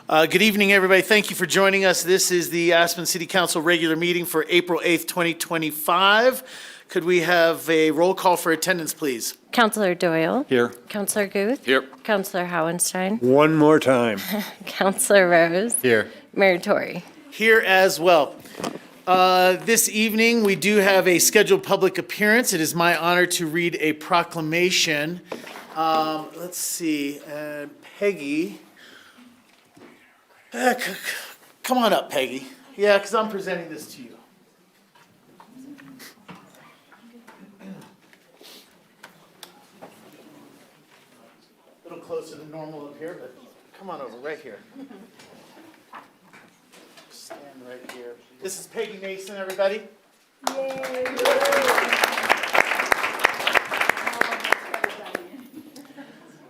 Good evening, everybody. Thank you for joining us. This is the Aspen City Council regular meeting for April 8th, 2025. Could we have a roll call for attendance, please? Councillor Doyle. Here. Councillor Guth. Here. Councillor Howenstein. One more time. Councillor Rose. Here. Mayor Tory. Here as well. This evening, we do have a scheduled public appearance. It is my honor to read a proclamation. Let's see, Peggy. Come on up, Peggy. Yeah, because I'm presenting this to you. A little closer than normal up here, but come on over, right here. Stand right here. This is Peggy Mason, everybody.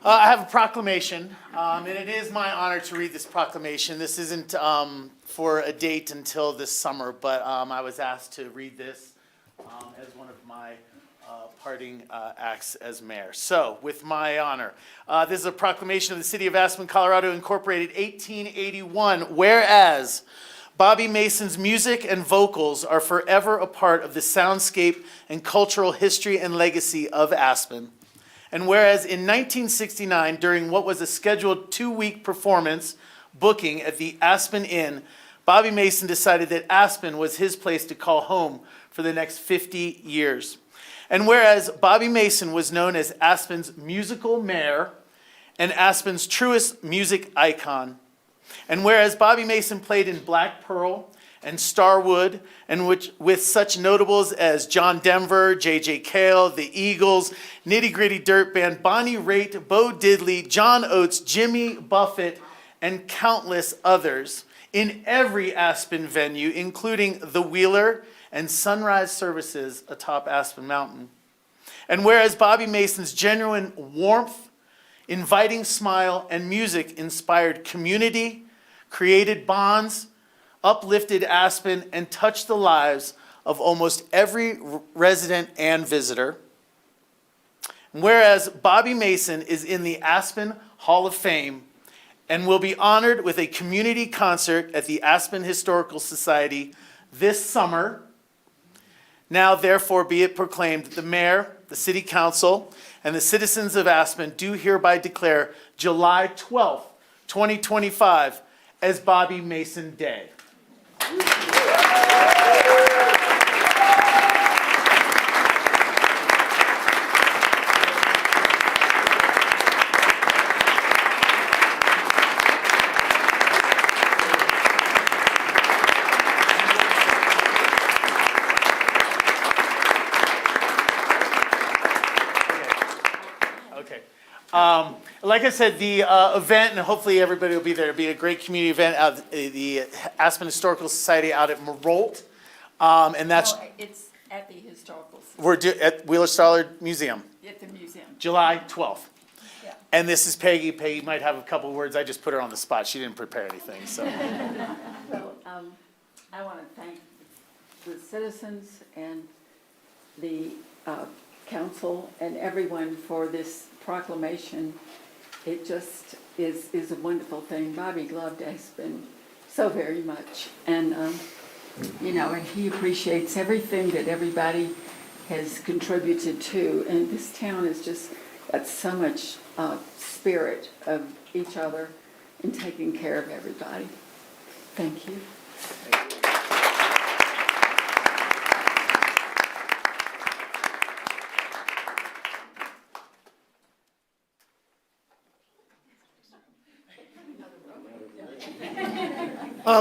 I have a proclamation, and it is my honor to read this proclamation. This isn't for a date until this summer, but I was asked to read this as one of my parting acts as mayor. So, with my honor, this is a proclamation of the City of Aspen, Colorado, Incorporated, 1881, whereas Bobby Mason's music and vocals are forever a part of the soundscape and cultural history and legacy of Aspen. And whereas in 1969, during what was a scheduled 2-week performance booking at the Aspen Inn, Bobby Mason decided that Aspen was his place to call home for the next 50 years. And whereas Bobby Mason was known as Aspen's musical mayor and Aspen's truest music icon, and whereas Bobby Mason played in Black Pearl and Starwood, and with such notables as John Denver, J.J. Cale, the Eagles, Nitty Gritty Dirt Band, Bonnie Raitt, Bo Diddley, John Oates, Jimmy Buffett, and countless others in every Aspen venue, including the Wheeler and Sunrise services atop Aspen Mountain. And whereas Bobby Mason's genuine warmth, inviting smile, and music inspired community, created bonds, uplifted Aspen, and touched the lives of almost every resident and visitor. Whereas Bobby Mason is in the Aspen Hall of Fame and will be honored with a community concert at the Aspen Historical Society this summer, now therefore be it proclaimed that the mayor, the city council, and the citizens of Aspen do hereby declare July 12th, 2025 as Bobby Mason Day. Like I said, the event, and hopefully everybody will be there, it'll be a great community event at the Aspen Historical Society out at Marolt. And that's... No, it's at the Historical Society. We're at Wheeler-Stallard Museum. At the museum. July 12th. Yeah. And this is Peggy. Peggy might have a couple of words. I just put her on the spot. She didn't prepare anything, so. Well, I want to thank the citizens and the council and everyone for this proclamation. It just is a wonderful thing. Bobby loved Aspen so very much. And, and he appreciates everything that everybody has contributed to. And this town has just got so much spirit of each other and taking care of everybody. Thank you.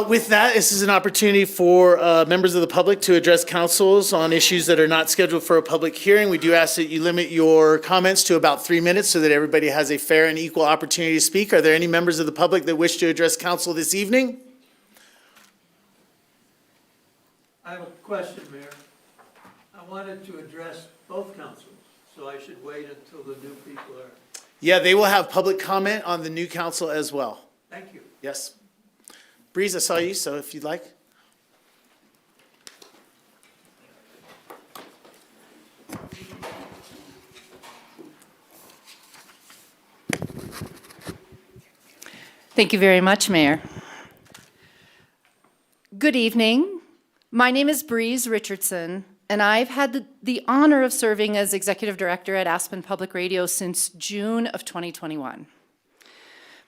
With that, this is an opportunity for members of the public to address councils on issues that are not scheduled for a public hearing. We do ask that you limit your comments to about 3 minutes so that everybody has a fair and equal opportunity to speak. Are there any members of the public that wish to address council this evening? I have a question, Mayor. I wanted to address both councils, so I should wait until the new people are... Yeah, they will have public comment on the new council as well. Thank you. Yes. Breeze, I saw you, so if you'd like. Thank you very much, Mayor. Good evening. My name is Breeze Richardson, and I've had the honor of serving as Executive Director at Aspen Public Radio since June of 2021.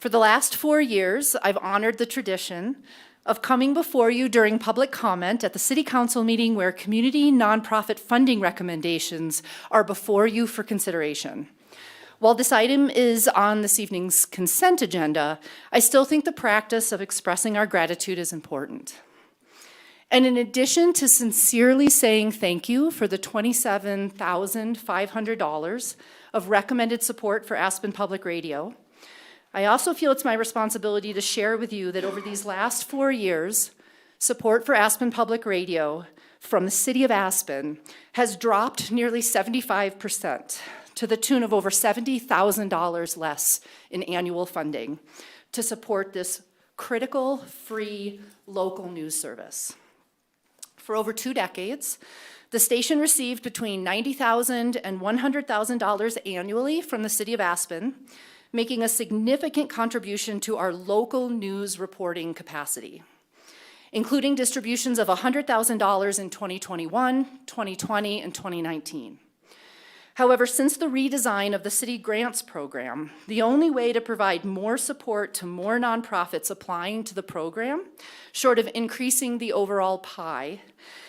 For the last 4 years, I've honored the tradition of coming before you during public comment at the City Council meeting where community nonprofit funding recommendations are before you for consideration. While this item is on this evening's consent agenda, I still think the practice of expressing our gratitude is important. And in addition to sincerely saying thank you for the $27,500 of recommended support for Aspen Public Radio, I also feel it's my responsibility to share with you that over these last 4 years, support for Aspen Public Radio from the City of Aspen has dropped nearly 75%, to the tune of over $70,000 less in annual funding to support this critical, free, local news service. For over 2 decades, the station received between $90,000 and $100,000 annually from the City of Aspen, making a significant contribution to our local news reporting capacity, including distributions of $100,000 in 2021, 2020, and 2019. However, since the redesign of the city grants program, the only way to provide more support to more nonprofits applying to the program, short of increasing the overall pie,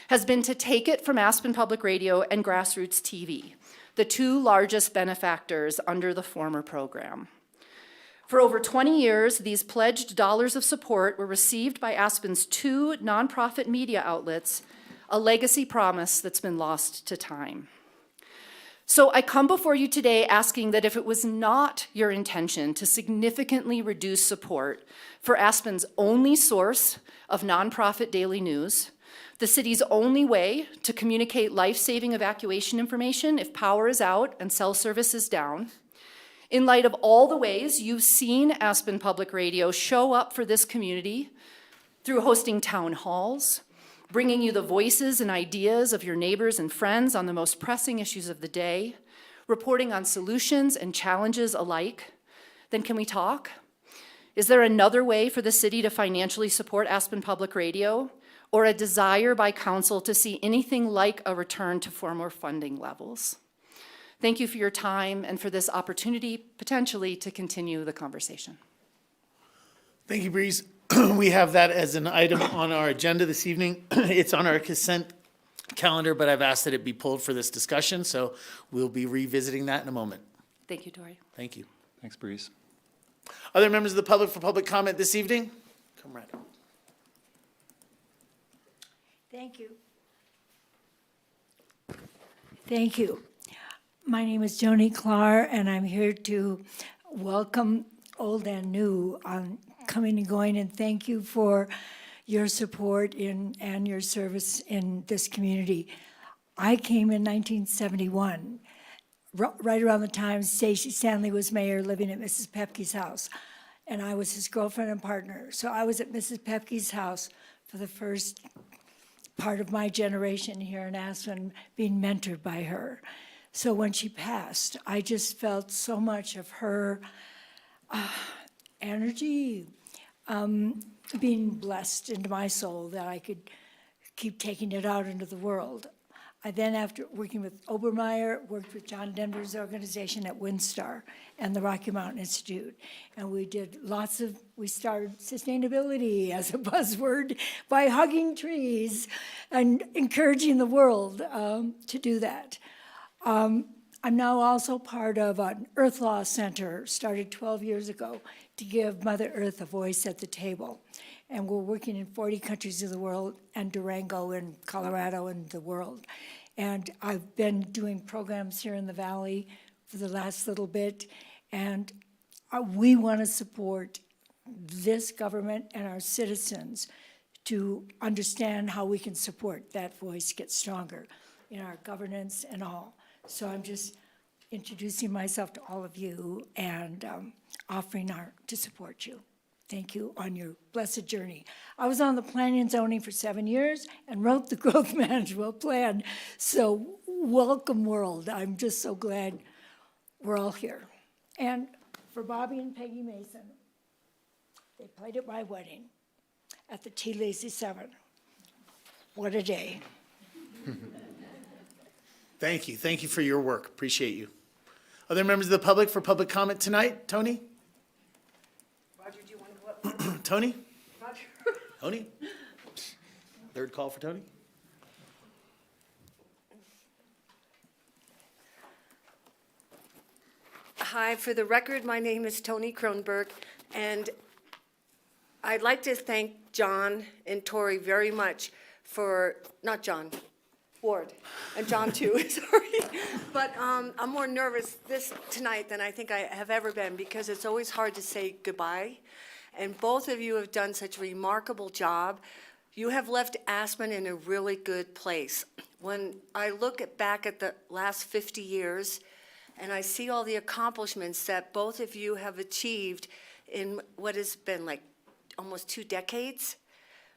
has been to take it from Aspen Public Radio and Grassroots TV, the 2 largest benefactors under the former program. For over 20 years, these pledged dollars of support were received by Aspen's 2 nonprofit media outlets, a legacy promise that's been lost to time. So I come before you today asking that if it was not your intention to significantly reduce support for Aspen's only source of nonprofit daily news, the city's only way to communicate life-saving evacuation information if power is out and cell service is down, in light of all the ways you've seen Aspen Public Radio show up for this community through hosting town halls, bringing you the voices and ideas of your neighbors and friends on the most pressing issues of the day, reporting on solutions and challenges alike, then can we talk? Is there another way for the city to financially support Aspen Public Radio, or a desire by council to see anything like a return to former funding levels? Thank you for your time and for this opportunity, potentially, to continue the conversation. Thank you, Breeze. We have that as an item on our agenda this evening. It's on our consent calendar, but I've asked that it be pulled for this discussion, so we'll be revisiting that in a moment. Thank you, Tori. Thank you. Thanks, Breeze. Other members of the public for public comment this evening? Come right up. Thank you. Thank you. My name is Joni Clar, and I'm here to welcome old and new on coming and going, and thank you for your support and your service in this community. I came in 1971, right around the time Stacey Stanley was mayor, living at Mrs. Pepke's house, and I was his girlfriend and partner. So I was at Mrs. Pepke's house for the first part of my generation here in Aspen, being mentored by her. So when she passed, I just felt so much of her energy being blessed into my soul that I could keep taking it out into the world. I then, after working with Obermeyer, worked with John Denver's organization at WinStar and the Rocky Mountain Institute. And we started sustainability as a buzzword by hugging trees and encouraging the world to do that. I'm now also part of an Earth Law Center, started 12 years ago, to give Mother Earth a voice at the table. And we're working in 40 countries of the world, and Durango and Colorado and the world. And I've been doing programs here in the Valley for the last little bit, and we want to support this government and our citizens to understand how we can support that voice get stronger in our governance and all. So I'm just introducing myself to all of you and offering to support you. Thank you on your blessed journey. I was on the planning and zoning for 7 years and wrote the growth management plan. So welcome, world. I'm just so glad we're all here. And for Bobby and Peggy Mason, they played at my wedding at the T. Lacey 7. What a day. Thank you. Thank you for your work. Appreciate you. Other members of the public for public comment tonight? Tony? Roger, do you want to go up? Tony? Roger? Tony? Third call for Tony? Hi, for the record, my name is Tony Kronberg, and I'd like to thank John and Tori very much for, not John, Ward, and John too, sorry. But I'm more nervous tonight than I think I have ever been, because it's always hard to say goodbye. And both of you have done such a remarkable job. You have left Aspen in a really good place. When I look back at the last 50 years, and I see all the accomplishments that both of you have achieved in what has been like almost 2 decades.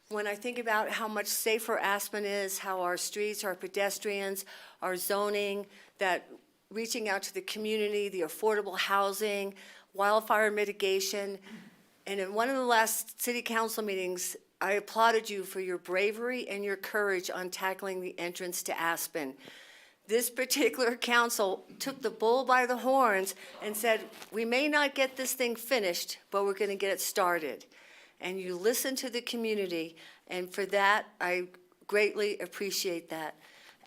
When I think about how much safer Aspen is, how our streets, our pedestrians, our zoning, that reaching out to the community, the affordable housing, wildfire mitigation. And in one of the last city council meetings, I applauded you for your bravery and your courage on tackling the entrance to Aspen. This particular council took the bull by the horns and said, we may not get this thing finished, but we're going to get it started. And you listened to the community, and for that, I greatly appreciate that.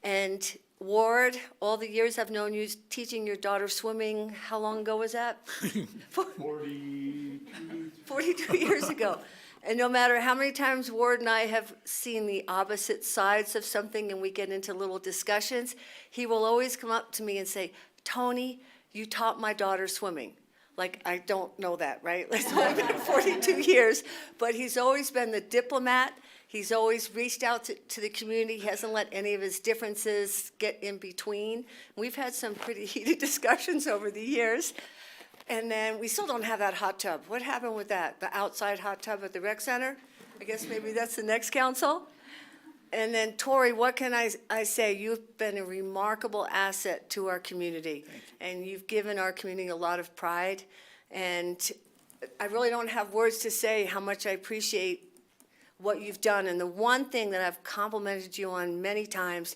And Ward, all the years I've known you teaching your daughter swimming, how long ago was that? 42 years ago. And no matter how many times Ward and I have seen the opposite sides of something and we get into little discussions, he will always come up to me and say, Tony, you taught my daughter swimming. Like, I don't know that, right? It's only been 42 years, but he's always been the diplomat. He's always reached out to the community. He hasn't let any of his differences get in between. We've had some pretty heated discussions over the years. And then we still don't have that hot tub. What happened with that? The outside hot tub at the rec center? I guess maybe that's the next council. And then Tori, what can I say? You've been a remarkable asset to our community. And you've given our community a lot of pride. And I really don't have words to say how much I appreciate what you've done. And the one thing that I've complimented you on many times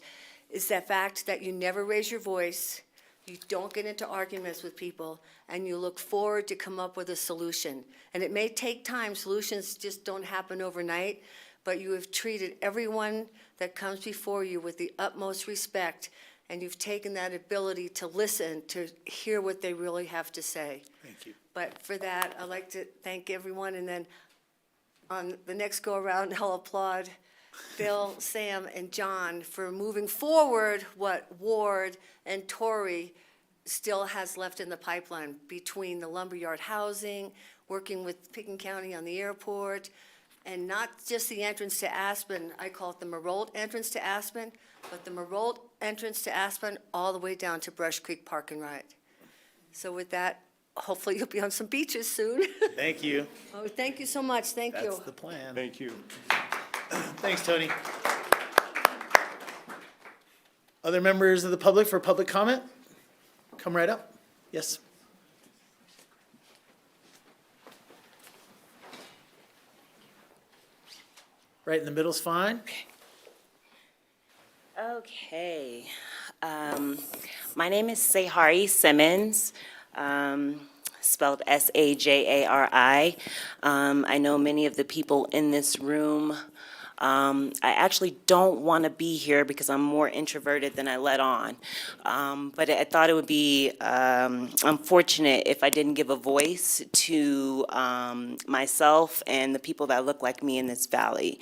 is the fact that you never raise your voice. You don't get into arguments with people, and you look forward to come up with a solution. And it may take time. Solutions just don't happen overnight, but you have treated everyone that comes before you with the utmost respect, and you've taken that ability to listen, to hear what they really have to say. Thank you. But for that, I'd like to thank everyone, and then on the next go-around, I'll applaud Bill, Sam, and John for moving forward what Ward and Tori still has left in the pipeline between the lumberyard housing, working with Picken County on the airport, and not just the entrance to Aspen, I call it the Marold entrance to Aspen, but the Marold entrance to Aspen all the way down to Brush Creek Park and Ride. So with that, hopefully you'll be on some beaches soon. Thank you. Oh, thank you so much, thank you. That's the plan. Thank you. Thanks, Tony. Other members of the public for public comment? Come right up. Yes. Right in the middle's fine. Okay. My name is Sahari Simmons, spelled S-A-J-A-R-I. I know many of the people in this room. I actually don't want to be here because I'm more introverted than I let on. But I thought it would be unfortunate if I didn't give a voice to myself and the people that look like me in this valley.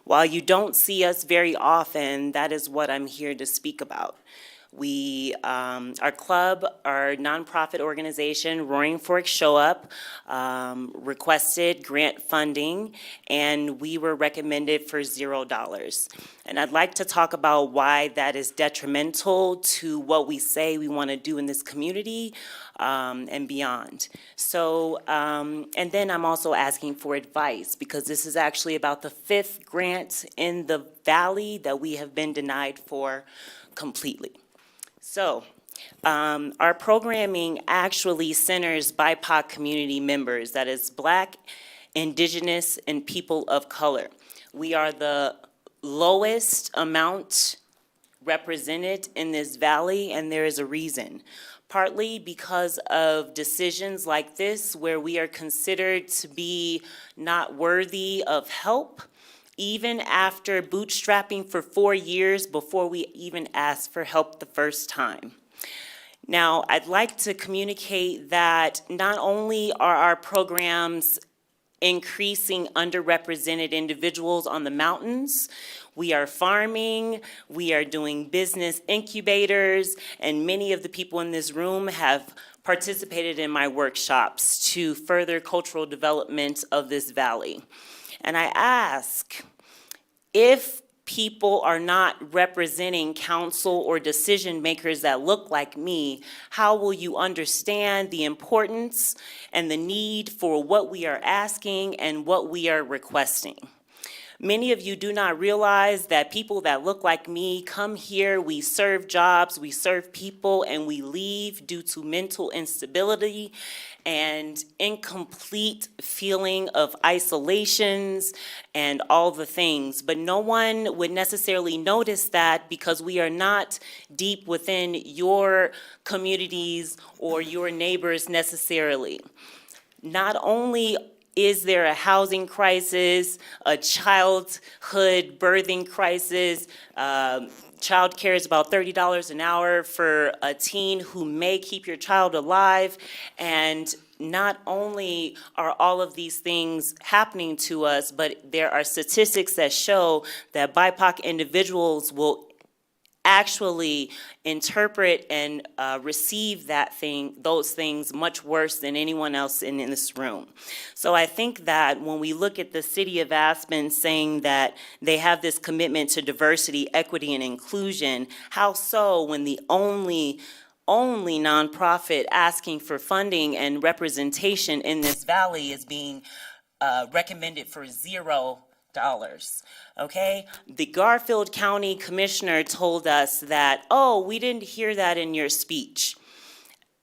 While you don't see us very often, that is what I'm here to speak about. Our club, our nonprofit organization, Roaring Fork Show Up, requested grant funding, and we were recommended for $0. And I'd like to talk about why that is detrimental to what we say we want to do in this community and beyond. So, and then I'm also asking for advice, because this is actually about the 5th grant in the valley that we have been denied for completely. So, our programming actually centers BIPOC community members, that is Black, Indigenous, and people of color. We are the lowest amount represented in this valley, and there is a reason. Partly because of decisions like this where we are considered to be not worthy of help, even after bootstrapping for 4 years before we even asked for help the first time. Now, I'd like to communicate that not only are our programs increasing underrepresented individuals on the mountains, we are farming, we are doing business incubators, and many of the people in this room have participated in my workshops to further cultural development of this valley. And I ask, if people are not representing council or decision makers that look like me, how will you understand the importance and the need for what we are asking and what we are requesting? Many of you do not realize that people that look like me come here, we serve jobs, we serve people, and we leave due to mental instability and incomplete feeling of isolations and all the things. But no one would necessarily notice that because we are not deep within your communities or your neighbors necessarily. Not only is there a housing crisis, a childhood birthing crisis? Child care is about $30 an hour for a teen who may keep your child alive. And not only are all of these things happening to us, but there are statistics that show that BIPOC individuals will actually interpret and receive those things much worse than anyone else in this room. So I think that when we look at the city of Aspen saying that they have this commitment to diversity, equity, and inclusion, how so when the only nonprofit asking for funding and representation in this valley is being recommended for $0? Okay? The Garfield County Commissioner told us that, oh, we didn't hear that in your speech.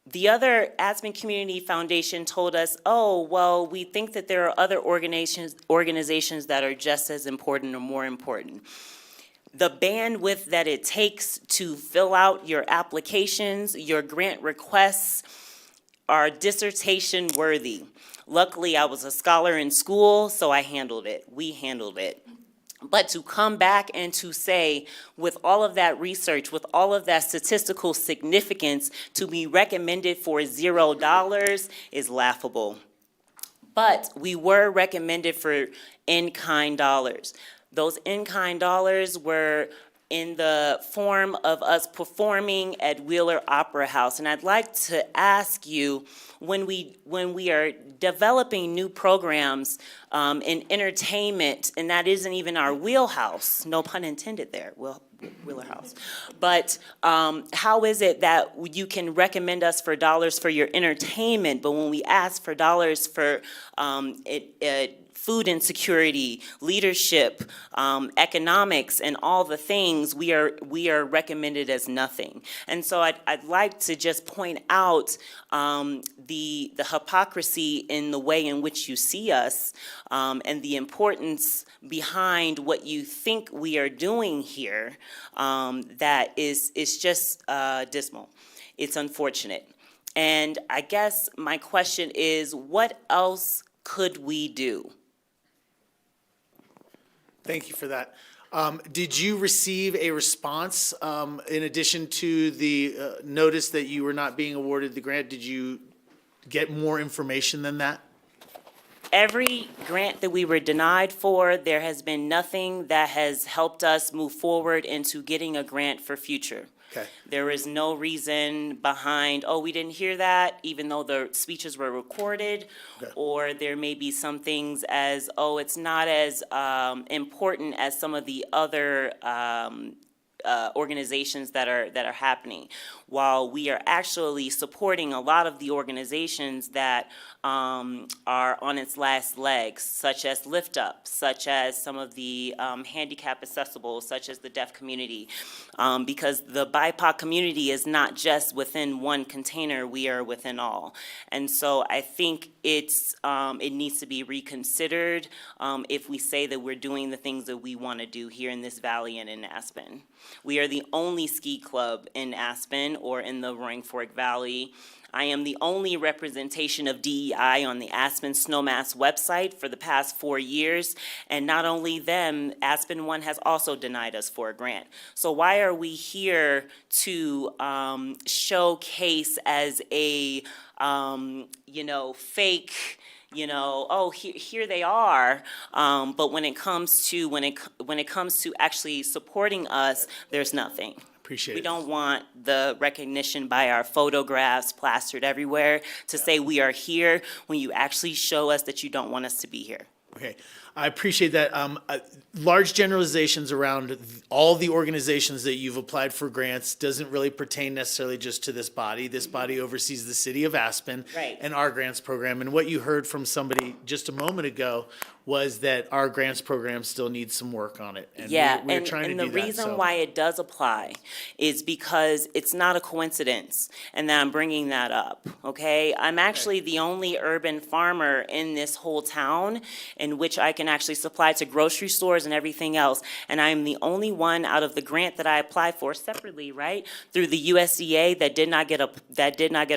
The other Aspen Community Foundation told us, oh, well, we think that there are other organizations that are just as important or more important. The bandwidth that it takes to fill out your applications, your grant requests, are dissertation worthy. Luckily, I was a scholar in school, so I handled it. We handled it. But to come back and to say, with all of that research, with all of that statistical significance, to be recommended for $0 is laughable. But we were recommended for in-kind dollars. Those in-kind dollars were in the form of us performing at Wheeler Opera House. And I'd like to ask you, when we are developing new programs in entertainment, and that isn't even our wheelhouse, no pun intended there, Wheeler House. But how is it that you can recommend us for dollars for your entertainment, but when we ask for dollars for food insecurity, leadership, economics, and all the things, we are recommended as nothing. And so I'd like to just point out the hypocrisy in the way in which you see us, and the importance behind what you think we are doing here, that is just dismal. It's unfortunate. And I guess my question is, what else could we do? Thank you for that. Did you receive a response in addition to the notice that you were not being awarded the grant? Did you get more information than that? Every grant that we were denied for, there has been nothing that has helped us move forward into getting a grant for future. Okay. There is no reason behind, oh, we didn't hear that, even though the speeches were recorded. Okay. Or there may be some things as, oh, it's not as important as some of the other organizations that are happening, while we are actually supporting a lot of the organizations that are on its last legs, such as Lift Up, such as some of the handicap accessible, such as the deaf community, because the BIPOC community is not just within one container, we are within all. And so I think it needs to be reconsidered if we say that we're doing the things that we want to do here in this valley and in Aspen. We are the only ski club in Aspen or in the Roaring Fork Valley. I am the only representation of DEI on the Aspen Snowmass website for the past 4 years. And not only them, Aspen One has also denied us for a grant. So why are we here to showcase as a, fake, oh, here they are. But when it comes to actually supporting us, there's nothing. Appreciate We it. don't want the recognition by our photographs plastered everywhere to say we are here when you actually show us that you don't want us to be here. Okay, I appreciate that. Large generalizations around all the organizations that you've applied for grants doesn't really pertain necessarily just to this body. This body oversees the city of Aspen Right. and our grants program. And what you heard from somebody just a moment ago was that our grants program still needs some work on it. And Yeah, we're trying to and do the that. reason so- why it does apply is because it's not a coincidence, and that I'm bringing that up, okay? I'm actually the only urban farmer in this whole town in which I can actually supply to grocery stores and everything else, and I am the only one out of the grant that I applied for separately, right, through the USDA that did not get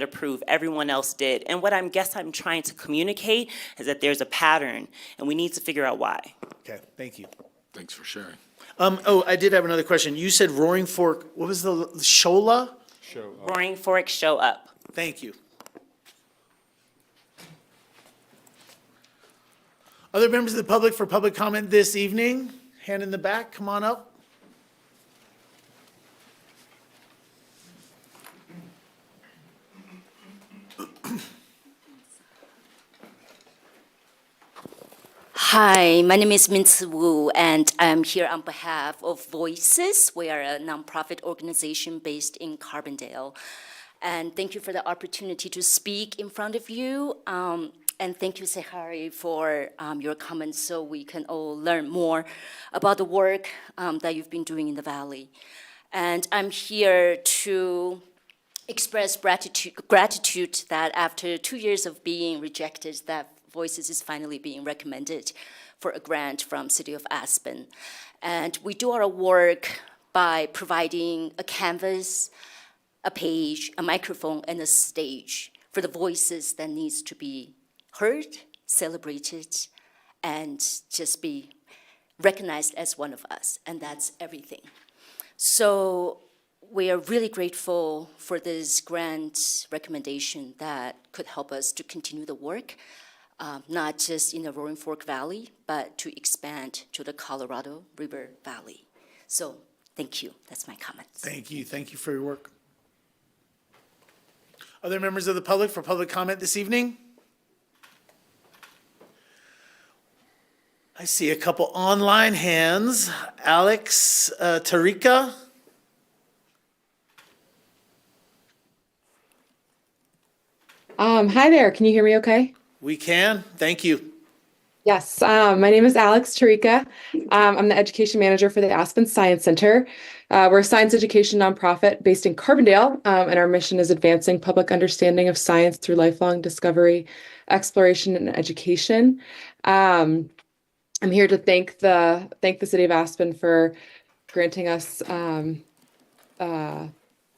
approved. Everyone else did. And what I'm trying to communicate is that there's a pattern, and we need to figure out why. Okay, thank you. Thanks for sharing. I did have another question. You said Roaring Fork, what was the, Shola? Roaring Fork, show up. Thank you. Other members of the public for public comment this evening? Hand in the back, come on up. Hi, my name is Min-Tzu Wu, and I'm here on behalf of Voices. We are a nonprofit organization based in Carbondale. And thank you for the opportunity to speak in front of you. And thank you, Sehari, for your comments so we can all learn more about the work that you've been doing in the Valley. And I'm here to express gratitude that after 2 years of being rejected, that Voices is finally being recommended for a grant from City of Aspen. And we do our work by providing a canvas, a page, a microphone, and a stage for the voices that needs to be heard, celebrated, and just be recognized as one of us, and that's everything. So we are really grateful for this grant recommendation that could help us to continue the work, not just in the Roaring Fork Valley, but to expand to the Colorado River Valley. So thank you. That's my comments. Thank you for your work. Other members of the public for public comment this evening? I see a couple online hands. Alex Tarika. Hi there. Can you hear me okay? We can. Thank you. Yes. My name is Alex Tarika. I'm the education manager for the Aspen Science Center. We're a science education nonprofit based in Carbondale, and our mission is advancing public understanding of science through lifelong discovery, exploration, and education. I'm here to thank the City of Aspen for granting us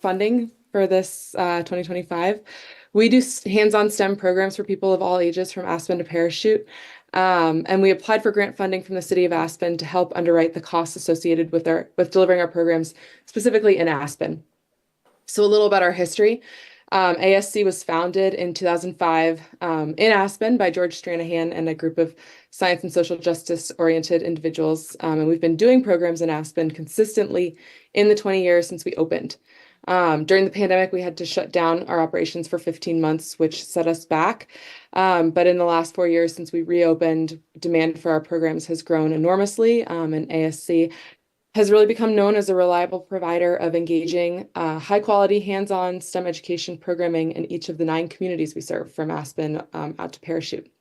funding for this 2025. We do hands-on STEM programs for people of all ages from Aspen to Parachute. And we applied for grant funding from the City of Aspen to help underwrite the costs associated with delivering our programs, specifically in Aspen. So a little about our history. ASC was founded in 2005 in Aspen by George Stranahan and a group of science and social justice-oriented individuals. And we've been doing programs in Aspen consistently in the 20 years since we opened. During the pandemic, we had to shut down our operations for 15 months, which set us back. But in the last 4 years since we reopened, demand for our programs has grown enormously, and ASC has really become known as a reliable provider of engaging, high-quality, hands-on STEM education programming in each of the 9 communities we serve, from Aspen out to Parachute.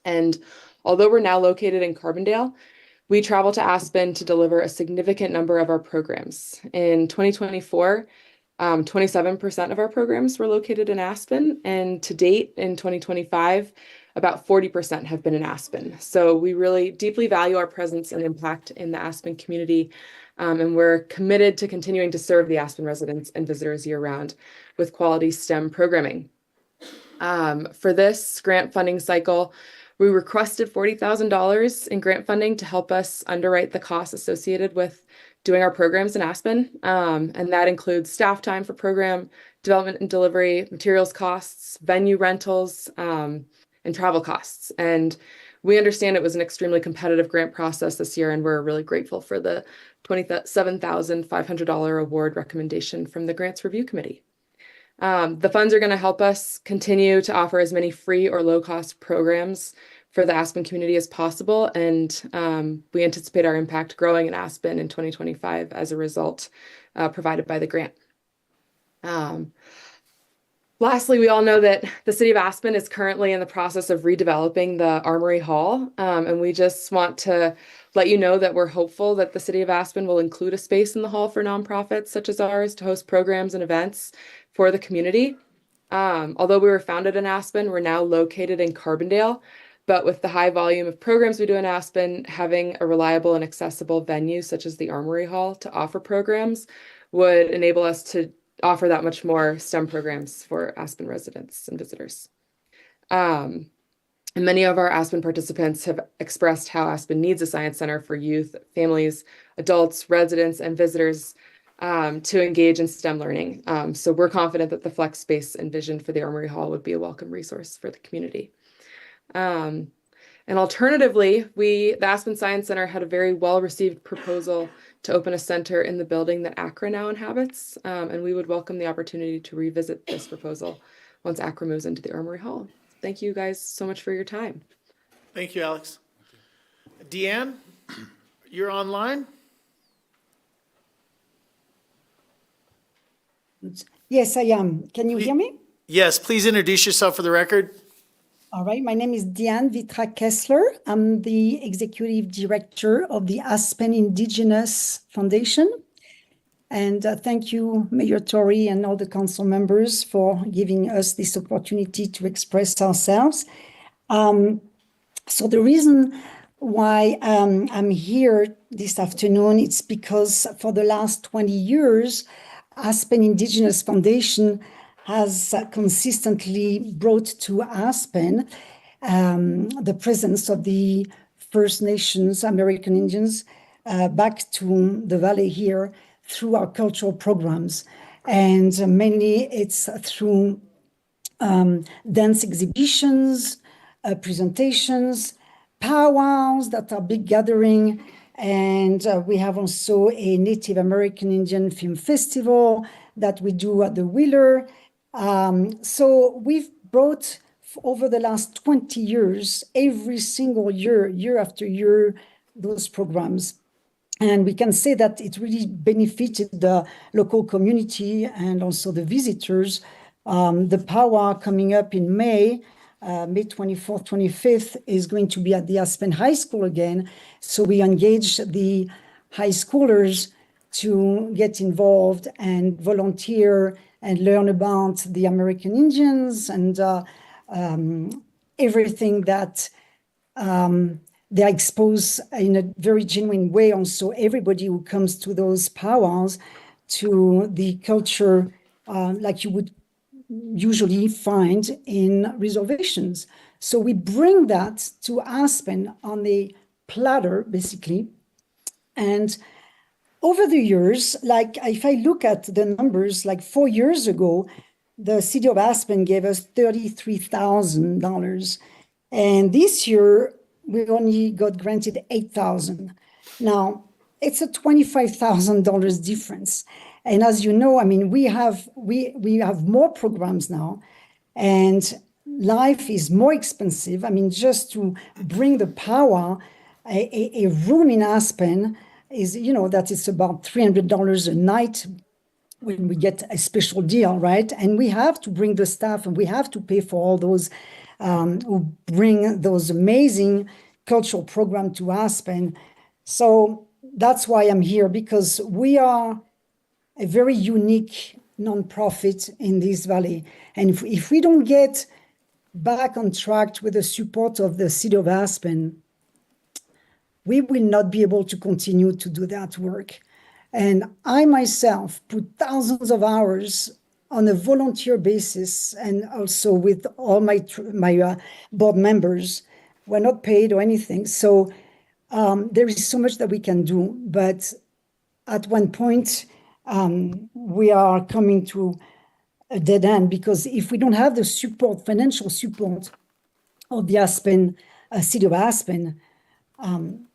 And although we're now located in Carbondale, we travel to Aspen to deliver a significant number of our programs. In 2024, 27% of our programs were located in Aspen, and to date in 2025, about 40% have been in Aspen. So we really deeply value our presence and impact in the Aspen community, and we're committed to continuing to serve the Aspen residents and visitors year-round with quality STEM programming. For this grant funding cycle, we requested $40,000 in grant funding to help us underwrite the costs associated with doing our programs in Aspen. And that includes staff time for program development and delivery, materials costs, venue rentals, and travel costs. And we understand it was an extremely competitive grant process this year, and we're really grateful for the $27,500 award recommendation from the Grants Review Committee. The funds are going to help us continue to offer as many free or low-cost programs for the Aspen community as possible, and we anticipate our impact growing in Aspen in 2025 as a result provided by the grant. Lastly, we all know that the city of Aspen is currently in the process of redeveloping the Armory Hall, and we just want to let you know that we're hopeful that the city of Aspen will include a space in the hall for nonprofits such as ours to host programs and events for the community. Although we were founded in Aspen, we're now located in Carbondale, but with the high volume of programs we do in Aspen, having a reliable and accessible venue such as the Armory Hall to offer programs would enable us to offer that much more STEM programs for Aspen residents and visitors. And many of our Aspen participants have expressed how Aspen needs a science center for youth, families, adults, residents, and visitors to engage in STEM learning. So we're confident that the flex space envisioned for the Armory Hall would be a welcome resource for the community. And alternatively, the Aspen Science Center had a very well-received proposal to open a center in the building that ACRA now inhabits, and we would welcome the opportunity to revisit this proposal once ACRA moves into the Armory Hall. Thank you guys so much for your time. Thank you, Alex. Deanne, you're online? Yes, I am. Can you hear me? Yes, please introduce yourself for the record. All right. My name is Diane Vitra-Kessler. I'm the Executive Director of the Aspen Indigenous Foundation. And thank you, Mayor Tory, and all the council members for giving us this opportunity to express ourselves. So the reason why I'm here this afternoon, it's because for the last 20 years, Aspen Indigenous Foundation has consistently brought to Aspen the presence of the First Nations, American Indians, back to the valley here through our cultural programs. And mainly it's through dance exhibitions, presentations, powwows that are big gathering. And we have also a Native American Indian film festival that we do at the Wheeler. So we've brought over the last 20 years, every single year, year after year, those programs. And we can say that it really benefited the local community and also the visitors. The powwow coming up in May, May 24th, 25th, is going to be at the Aspen High School again. So we engage the high schoolers to get involved and volunteer and learn about the American Indians and everything that they expose in a very genuine way. Also, everybody who comes to those powwows to the culture like you would usually find in reservations. So we bring that to Aspen on a platter, basically. And over the years, like if I look at the numbers, like 4 years ago, the city of Aspen gave us $33,000. And this year, we only got granted $8,000. Now, it's a $25,000 difference. And as you know, I mean, we have more programs now, and life is more expensive. I mean, just to bring the power, a room in Aspen is, that it's about $300 a night when we get a special deal, right? And we have to bring the staff and we have to pay for all those who bring those amazing cultural programs to Aspen. So that's why I'm here, because we are a very unique nonprofit in this valley. And if we don't get back on track with the support of the city of Aspen, we will not be able to continue to do that work. And I myself put thousands of hours on a volunteer basis, and also with all my board members. We're not paid or anything. So there is so much that we can do. But at one point, we are coming to a dead end, because if we don't have the support, financial support of the Aspen, city of Aspen,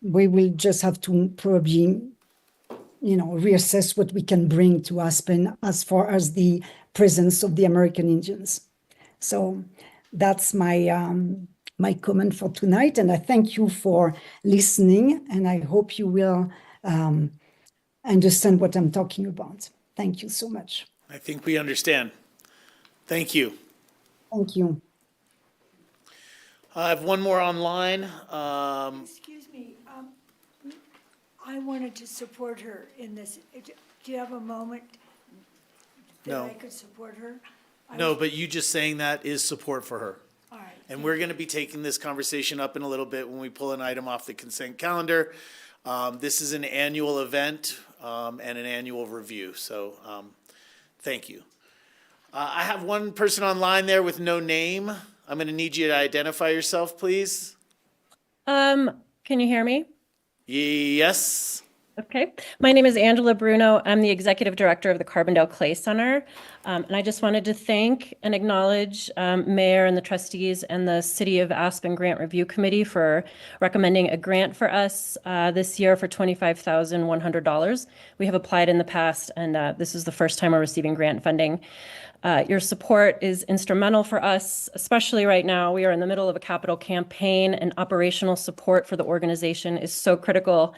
we will just have to probably, reassess what we can bring to Aspen as far as the presence of the American Indians. So that's my my comment for tonight, and I thank you for listening, and I hope you will understand what I'm talking about. Thank you so much. I think we understand. Thank you. Thank you. I have one more online. Excuse me, I wanted to support her in this. Do you have a moment that No. I could support her? No, but you just saying that is support for her. All right. And we're going to be taking this conversation up in a little bit when we pull an item off the consent calendar. This is an annual event and an annual review, so thank you. I have one person online there with no name. I'm going to need you to identify yourself, please. Can you hear me? Yes. Okay. My name is Angela Bruno. I'm the Executive Director of the Carbondale Clay Center. And I just wanted to thank and acknowledge Mayor and the trustees and the City of Aspen Grant Review Committee for recommending a grant for us this year for $25,100. We have applied in the past, and this is the first time we're receiving grant funding. Your support is instrumental for us, especially right now. We are in the middle of a capital campaign, and operational support for the organization is so critical.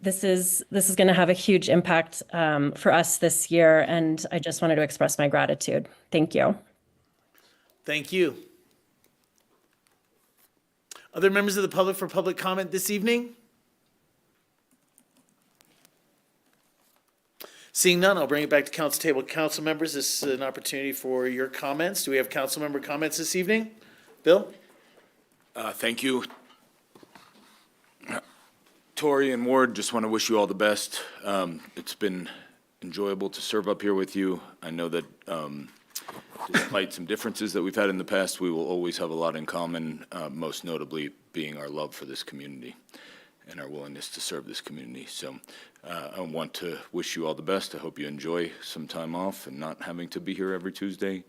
This is going to have a huge impact for us this year, and I just wanted to express my gratitude. Thank you. Thank you. Other members of the public for public comment this evening? Seeing none, I'll bring it back to council table. Council members, this is an opportunity for your comments. Do we have council member comments this evening? Bill? Thank you. Tori and Ward, just want to wish you all the best. It's been enjoyable to serve up here with you. I know that despite some differences that we've had in the past, we will always have a lot in common, most notably being our love for this community and our willingness to serve this community. So I want to wish you all the best. I hope you enjoy some time off and not having to be here every Tuesday,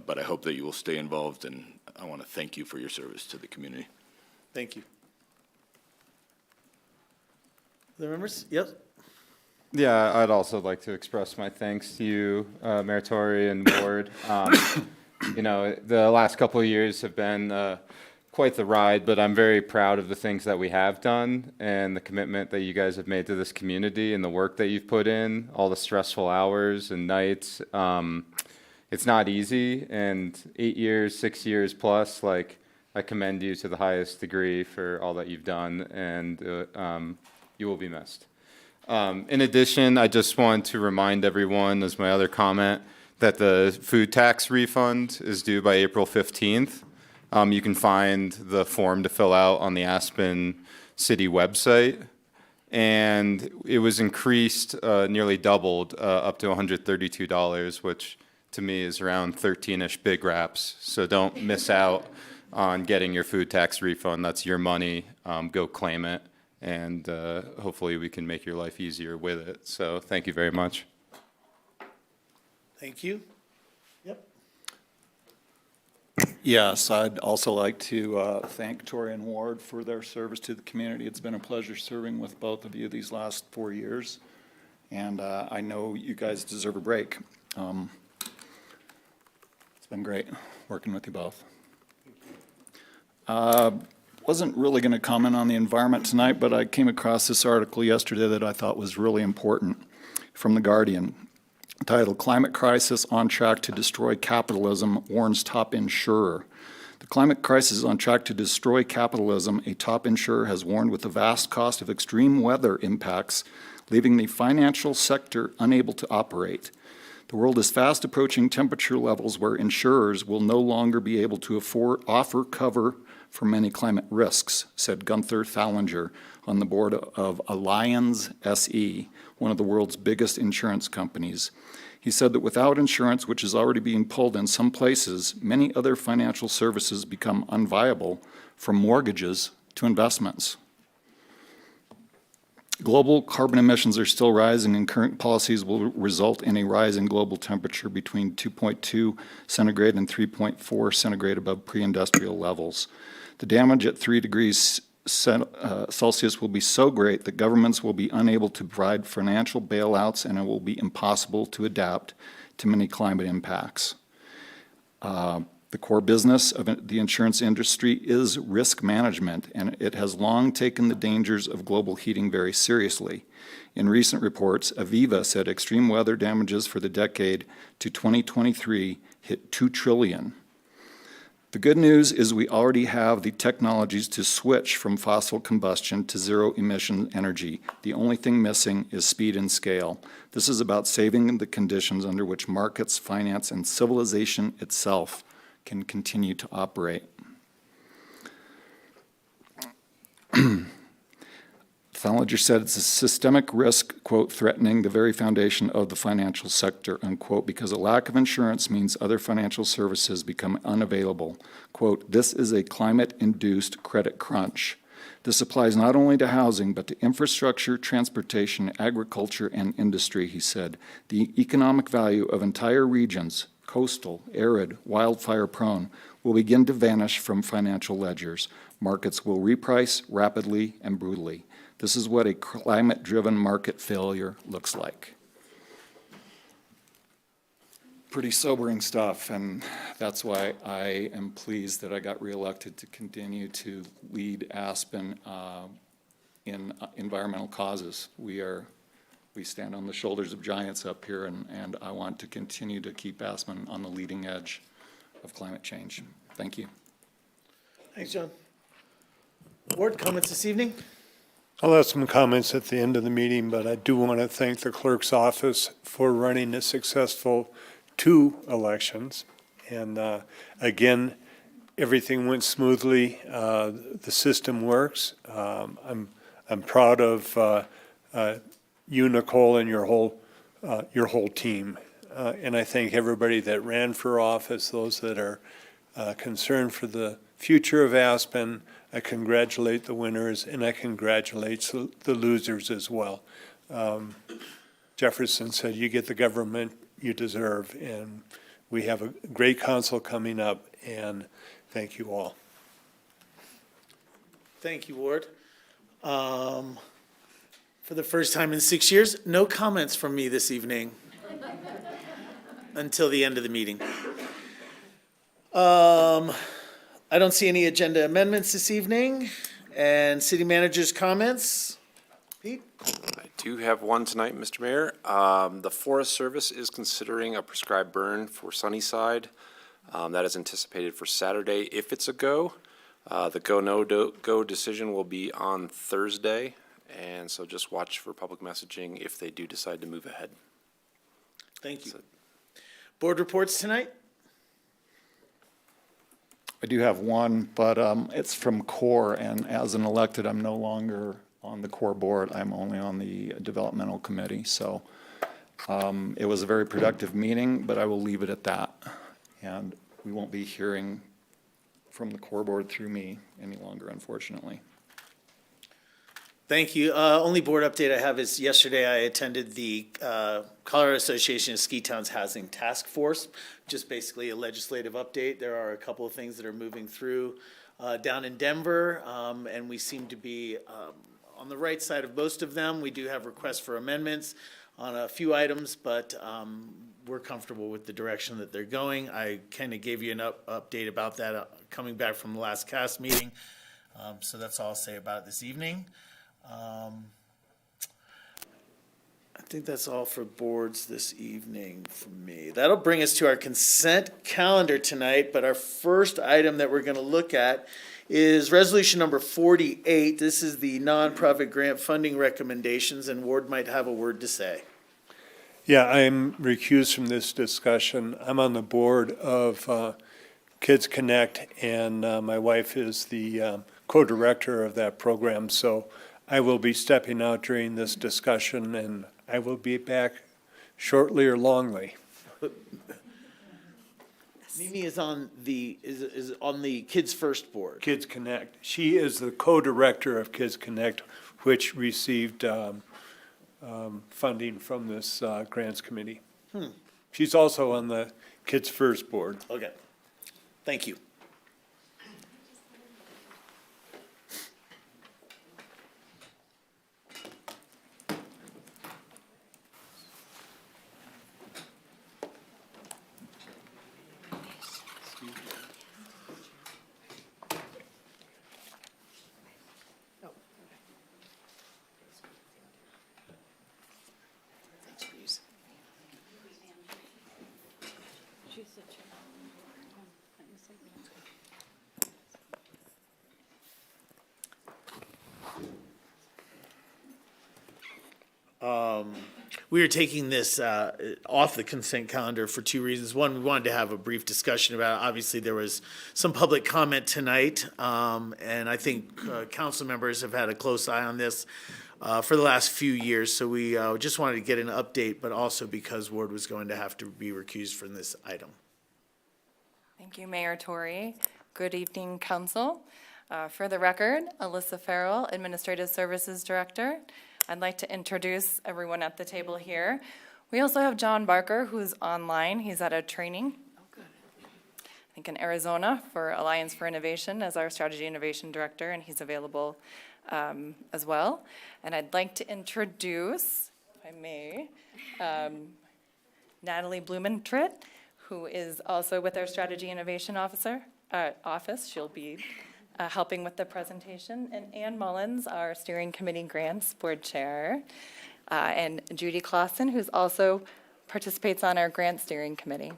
but I hope that you will stay involved, and I want to thank you for your service to the community. Thank you. Other members? Yes? Yeah, I'd also like to express my thanks to you, Mayor Tory and Ward. The last couple of years have been quite the ride, but I'm very proud of the things that we have done and the commitment that you guys have made to this community and the work that you've put in, all the stressful hours and nights. It's not easy, and 8 years, 6 years plus, I commend you to the highest degree for all that you've done, and you will be missed. In addition, I just want to remind everyone, as my other comment, that the food tax refund is due by April 15th. You can find the form to fill out on the Aspen City website. And it was increased, nearly doubled, up to $132, which to me is around 13-ish big wraps. So don't miss out on getting your food tax refund. That's your money. Go claim it. And hopefully we can make your life easier with it. So thank you very much. Thank you. Yep. Yes, I'd also like to thank Tori and Ward for their service to the community. It's been a pleasure serving with both of you these last 4 years, and I know you guys deserve a break. It's been great working with you both. wasn't really going to comment on the environment tonight, but I came across this article yesterday that I thought was really important from The Guardian, titled "Climate Crisis on Track to Destroy Capitalism, Warns Top Insurer." The climate crisis is on track to destroy capitalism. A top insurer has warned with the vast cost of extreme weather impacts, leaving the financial sector unable to operate. The world is fast approaching temperature levels where insurers will no longer be able to offer cover for many climate risks, said Gunther Thallinger on the board of Allianz SE, one of the world's biggest insurance companies. He said that without insurance, which is already being pulled in some places, many other financial services become unviable, from mortgages to investments. Global carbon emissions are still rising, and current policies will result in a rise in global temperature between 2.2 centigrade and 3.4 centigrade above pre-industrial levels. The damage at 3 degrees Celsius will be so great that governments will be unable to provide financial bailouts, and it will be impossible to adapt to many climate impacts. The core business of the insurance industry is risk management, and it has long taken the dangers of global heating very seriously. In recent reports, Aviva said extreme weather damages for the decade to 2023 hit $2 trillion. The good news is we already have the technologies to switch from fossil combustion to zero-emission energy. The only thing missing is speed and scale. This is about saving the conditions under which markets, finance, and civilization itself can continue to operate. Thallinger said it's a systemic risk, quote, threatening the very foundation of the financial sector, unquote, because a lack of insurance means other financial services become unavailable. Quote, this is a climate-induced credit crunch. This applies not only to housing, but to infrastructure, transportation, agriculture, and industry, he said. The economic value of entire regions, coastal, arid, wildfire-prone, will begin to vanish from financial ledgers. Markets will reprice rapidly and brutally. This is what a climate-driven market failure looks like. Pretty sobering stuff, and that's why I am pleased that I got reelected to continue to lead Aspen in environmental causes. We stand on the shoulders of giants up here, and I want to continue to keep Aspen on the leading edge of climate change. Thank you. Thanks, John. Ward, comments this evening? I'll have some comments at the end of the meeting, but I do want to thank the clerk's office for running a successful 2 elections. And again, everything went smoothly. The system works. I'm proud of you, Nicole, and your whole team. And I thank everybody that ran for office, those that are concerned for the future of Aspen. I congratulate the winners, and I congratulate the losers as well. Jefferson said, you get the government you deserve, and we have a great council coming up, and thank you all. Thank you, Ward. For the first time in 6 years, no comments from me this evening until the end of the meeting. I don't see any agenda amendments this evening. And city manager's comments. Pete? I do have one tonight, Mr. Mayor. The Forest Service is considering a prescribed burn for Sunnyside. That is anticipated for Saturday if it's a go. The go decision will be on Thursday. And so just watch for public messaging if they do decide to move ahead. Thank you. Board reports tonight? I do have one, but it's from CORE, and as an elected, I'm no longer on the CORE board. I'm only on the developmental committee. So it was a very productive meeting, but I will leave it at that. And we won't be hearing from the CORE board through me any longer, unfortunately. Thank you. Only board update I have is yesterday I attended the Colorado Association of Ski Towns Housing Task Force, just basically a legislative update. There are a couple of things that are moving through down in Denver, and we seem to be on the right side of most of them. We do have requests for amendments on a few items, but we're comfortable with the direction that they're going. I kind of gave you an update about that coming back from the last CAST meeting. So that's all I'll say about it this evening. I think that's all for boards this evening from me. That'll bring us to our consent calendar tonight, but our first item that we're going to look at is resolution number 48. This is the nonprofit grant funding recommendations, and Ward might have a word to say. Yeah, I'm recused from this discussion. I'm on the board of Kids Connect, and my wife is the co-director of that program, so I will be stepping out during this discussion, and I will be back shortly or longly. Mimi is on the is on the Kids First board. Kids Connect. She is the co-director of Kids Connect, which received funding from this grants committee. She's also on the Kids First board. Okay, thank you. We are taking this off the consent calendar for two reasons. One, we wanted to have a brief discussion about it. Obviously, there was some public comment tonight, and I think council members have had a close eye on this for the last few years. So we just wanted to get an update, but also because Ward was going to have to be recused from this item. Thank you, Mayor Tory. Good evening, council. For the record, Alyssa Farrell, Administrative Services Director. I'd like to introduce everyone at the table here. We also have John Barker, who's online. He's at a training, I think in Arizona, for Alliance for Innovation as our Strategy Innovation Director, and he's available as well. And I'd like to introduce, if I may, Natalie Blumentritt, who is also with our Strategy Innovation Office. She'll be helping with the presentation, and Ann Mullins, our Steering Committee Grants Board Chair, and Judy Clausen, who's also participates on our Grant Steering Committee.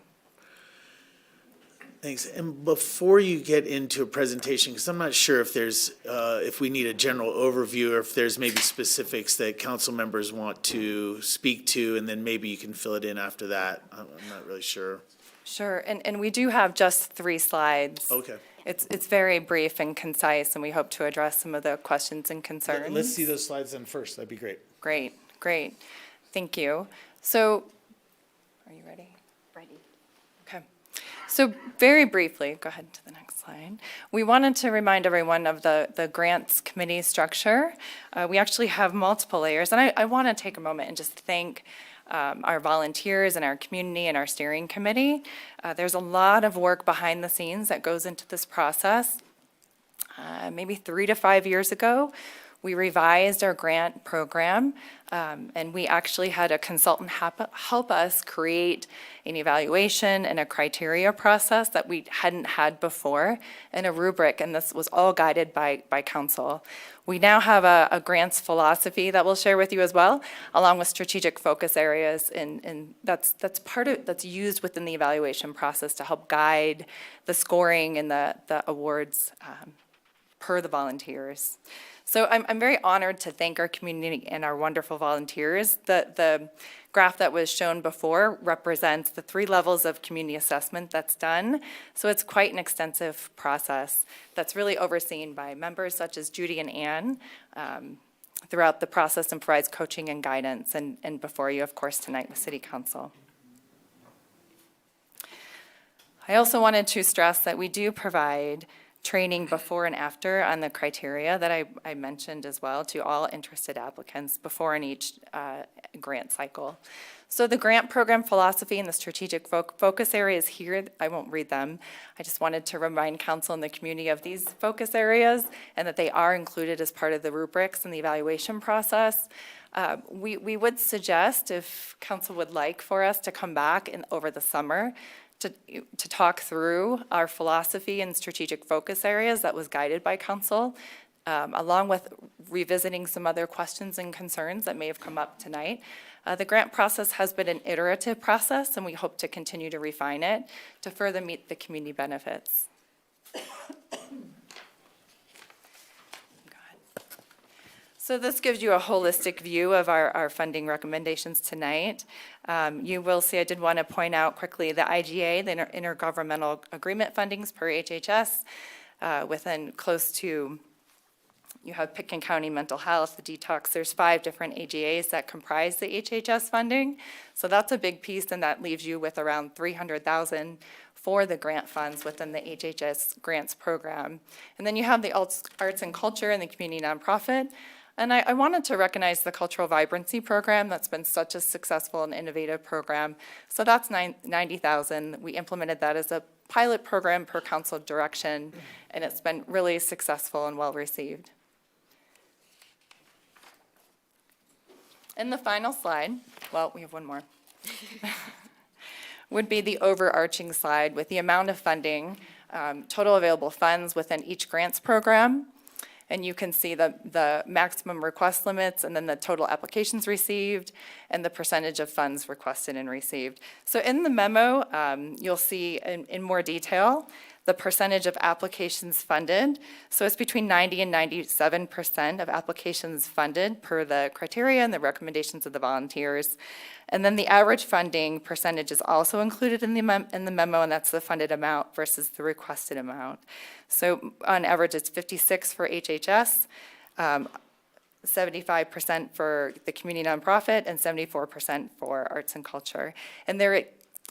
Thanks. And before you get into a presentation, because I'm not sure if there's, if we need a general overview or if there's maybe specifics that council members want to speak to, and then maybe you can fill it in after that. I'm not really sure. Sure, and we do have just 3 slides. Okay. It's very brief and concise, and we hope to address some of the questions and concerns. Let's see those slides then first. That'd be great. Great. Thank you. So, are you ready? Ready. Okay. So very briefly, go ahead to the next slide. We wanted to remind everyone of the grants committee structure. We actually have multiple layers, and I want to take a moment and just thank our volunteers and our community and our steering committee. There's a lot of work behind the scenes that goes into this process. Maybe 3 to 5 years ago, we revised our grant program, and we actually had a consultant help us create an evaluation and a criteria process that we hadn't had before, and a rubric, and this was all guided by council. We now have a grants philosophy that we'll share with you as well, along with strategic focus areas, and that's used within the evaluation process to help guide the scoring and the awards per the volunteers. So I'm very honored to thank our community and our wonderful volunteers. The graph that was shown before represents the 3 levels of community assessment that's done. So it's quite an extensive process that's really overseen by members such as Judy and Ann throughout the process, and provides coaching and guidance, and before you, of course, tonight with City Council. I also wanted to stress that we do provide training before and after on the criteria that I mentioned as well to all interested applicants before in each grant cycle. So the grant program philosophy and the strategic focus areas here, I won't read them. I just wanted to remind council and the community of these focus areas and that they are included as part of the rubrics and the evaluation process. We would suggest, if council would like for us to come back over the summer to talk through our philosophy and strategic focus areas that was guided by council, along with revisiting some other questions and concerns that may have come up tonight. The grant process has been an iterative process, and we hope to continue to refine it to further meet the community benefits. So this gives you a holistic view of our funding recommendations tonight. You will see, I did want to point out quickly, the IGA, the Intergovernmental Agreement fundings per HHS, within close to, you have Pitkin County Mental Health, the detox, there's 5 different AGAs that comprise the HHS funding. So that's a big piece, and that leaves you with around $300,000 for the grant funds within the HHS grants program. And then you have the arts and culture and the community nonprofit. And I wanted to recognize the Cultural Vibrancy Program. That's been such a successful and innovative program. So that's $90,000. We implemented that as a pilot program per council direction, and it's been really successful and well received. And the final slide, well, we have one more, would be the overarching slide with the amount of funding, total available funds within each grants program. And you can see the maximum request limits, and then the total applications received, and the percentage of funds requested and received. So in the memo, you'll see in more detail the percentage of applications funded. So it's between 90 and 97% of applications funded per the criteria and the recommendations of the volunteers. And then the average funding percentage is also included in the memo, and that's the funded amount versus the requested amount. So on average, it's 56 for HHS, 75% for the community nonprofit, and 74% for arts and culture. And there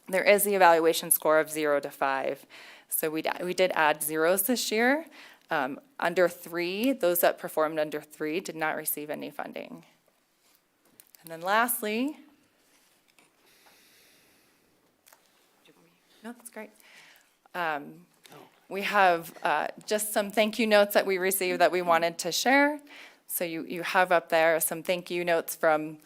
is the evaluation score of 0 to 5. So we did add zeros this year. Under 3, those that performed under 3 did not receive any funding. And then lastly, no, that's great. We have just some thank you notes that we received that we wanted to share. So you have up there some thank you notes from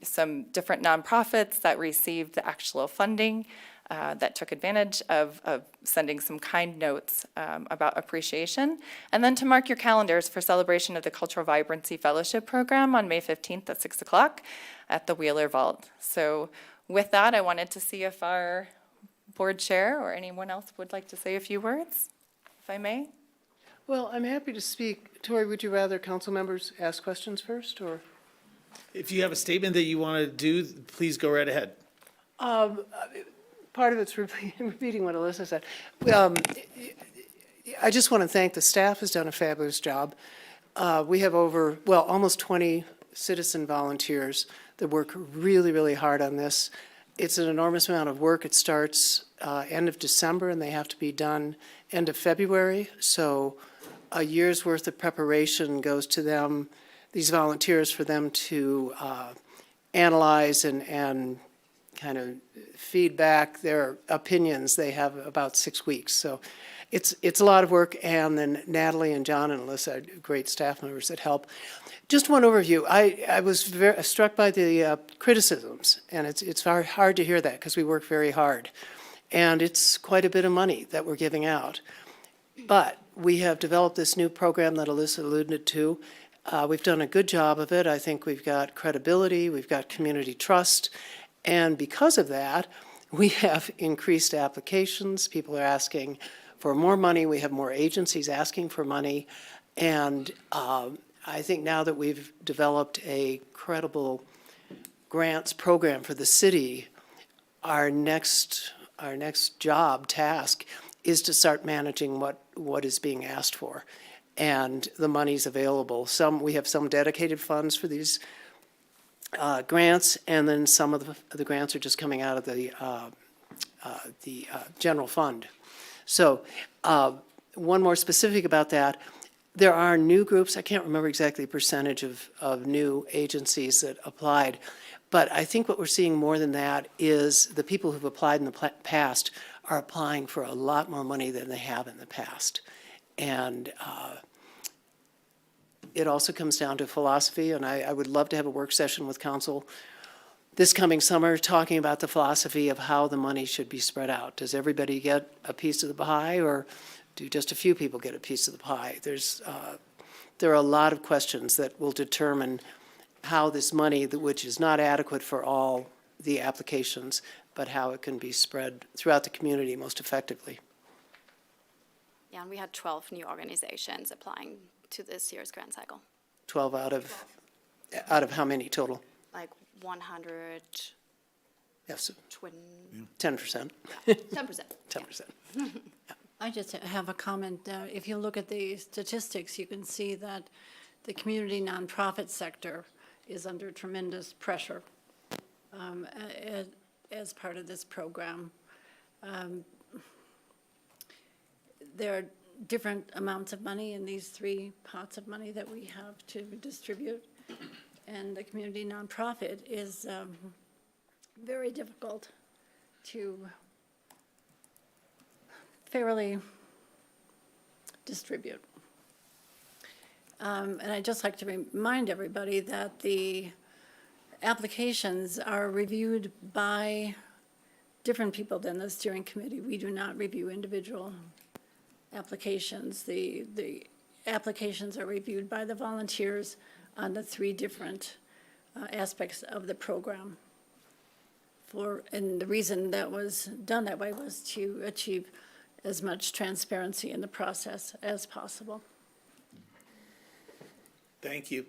some different nonprofits that received the actual funding, that took advantage of sending some kind notes about appreciation. And then to mark your calendars for celebration of the Cultural Vibrancy Fellowship Program on May 15th at 6 o'clock at the Wheeler Vault. So with that, I wanted to see if our board chair or anyone else would like to say a few words, if I may. Well, I'm happy to speak. Tori, would you rather council members ask questions first, or? If you have a statement that you want to do, please go right ahead. Part of it's repeating what Alyssa said. I just want to thank the staff has done a fabulous job. We have almost 20 citizen volunteers that work really, really hard on this. It's an enormous amount of work. It starts end of December, and they have to be done end of February. So a year's worth of preparation goes to them, these volunteers, for them to analyze and kind of feedback their opinions. They have about 6 weeks. So it's a lot of work. And then Natalie and John and Alyssa are great staff members that help. Just one overview. I was very struck by the criticisms, and it's very hard to hear that because we work very hard. And it's quite a bit of money that we're giving out. But we have developed this new program that Alyssa alluded to. We've done a good job of it. I think we've got credibility, we've got community trust, and because of that, we have increased applications. People are asking for more money. We have more agencies asking for money. And I think now that we've developed a credible grants program for the city, our next task is to start managing what is being asked for. And the money's available. We have some dedicated funds for these grants, and then some of the grants are just coming out of the general fund. So one more specific about that, there are new groups. I can't remember exactly the percentage of new agencies that applied, but I think what we're seeing more than that is the people who've applied in the past are applying for a lot more money than they have in the past. And it also comes down to philosophy, and I would love to have a work session with council this coming summer, talking about the philosophy of how the money should be spread out. Does everybody get a piece of the pie, or do just a few people get a piece of the pie? There are a lot of questions that will determine how this money, which is not adequate for all the applications, but how it can be spread throughout the community most effectively. Yeah, and we had 12 new organizations applying to this year's grant cycle. 12 out of how many total? Like 100. Yes, Twin. 10%. 10%. 10%. I just have a comment. If you look at the statistics, you can see that the community nonprofit sector is under tremendous pressure as part of this program. There are different amounts of money in these three pots of money that we have to distribute. And the community nonprofit is very difficult to fairly distribute. And I'd just like to remind everybody that the applications are reviewed by different people than the steering committee. We do not review individual applications. The applications are reviewed by the volunteers on the three different aspects of the program. And the reason that was done that way was to achieve as much transparency in the process as possible. Thank you.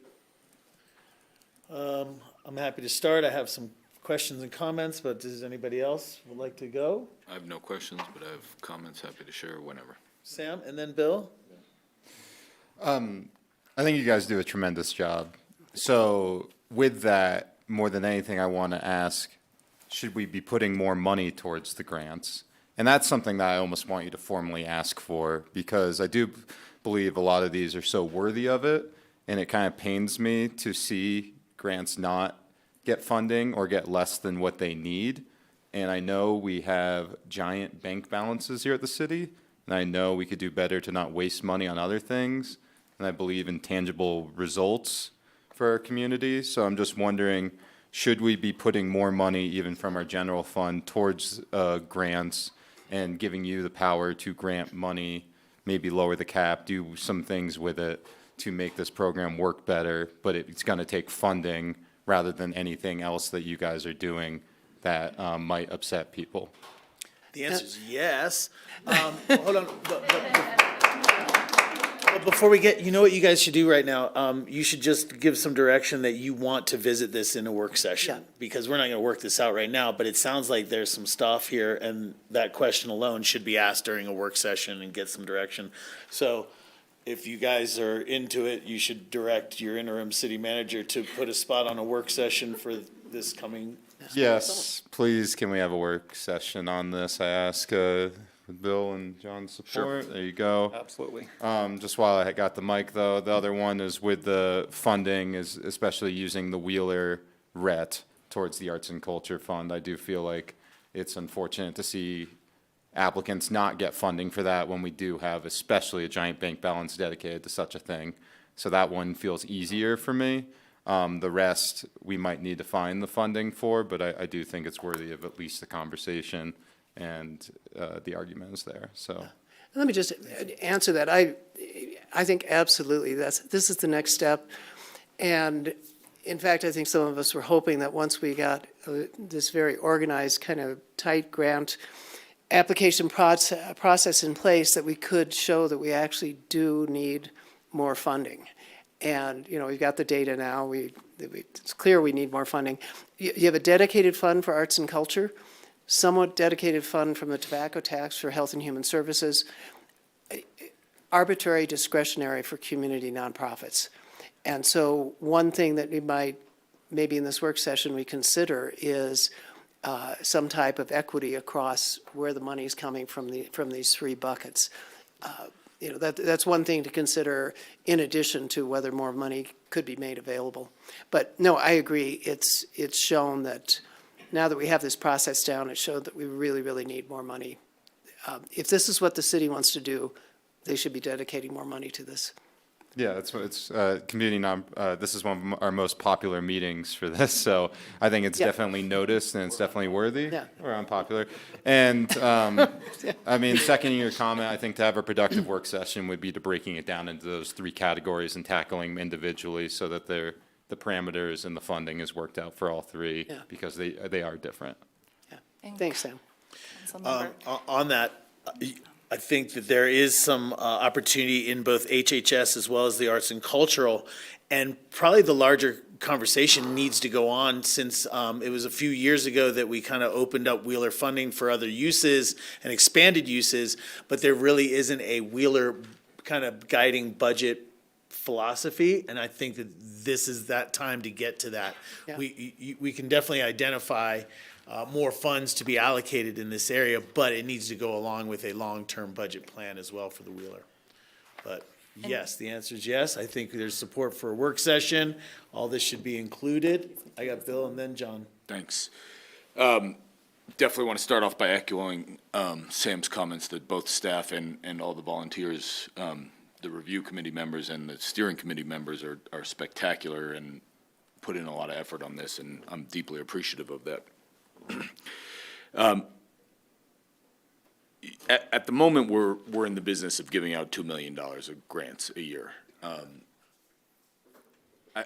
I'm happy to start. I have some questions and comments, but does anybody else would like to go? I have no questions, but I have comments, happy to share whenever. Sam, and then Bill? I think you guys do a tremendous job. So with that, more than anything, I want to ask, should we be putting more money towards the grants? And that's something that I almost want you to formally ask for, because I do believe a lot of these are so worthy of it, and it kind of pains me to see grants not get funding or get less than what they need. And I know we have giant bank balances here at the city, and I know we could do better to not waste money on other things. And I believe in tangible results for our community. So I'm just wondering, should we be putting more money even from our general fund towards grants and giving you the power to grant money, maybe lower the cap, do some things with it to make this program work better, but it's going to take funding rather than anything else that you guys are doing that might upset people? The answer is yes. Hold on. But before we get, you know what you guys should do right now? You should just give some direction that you want to visit this in a work session. Yeah. Because we're not gonna work this out right now, but it sounds like there's some stuff here, and that question alone should be asked during a work session and get some direction. So if you guys are into it, you should direct your interim city manager to put a spot on a work session for this coming. Yes, please, can we have a work session on this? I ask with Bill and John's support. There you go. Absolutely. Just while I got the mic, though, the other one is with the funding, is especially using the Wheeler RET towards the Arts and Culture Fund. I do feel like it's unfortunate to see applicants not get funding for that when we do have especially a giant bank balance dedicated to such a thing. So that one feels easier for me. The rest, we might need to find the funding for, but I do think it's worthy of at least the conversation, and the argument is there, so. Let me just answer that. I think absolutely this is the next step. And in fact, I think some of us were hoping that once we got this very organized, kind of tight grant application process in place, that we could show that we actually do need more funding. And, you know, we've got the data now. It's clear we need more funding. You have a dedicated fund for arts and culture, somewhat dedicated fund from the tobacco tax for health and human services, arbitrary discretionary for community nonprofits. And so one thing that we might, maybe in this work session, we consider is some type of equity across where the money is coming from these three buckets. You know, that's one thing to consider in addition to whether more money could be made available. But no, I agree. It's shown that now that we have this process down, it showed that we really, really need more money. If this is what the city wants to do, they should be dedicating more money to this. Yeah, it's this is one of our most popular meetings for this, so I think it's definitely noticed and it's definitely worthy. Yeah. We're unpopular. And, I mean, seconding your comment, I think to have a productive work session would be to breaking it down into those 3 categories and tackling them individually so that the parameters and the funding is worked out for all 3 because they are different. Thanks, Sam. On that, I think that there is some opportunity in both HHS as well as the arts and cultural, and probably the larger conversation needs to go on since it was a few years ago that we kind of opened up Wheeler funding for other uses and expanded uses, but there really isn't a Wheeler kind of guiding budget philosophy, and I think that this is that time to get to that. Yeah. We can definitely identify more funds to be allocated in this area, but it needs to go along with a long-term budget plan as well for the Wheeler. But yes, the answer is yes. I think there's support for a work session. All this should be included. I got Bill and then John. Thanks. Definitely want to start off by echoing Sam's comments that both staff and all the volunteers, the review committee members and the steering committee members are spectacular and put in a lot of effort on this, and I'm deeply appreciative of that. At the moment, we're in the business of giving out $2 million of grants a year. I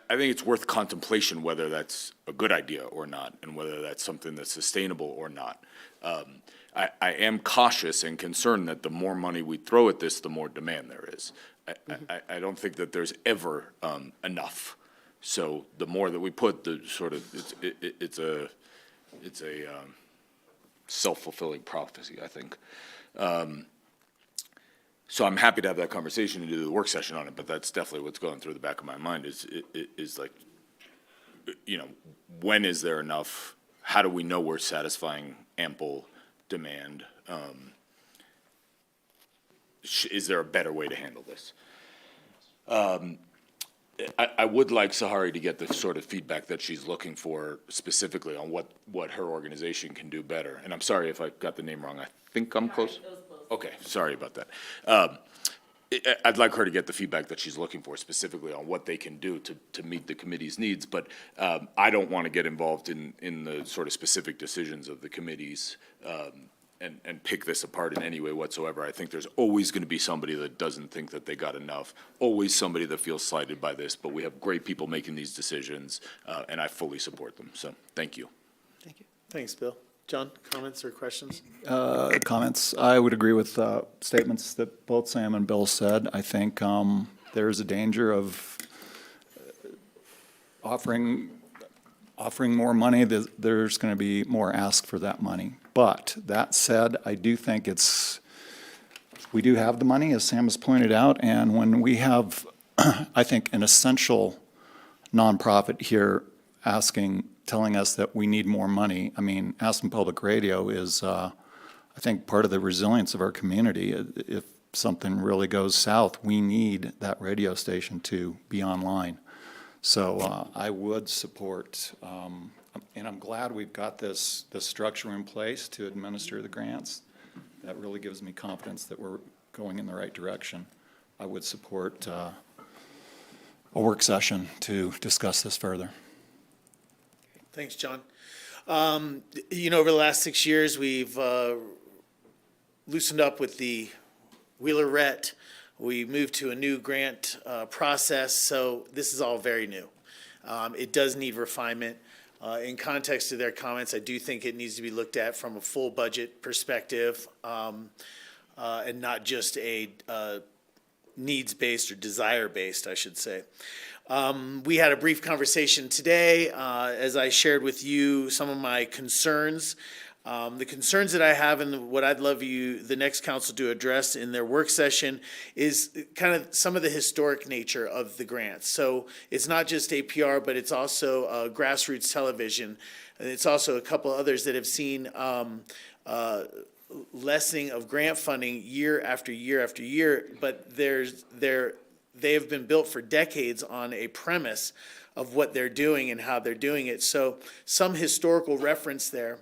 think it's worth contemplation whether that's a good idea or not, and whether that's something that's sustainable or not. I am cautious and concerned that the more money we throw at this, the more demand there is. I don't think that there's ever enough. So the more that we put, the sort of it's a self-fulfilling prophecy, I think. So I'm happy to have that conversation and do the work session on it, but that's definitely what's going through the back of my mind is like, you know, when is there enough? How do we know we're satisfying ample demand? Is there a better way to handle this? I would like Sahari to get the sort of feedback that she's looking for specifically on what her organization can do better. And I'm sorry if I got the name wrong. I think I'm close. Okay, sorry about that. I'd like her to get the feedback that she's looking for specifically on what they can do to meet the committee's needs. But I don't want to get involved in the sort of specific decisions of the committees and pick this apart in any way whatsoever. I think there's always going to be somebody that doesn't think that they got enough, always somebody that feels slighted by this, but we have great people making these decisions, and I fully support them. So thank you. Thank you. Thanks, Bill. John, comments or questions? Comments. I would agree with statements that both Sam and Bill said. I think there's a danger of offering more money. There's going to be more ask for that money. But that said, I do think we do have the money, as Sam has pointed out, and when we have, I think, an essential nonprofit here telling us that we need more money. I mean, Aspen Public Radio is, I think, part of the resilience of our community. If something really goes south, we need that radio station to be online. So I would support, and I'm glad we've got this structure in place to administer the grants. That really gives me confidence that we're going in the right direction. I would support a work session to discuss this further. Thanks, John. You know, over the last 6 years, we've loosened up with the Wheeler RET. We moved to a new grant process, so this is all very new. It does need refinement. In context to their comments, I do think it needs to be looked at from a full budget perspective and not just a needs-based or desire-based, I should say. We had a brief conversation today as I shared with you some of my concerns. The concerns that I have and what I'd love the next council to address in their work session is kind of some of the historic nature of the grants. So it's not just APR, but it's also grassroots television. And it's also a couple others that have seen lessening of grant funding year after year after year, but they have been built for decades on a premise of what they're doing and how they're doing it. So some historical reference there.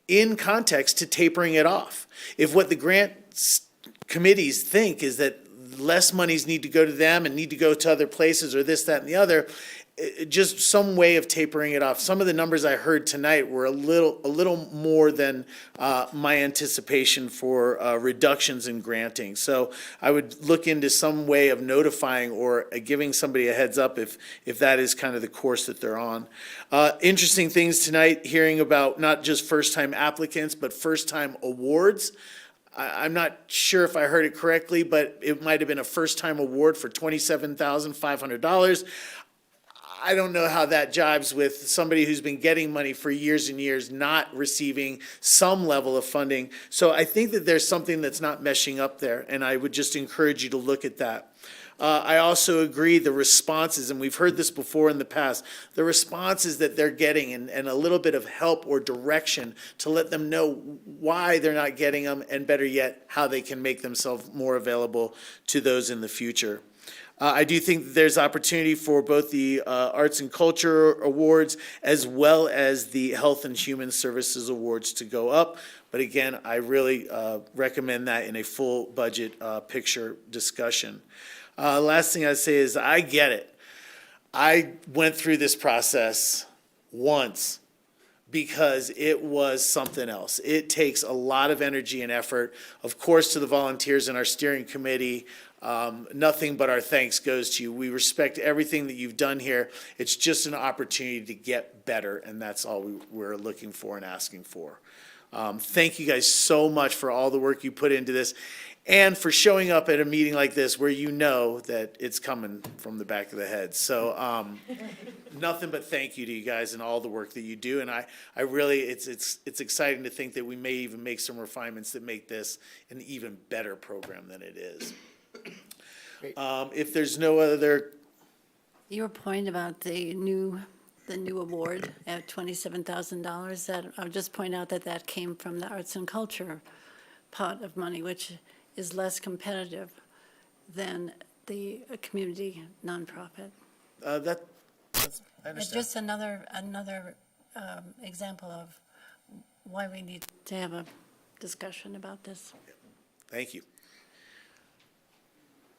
In context to tapering it off. If what the grant committees think is that less monies need to go to them and need to go to other places or this, that, and the other. Just some way of tapering it off. Some of the numbers I heard tonight were a little more than my anticipation for reductions in granting. So I would look into some way of notifying or giving somebody a heads up if that is kind of the course that they're on. Interesting things tonight, hearing about not just first-time applicants, but first-time awards. I'm not sure if I heard it correctly, but it might have been a first-time award for $27,500. I don't know how that jives with somebody who's been getting money for years and years, not receiving some level of funding. So I think that there's something that's not meshing up there, and I would just encourage you to look at that. I also agree the responses, and we've heard this before in the past, the responses that they're getting and a little bit of help or direction to let them know why they're not getting them, and better yet, how they can make themselves more available to those in the future. I do think that there's opportunity for both the Arts and Culture Awards as well as the Health and Human Services Awards to go up. But again, I really recommend that in a full budget picture discussion. Last thing I'd say is I get it. I went through this process once because it was something else. It takes a lot of energy and effort. Of course, to the volunteers in our steering committee, nothing but our thanks goes to you. We respect everything that you've done here. It's just an opportunity to get better, and that's all we're looking for and asking for. Thank you guys so much for all the work you put into this and for showing up at a meeting like this where you know that it's coming from the back of the head. So nothing but thank you to you guys and all the work that you do. And I really, it's exciting to think that we may even make some refinements that make this an even better program than it is. If there's no other. Your point about the new award at $27,000, that I'll just point out that came from the arts and culture pot of money, which is less competitive than the community nonprofit. I understand. It's just another example of why we need to have a discussion about this. Thank you.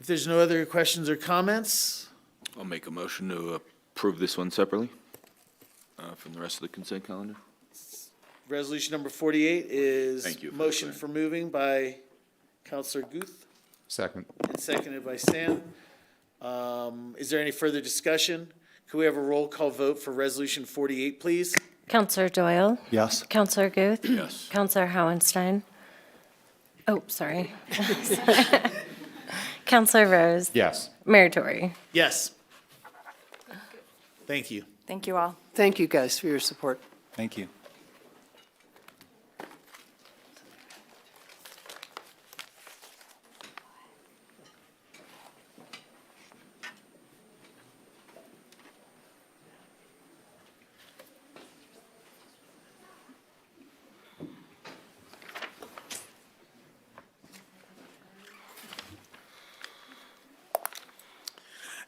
If there's no other questions or comments, I'll make a motion to approve this one separately from the rest of the consent calendar. resolution number 48 is Thank you for motion that. for moving by Counselor Guth Second. and seconded by Stan. Is there any further discussion? Could we have a roll call vote for resolution 48, please? Counselor Doyle? Yes. Counselor Guth? Yes. Counselor Howenstein? Oh, sorry. Counselor Rose? Yes. Mayor Tory? Yes. Thank you. Thank you all. Thank you, guys, for your support. Thank you.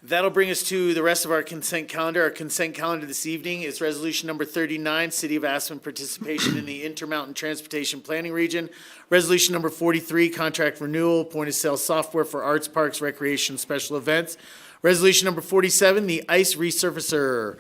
That'll bring us to the rest of our consent calendar. Our consent calendar this evening is resolution number 39, City of Aspen participation in the Intermountain Transportation Planning Region. Resolution number 43, contract renewal, point-of-sale software for arts, parks, recreation, special events. Resolution number 47, the ice resurfacer.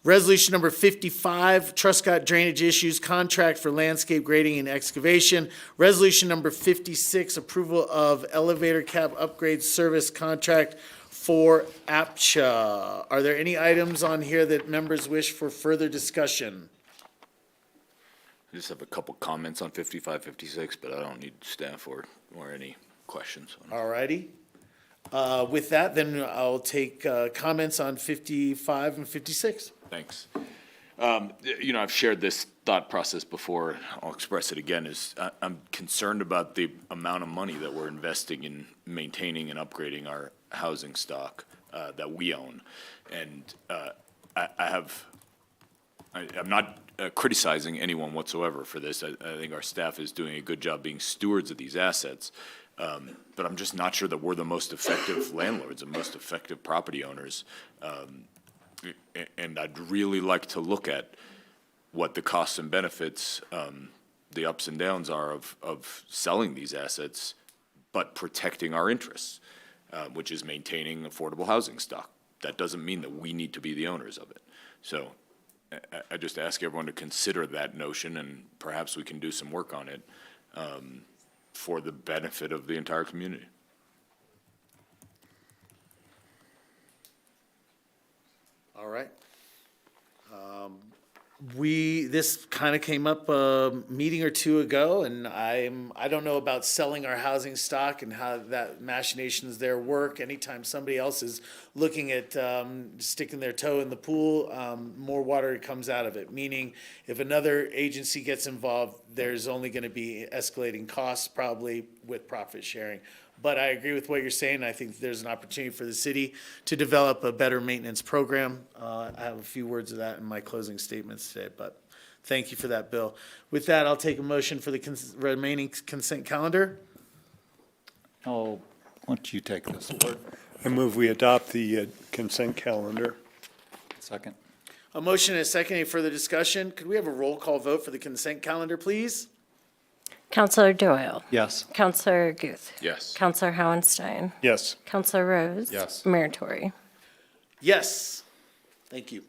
Resolution number 55, Truscott drainage issues, contract for landscape grading and excavation. Resolution number 56, approval of elevator cab upgrade service contract for APCHA. Are there any items on here that members wish for further discussion? I just have a couple comments on 55, 56, but I don't need staff or any questions. All righty. With that, then I'll take comments on 55 and 56. Thanks. I've shared this thought process before. I'll express it again. I'm concerned about the amount of money that we're investing in maintaining and upgrading our housing stock that we own. And I'm not criticizing anyone whatsoever for this. I think our staff is doing a good job being stewards of these assets. But I'm just not sure that we're the most effective landlords and most effective property owners. And I'd really like to look at what the costs and benefits, the ups and downs are of selling these assets, but protecting our interests. which is maintaining affordable housing stock. That doesn't mean that we need to be the owners of it. So I just ask everyone to consider that notion, and perhaps we can do some work on it for the benefit of the entire community. All right. This kind of came up a meeting or two ago, and I don't know about selling our housing stock and how that machinations there work. Anytime somebody else is looking at sticking their toe in the pool, more water comes out of it. Meaning, if another agency gets involved, there's only going to be escalating costs, probably with profit sharing. But I agree with what you're saying. I think there's an opportunity for the city to develop a better maintenance program. I have a few words of that in my closing statements today, but thank you for that, Bill. With that, I'll take a motion for the remaining consent calendar. Oh, why don't you take this, Lord? I move we adopt the consent calendar. Second. A motion and a second. Any further discussion? Could we have a roll call vote for the consent calendar, please? Counselor Doyle. Yes. Counselor Guth. Yes. Counselor Howenstein. Yes. Counselor Rose. Yes. Mayor Tory. Yes. Thank you.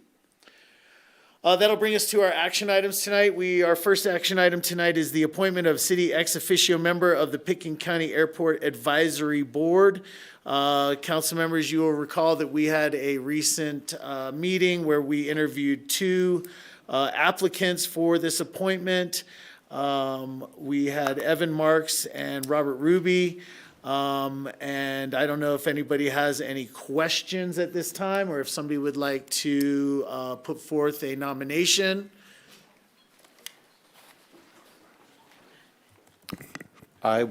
That'll bring us to our action items tonight. Our first action item tonight is the appointment of city ex officio member of the Pitkin County Airport Advisory Board. Council members, you will recall that we had a recent meeting where we interviewed two applicants for this appointment. We had Evan Marks and Robert Ruby. And I don't know if anybody has any questions at this time, or if somebody would like to put forth a nomination. I'd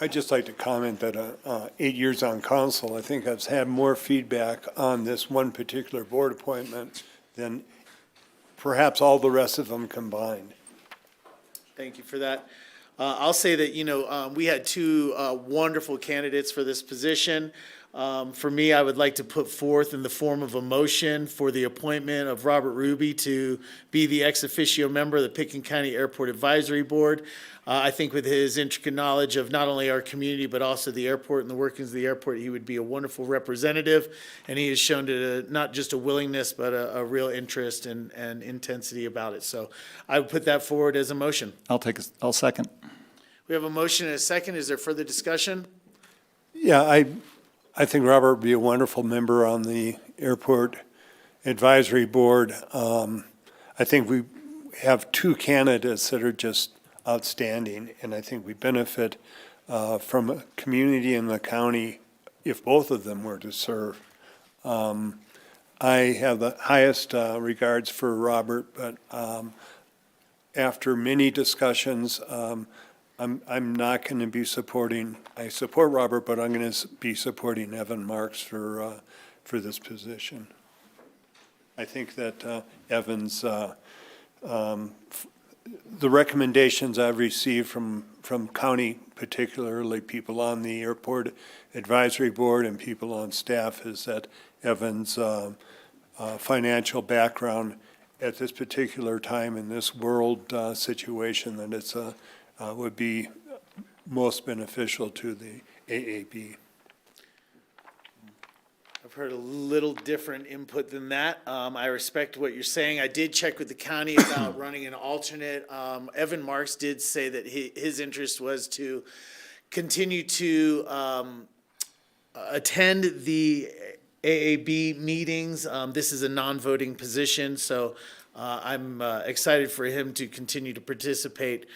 just like to comment that 8 years on council, I think I've had more feedback on this one particular board appointment than perhaps all the rest of them combined. Thank you for that. I'll say that, we had two wonderful candidates for this position. For me, I would like to put forth in the form of a motion for the appointment of Robert Ruby to be the ex officio member of the Pitkin County Airport Advisory Board. I think with his intricate knowledge of not only our community, but also the airport and the workings of the airport, he would be a wonderful representative. And he has shown not just a willingness, but a real interest and intensity about it. So I would put that forward as a motion. I'll second. We have a motion and a second. Is there further discussion? Yeah, I think Robert would be a wonderful member on the Airport Advisory Board. I think we have two candidates that are just outstanding, and I think we benefit from a community in the county if both of them were to serve. I have the highest regards for Robert, but after many discussions, I'm not going to be supporting, I support Robert, but I'm going to be supporting Evan Marks for this position. I think that Evan's, the recommendations I've received from county, particularly people on the Airport Advisory Board and people on staff, is that Evan's financial background at this particular time in this world situation, that it's would be most beneficial to the AAB. I've heard a little different input than that. I respect what you're saying. I did check with the county about running an alternate. Evan Marks did say that his interest was to continue to attend the AAB meetings. This is a non-voting position, so I'm excited for him to continue to participate.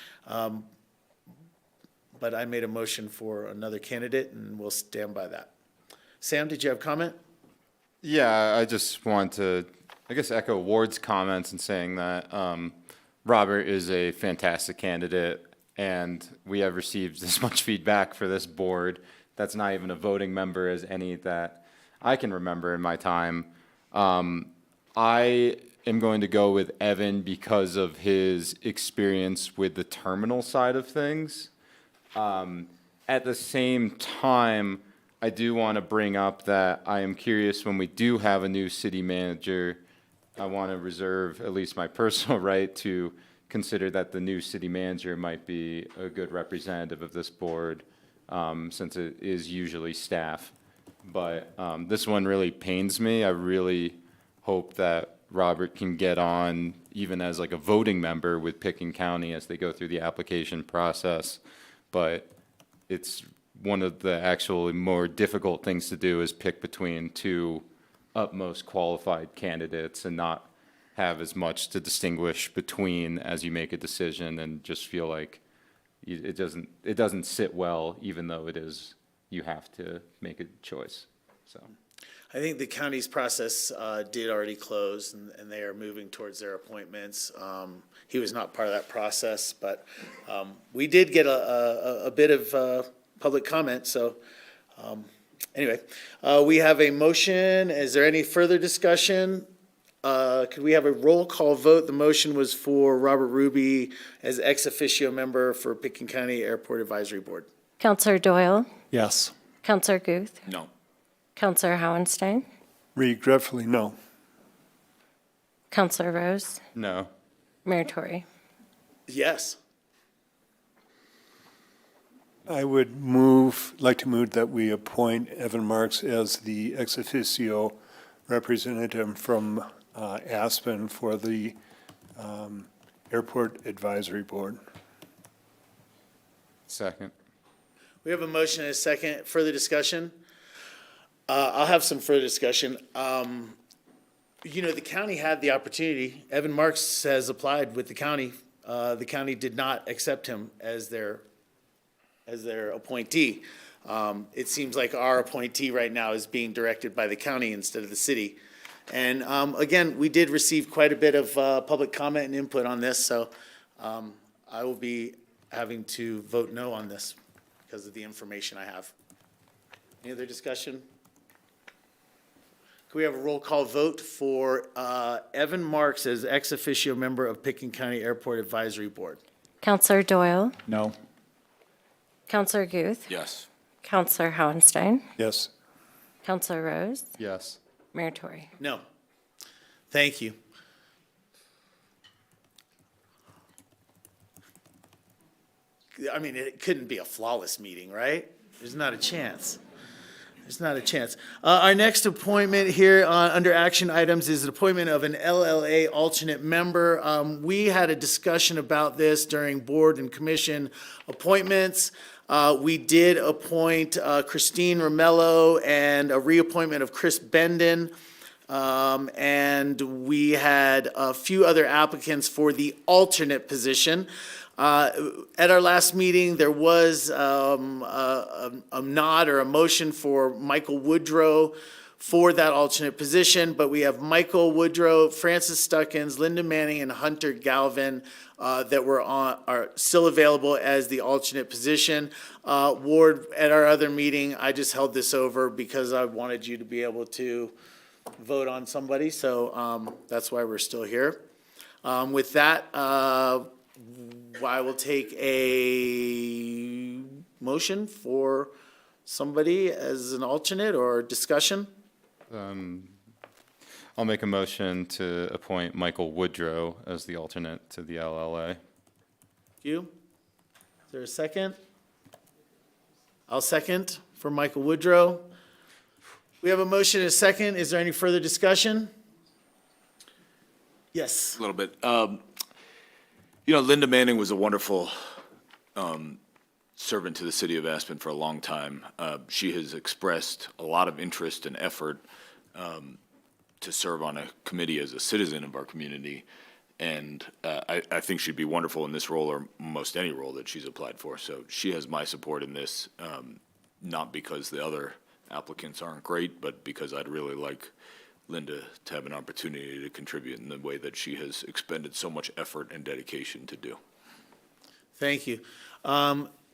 But I made a motion for another candidate, and we'll stand by that. Sam, did you have comment? Yeah, I just want to, I guess, echo Ward's comments in saying that Robert is a fantastic candidate, and we have received as much feedback for this board that's not even a voting member as any that I can remember in my time. I am going to go with Evan because of his experience with the terminal side of things. At the same time, I do want to bring up that I am curious when we do have a new city manager, I want to reserve at least my personal right to consider that the new city manager might be a good representative of this board since it is usually staff. But this one really pains me. I really hope that Robert can get on even as like a voting member with Picken County as they go through the application process. But it's one of the actually more difficult things to do is pick between two utmost qualified candidates and not have as much to distinguish between as you make a decision, and just feel like it doesn't sit well, even though it is, you have to make a choice. So I think the county's process did already close, and they are moving towards their appointments. He was not part of that process, but we did get a bit of public comment, so anyway. We have a motion. Is there any further discussion? Could we have a roll call vote? The motion was for Robert Ruby as ex officio member for Picken County Airport Advisory Board. Counselor Doyle, Yes. Counselor Guth, No. Counselor Howenstein, Regretfully, no. Counselor Rose, no. Mayor Tory. Yes. I would like to move that we appoint Evan Marks as the ex officio representative from Aspen for the Airport Advisory Board. Second. We have a motion and a second. Further discussion? I'll have some further discussion. The county had the opportunity. Evan Marks has applied with the county. The county did not accept him as their appointee. It seems like our appointee right now is being directed by the county instead of the city. And again, we did receive quite a bit of public comment and input on this, so I will be having to vote no on this because of the information I have. Any other discussion? Can we have a roll call vote for Evan Marks as ex officio member of Picken County Airport Advisory Board? Counselor Doyle, No. Counselor Guth, Yes. Counselor Howenstein, Yes. Counselor Rose, Yes. Mayor Tory. No. Thank you. I mean, it couldn't be a flawless meeting, right? There's not a chance. There's not a chance. Our next appointment here under action items is an appointment of an LLA alternate member. We had a discussion about this during board and commission appointments. We did appoint Christine Romello and a reappointment of Chris Benden. And we had a few other applicants for the alternate position. At our last meeting, there was a nod or a motion for Michael Woodrow for that alternate position, but we have Michael Woodrow, Francis Stuckins, Linda Manning, and Hunter Galvin that are still available as the alternate position. Ward, at our other meeting, I just held this over because I wanted you to be able to vote on somebody, so that's why we're still here. With that, I will take a motion for somebody as an alternate or discussion. I'll make a motion to appoint Michael Woodrow as the alternate to the LLA. You? Is there a second? I'll second for Michael Woodrow. We have a motion and a second. Is there any further discussion? Yes. A little bit. Linda Manning was a wonderful servant to the city of Aspen for a long time. She has expressed a lot of interest and effort to serve on a committee as a citizen of our community. And I think she'd be wonderful in this role or most any role that she's applied for. So she has my support in this, not because the other applicants aren't great, but because I'd really like Linda to have an opportunity to contribute in the way that she has expended so much effort and dedication to do. Thank you.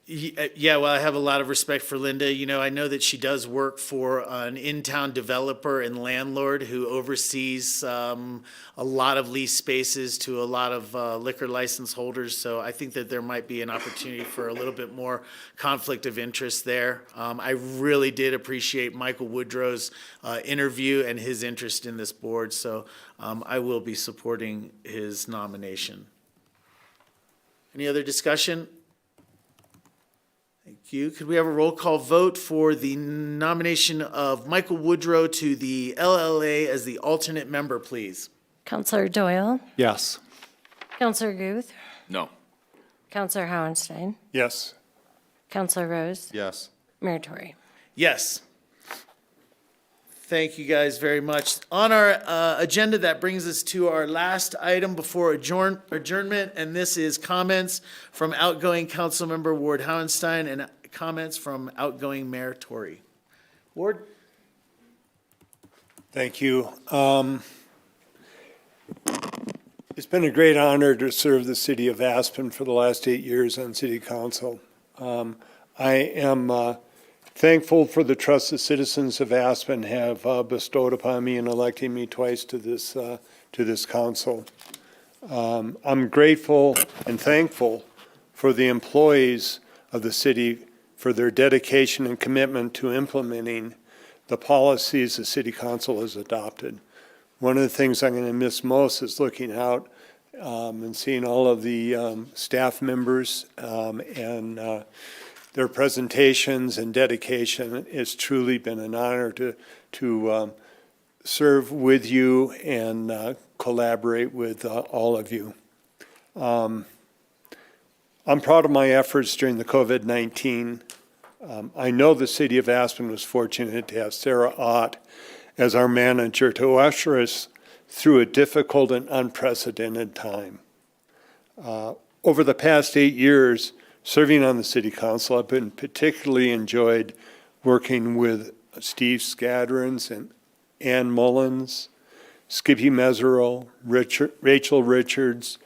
Yeah, well, I have a lot of respect for Linda. I know that she does work for an in-town developer and landlord who oversees a lot of lease spaces to a lot of liquor license holders. So I think that there might be an opportunity for a little bit more conflict of interest there. I really did appreciate Michael Woodrow's interview and his interest in this board. So I will be supporting his nomination. Any other discussion? you. Could we have a roll call vote for the nomination of Michael Woodrow to the LLA as the alternate member, please? Counselor Doyle, Yes. Counselor Guth, No. Counselor Howenstein, Yes. Counselor Rose, Yes. Mayor Tory. Yes. Thank you guys very much. On our agenda, that brings us to our last item before adjournment, and this is comments from outgoing Councilmember Ward Howenstein and comments from outgoing Mayor Tory. Ward? Thank you. It's been a great honor to serve the city of Aspen for the last 8 years on city council. I am thankful for the trust the citizens of Aspen have bestowed upon me in electing me twice to this council. I'm grateful and thankful for the employees of the city for their dedication and commitment to implementing the policies the city council has adopted. One of the things I'm going to miss most is looking out and seeing all of the staff members and their presentations and dedication. It's truly been an honor to serve with you and collaborate with all of you. I'm proud of my efforts during the COVID-19. I know the city of Aspen was fortunate to have Sarah Ott as our manager to usher us through a difficult and unprecedented time. Over the past 8 years, serving on the city council, I've been particularly enjoyed working with Steve Scadrins and Ann Mullins, Skippy Mesereau, Rachel Richards,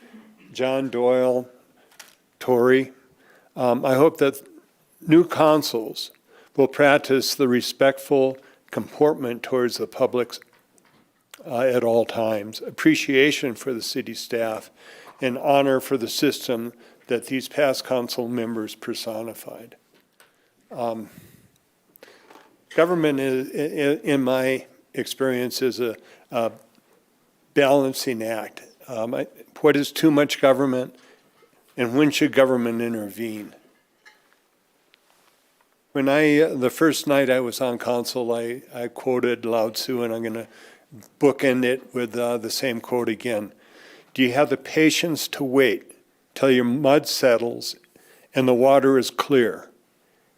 John Doyle, Tory. I hope that new councils will practice the respectful comportment towards the public at all times, appreciation for the city staff, and honor for the system that these past council members personified. Government, in my experience, is a balancing act. What is too much government, and when should government intervene? When the first night I was on council, I quoted Lao Tzu, and I'm going to bookend it with the same quote again. Do you have the patience to wait till your mud settles and the water is clear?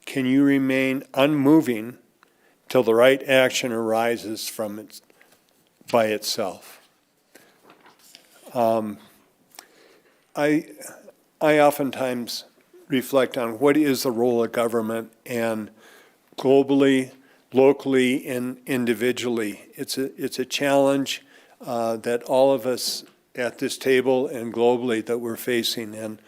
Can you remain unmoving till the right action arises by itself? I oftentimes reflect on what is the role of government, and globally, locally, and individually. It's a challenge that all of us at this table and globally that we're facing. And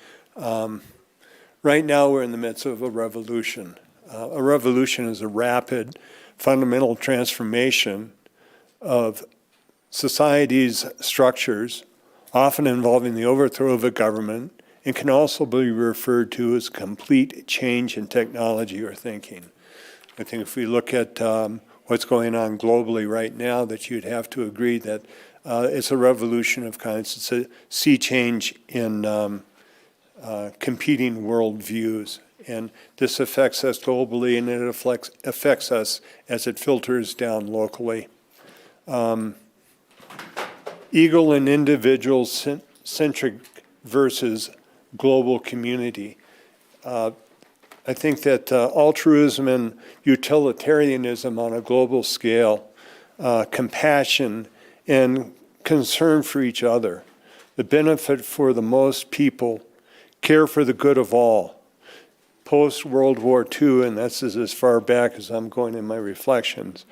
right now we're in the midst of a revolution. A revolution is a rapid, fundamental transformation of society's structures, often involving the overthrow of a government, and can also be referred to as complete change in technology or thinking. I think if we look at what's going on globally right now, that you'd have to agree that it's a revolution of kinds. It's a sea change in competing worldviews. And this affects us globally, and it affects us as it filters down locally. Eagle and individual-centric versus global community. I think that altruism and utilitarianism on a global scale, compassion and concern for each other, the benefit for the most people, care for the good of all. Post-World War II, and this is as far back as I'm going in my reflections,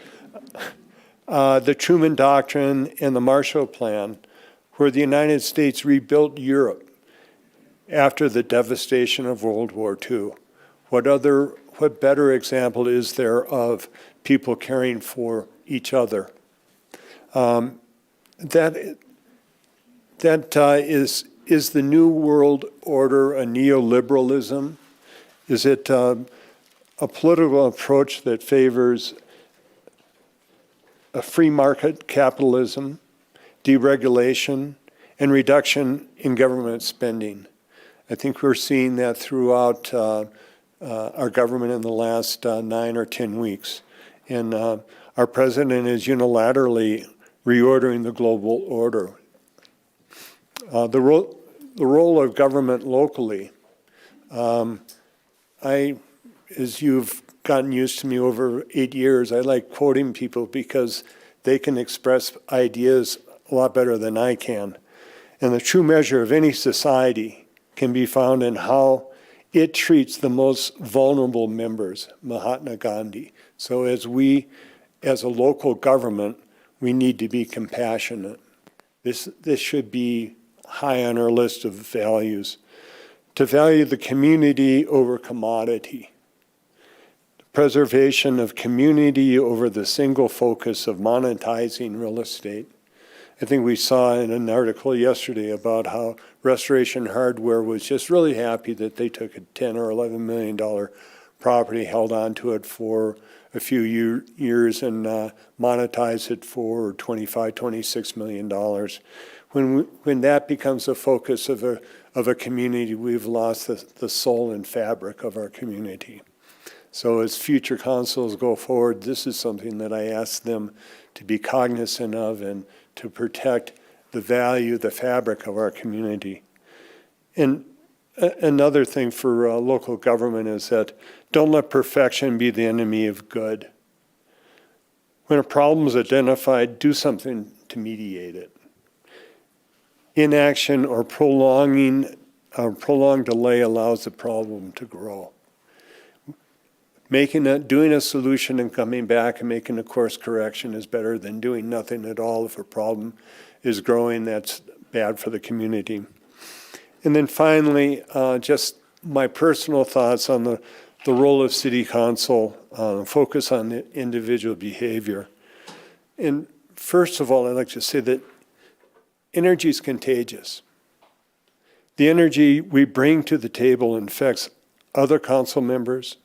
the Truman Doctrine and the Marshall Plan, where the United States rebuilt Europe after the devastation of World War II. What better example is there of people caring for each other? That is the New World Order a neoliberalism? Is it a political approach that favors a free market capitalism, deregulation, and reduction in government spending? I think we're seeing that throughout our government in the last 9 or 10 weeks. And our president is unilaterally reordering the global order. The role of government locally, as you've gotten used to me over 8 years, I like quoting people because they can express ideas a lot better than I can. And the true measure of any society can be found in how it treats the most vulnerable members, Mahatma Gandhi. So as a local government, we need to be compassionate. This should be high on our list of values. To value the community over commodity. Preservation of community over the single focus of monetizing real estate. I think we saw in an article yesterday about how Restoration Hardware was just really happy that they took a $10 or $11 million property, held on to it for a few years and monetized it for $25, $26 million. When that becomes the focus of a community, we've lost the soul and fabric of our community. So as future councils go forward, this is something that I ask them to be cognizant of and to protect the value, the fabric of our community. And another thing for local government is that don't let perfection be the enemy of good. When a problem is identified, do something to mediate it. Inaction or prolonged delay allows the problem to grow. Doing a solution and coming back and making a course correction is better than doing nothing at all. If a problem is growing, that's bad for the community. And then finally, just my personal thoughts on the role of city council, focus on the individual behavior. And first of all, I'd like to say that energy is contagious. The energy we bring to the table infects other council members,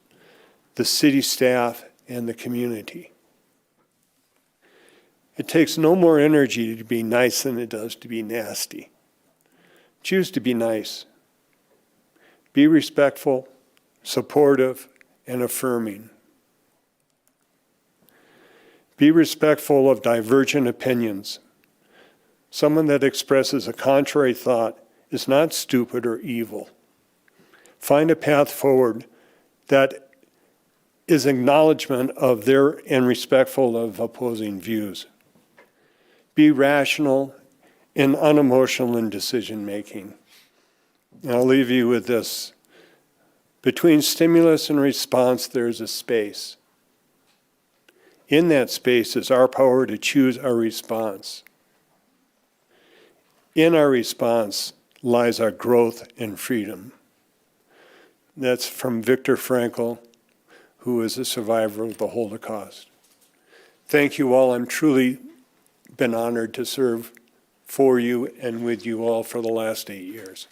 the city staff, and the community. It takes no more energy to be nice than it does to be nasty. Choose to be nice. Be respectful, supportive, and affirming. Be respectful of divergent opinions. Someone that expresses a contrary thought is not stupid or evil. Find a path forward that is acknowledgement of their and respectful of opposing views. Be rational and unemotional in decision making. And I'll leave you with this. Between stimulus and response, there's a space. In that space is our power to choose our response. In our response lies our growth and freedom. That's from Viktor Frankl, who is a survivor of the Holocaust. Thank you all. I'm truly been honored to serve for you and with you all for the last 8 years.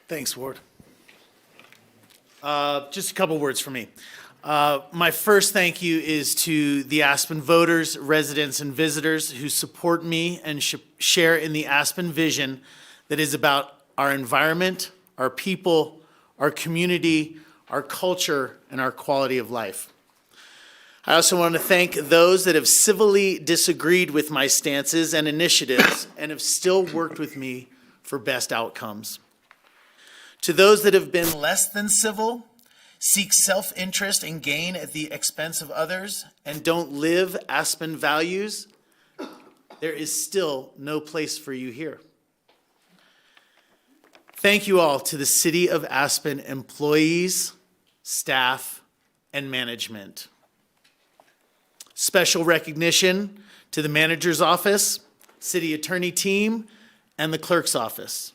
Thanks, Ward. Just a couple words from me. My first thank you is to the Aspen voters, residents, and visitors who support me and share in the Aspen vision that is about our environment, our people, our community, our culture, and our quality of life. I also want to thank those that have civilly disagreed with my stances and initiatives and have still worked with me for best outcomes. To those that have been less than civil, seek self-interest and gain at the expense of others, and don't live Aspen values, there is still no place for you here. Thank you all to the City of Aspen employees, staff, and management. Special recognition to the manager's office, city attorney team, and the clerk's office.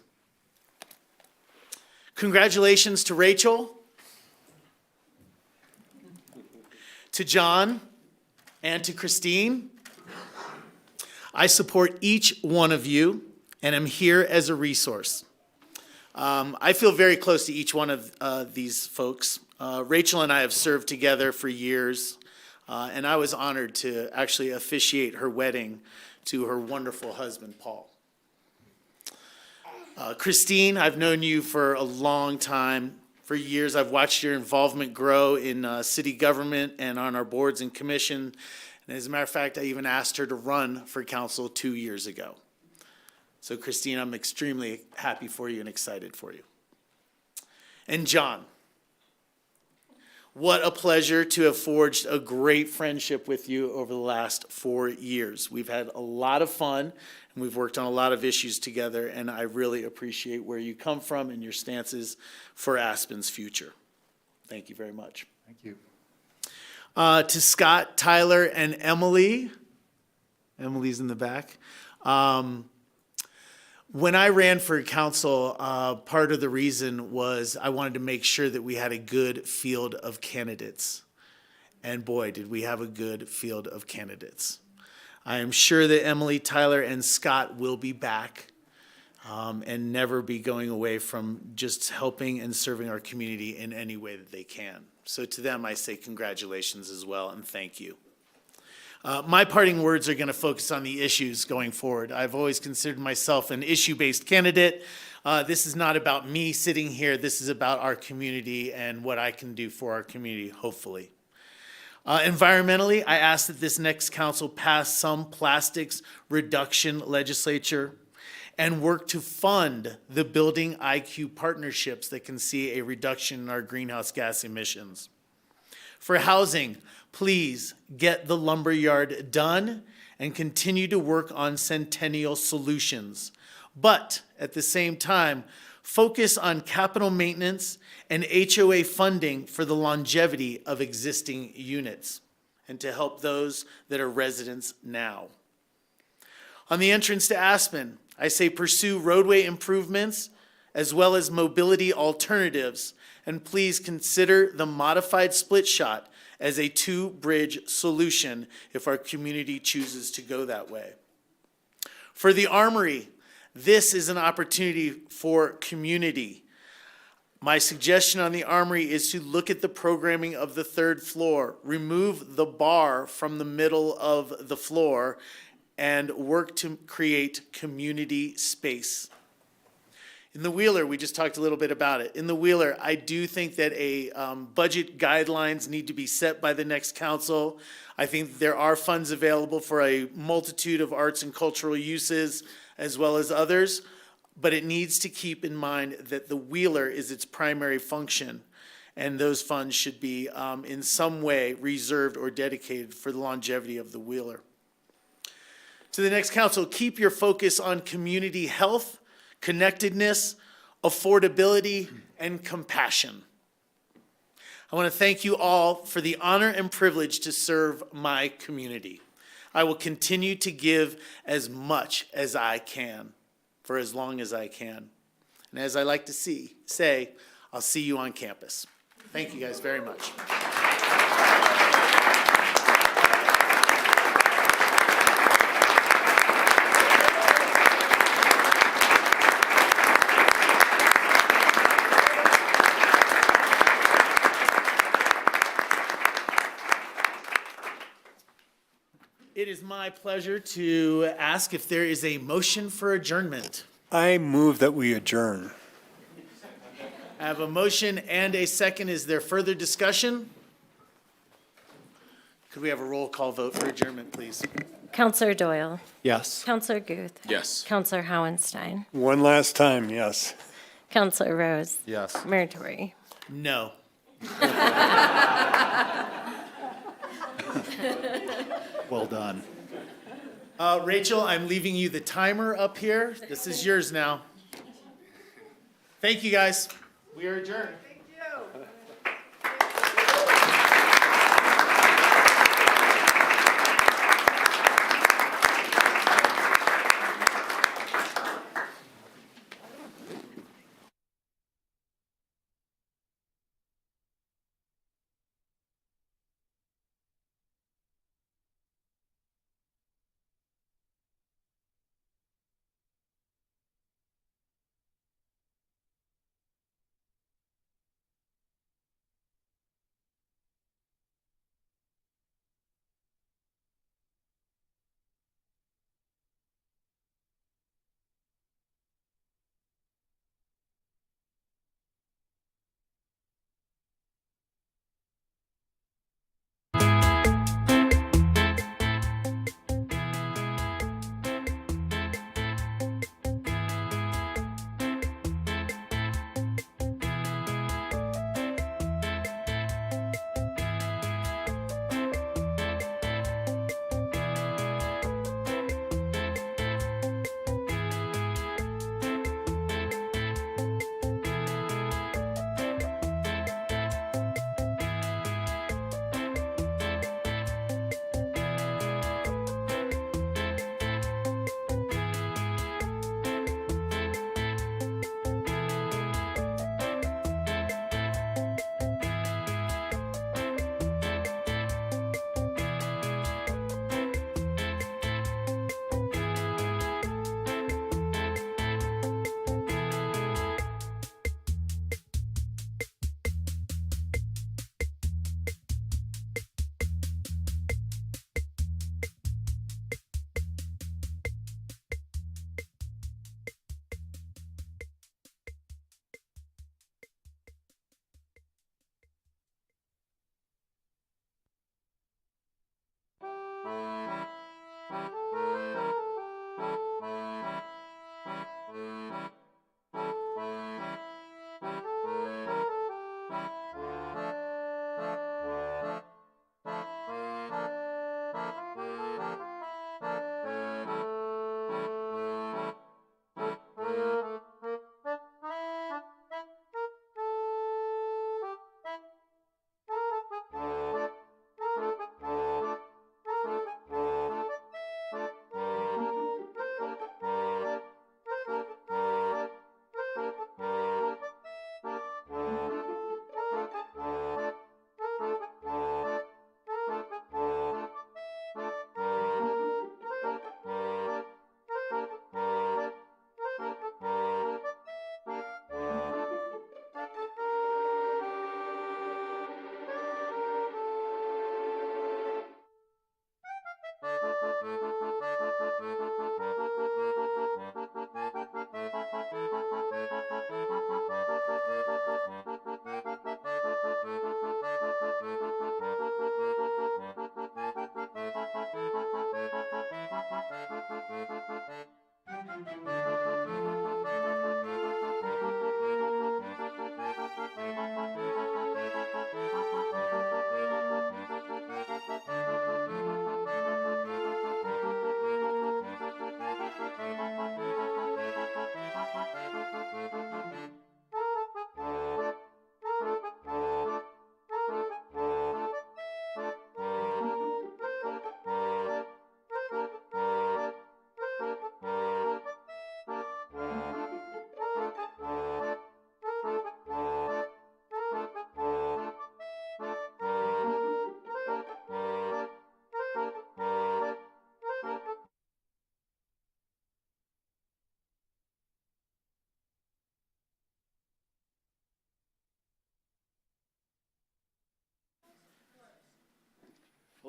Congratulations to Rachel, to John, and to Christine. I support each one of you and am here as a resource. I feel very close to each one of these folks. Rachel and I have served together for years, and I was honored to actually officiate her wedding to her wonderful husband, Paul. Christine, I've known you for a long time. For years, I've watched your involvement grow in city government and on our boards and commission. And as a matter of fact, I even asked her to run for council 2 years ago. So Christine, I'm extremely happy for you and excited for you. And John, what a pleasure to have forged a great friendship with you over the last 4 years. We've had a lot of fun, and we've worked on a lot of issues together, and I really appreciate where you come from and your stances for Aspen's future. Thank you very much. Thank you. To Scott, Tyler, and Emily. Emily's in the back. When I ran for council, part of the reason was I wanted to make sure that we had a good field of candidates. And boy, did we have a good field of candidates. I am sure that Emily, Tyler, and Scott will be back and never be going away from just helping and serving our community in any way that they can. So to them, I say congratulations as well and thank you. My parting words are going to focus on the issues going forward. I've always considered myself an issue-based candidate. This is not about me sitting here. This is about our community and what I can do for our community, hopefully. Environmentally, I ask that this next council pass some plastics reduction legislature and work to fund the Building IQ partnerships that can see a reduction in our greenhouse gas emissions. For housing, please get the lumberyard done and continue to work on centennial solutions. But at the same time, focus on capital maintenance and HOA funding for the longevity of existing units and to help those that are residents now. On the entrance to Aspen, I say pursue roadway improvements as well as mobility alternatives, and please consider the modified split shot as a two-bridge solution if our community chooses to go that way. For the Armory, this is an opportunity for community. My suggestion on the Armory is to look at the programming of the third floor, remove the bar from the middle of the floor, and work to create community space. In the Wheeler, we just talked a little bit about it. In the Wheeler, I do think that budget guidelines need to be set by the next council. I think there are funds available for a multitude of arts and cultural uses as well as others, but it needs to keep in mind that the Wheeler is its primary function, and those funds should be in some way reserved or dedicated for the longevity of the Wheeler. To the next council, keep your focus on community health, connectedness, affordability, and compassion. I want to thank you all for the honor and privilege to serve my community. I will continue to give as much as I can for as long as I can. And as I like to say, I'll see you on campus. Thank you guys very much. It is my pleasure to ask if there is a motion for adjournment. I move that we adjourn. I have a motion and a second. Is there further discussion? Could we have a roll call vote for adjournment, please? Counselor Doyle. Yes. Counselor Guth. Yes. Counselor Howenstein. One last time, yes. Counselor Rose. Yes. Mayor Tory. No. Well done. Rachel, I'm leaving you the timer up here. This is yours now. Thank you, guys. We are adjourned.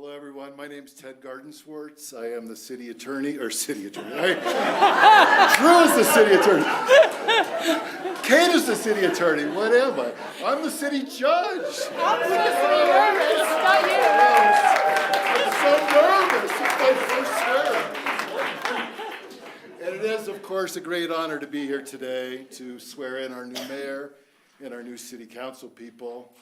Hello, everyone. My name's Ted Gardenswartz. I am the city attorney, Drew is the city attorney. Kate is the city attorney. What am I? I'm the city judge. I'm so nervous. Not you. I'm so nervous. It's my first swearing. And it is, of course, a great honor to be here today to swear in our new mayor and our new city council people.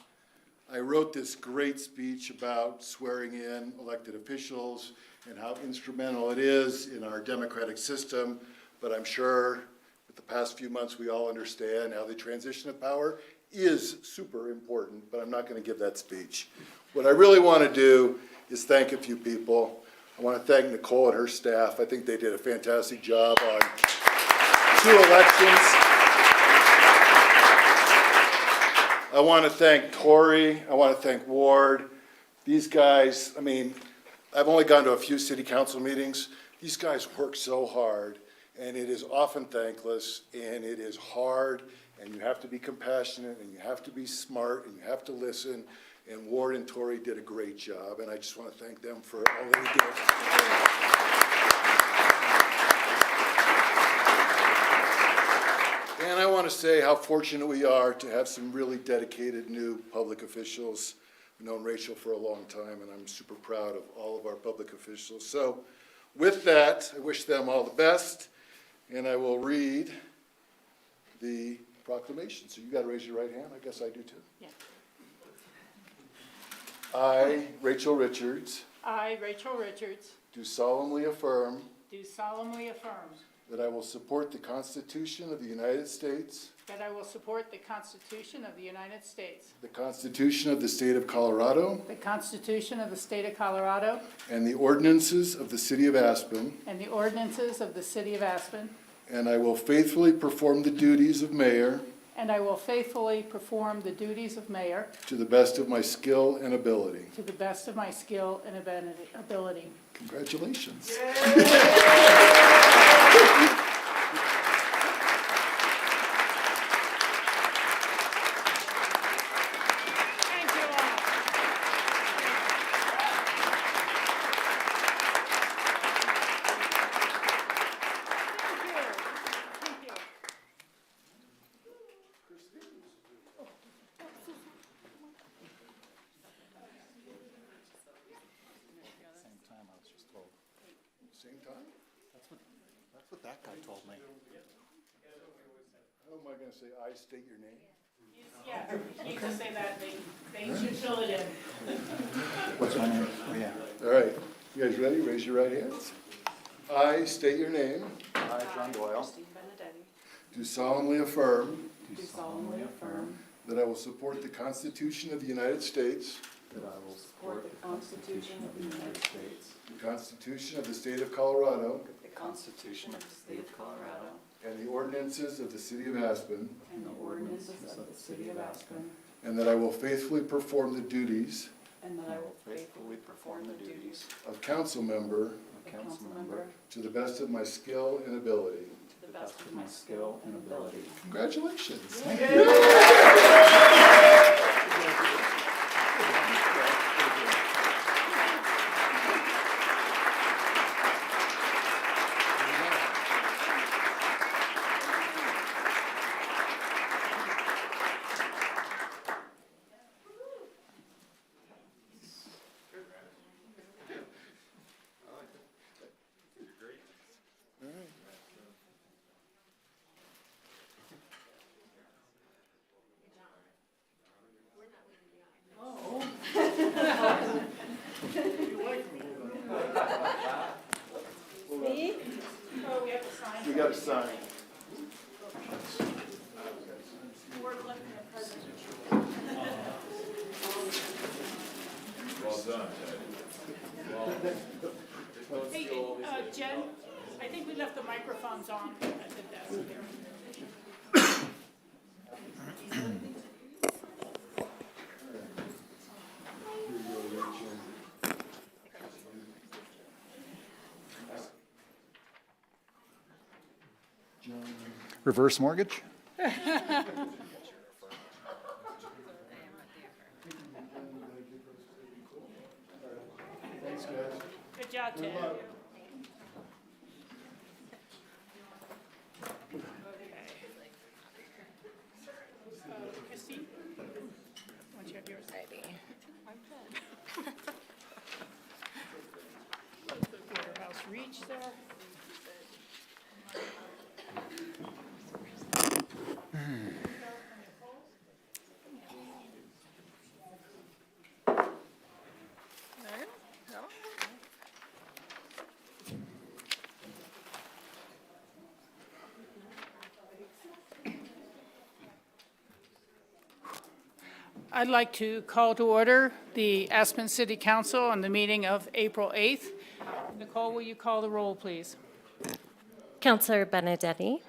I wrote this great speech about swearing in elected officials and how instrumental it is in our democratic system, but I'm sure with the past few months we all understand how the transition of power is super important, but I'm not going to give that speech. What I really want to do is thank a few people. I want to thank Nicole and her staff. I think they did a fantastic job on 2 elections. I want to thank Tori. I want to thank Ward. These guys, I mean, I've only gone to a few city council meetings. These guys work so hard, and it is often thankless, and it is hard, and you have to be compassionate, and you have to be smart, and you have to listen. And Ward and Tori did a great job, and I just want to thank them for all they did. And I want to say how fortunate we are to have some really dedicated new public officials. I've known Rachel for a long time, and I'm super proud of all of our public officials. So with that, I wish them all the best, and I will read the proclamation. So you got to raise your right hand. I guess I do too. Yeah. I, Rachel Richards, I, Rachel Richards, do solemnly affirm do solemnly affirm that I will support the Constitution of the United States, that I will support the Constitution of the United States, the Constitution of the State of Colorado, the Constitution of the State of Colorado, and the ordinances of the City of Aspen, and the ordinances of the City of Aspen, and I will faithfully perform the duties of mayor and I will faithfully perform the duties of mayor to the best of my skill and ability. to the best of my skill and ability. Congratulations. Same time? That's what that guy told me. How am I going to say, I state your name? Yeah, you need to say that, they should fill it in. What's my name? Oh, yeah. All right, you guys ready? Raise your right hands. I state your name. I, John Doyle, Do solemnly affirm Do solemnly affirm that I will support the Constitution of the United States, that I will support the Constitution of the United States, the Constitution of the State of Colorado, the Constitution of the State of Colorado, and the ordinances of the City of Aspen, and the ordinances of the City of Aspen, and that I will faithfully perform the duties and that I will faithfully perform the duties of council member of council member to the best of my skill and ability. to the best of my skill and ability. Congratulations. Thank you. We got to sign. Well done, Ted. Hey, Jen, I think we left the microphones on at the desk here. Reverse mortgage? out, Ted. Christine, once you have yours. Warehouse Reach there. I'd like to call to order the Aspen City Council on the meeting of April 8th. Nicole, will you call the roll, please? Counselor Benedetti.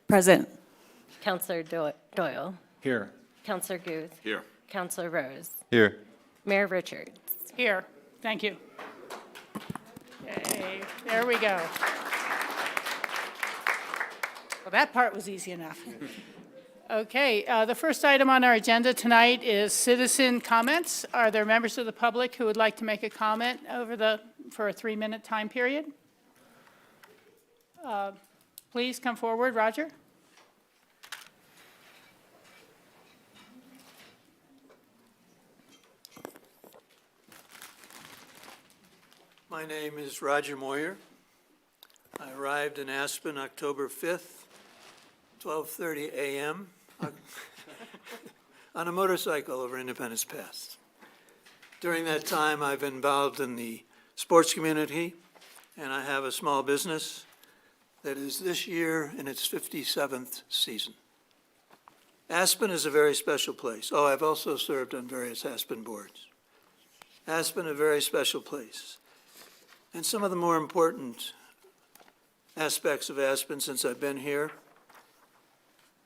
Present. Counselor Doyle. Here. Counselor Guth. Here. Counselor Rose. Here. Mayor Richards. Here, thank you. Okay, there we go. Well, that part was easy enough. Okay, the first item on our agenda tonight is citizen comments. Are there members of the public who would like to make a comment for a 3-minute time period? Please come forward, Roger. My name is Roger Moyer. I arrived in Aspen October 5th, 12:30 a.m. on a motorcycle over Independence Pass. During that time, I've been involved in the sports community, and I have a small business that is this year in its 57th season. Aspen is a very special place. Oh, I've also served on various Aspen boards. Aspen, a very special place. And some of the more important aspects of Aspen since I've been here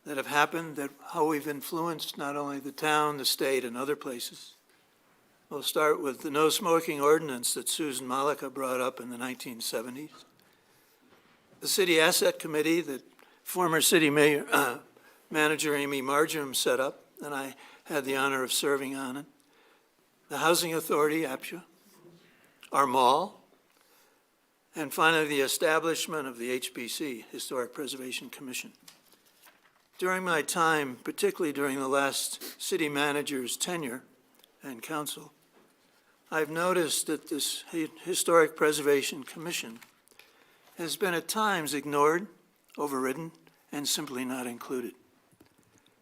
that have happened, that how we've influenced not only the town, the state, and other places. We'll start with the no smoking ordinance that Susan Malika brought up in the 1970s. The City Asset Committee that former city manager Amy Marjoram set up, and I had the honor of serving on it. The Housing Authority, APSHA, our mall, and finally the establishment of the HPC, Historic Preservation Commission. During my time, particularly during the last city manager's tenure and council, I've noticed that this Historic Preservation Commission has been at times ignored, overridden, and simply not included.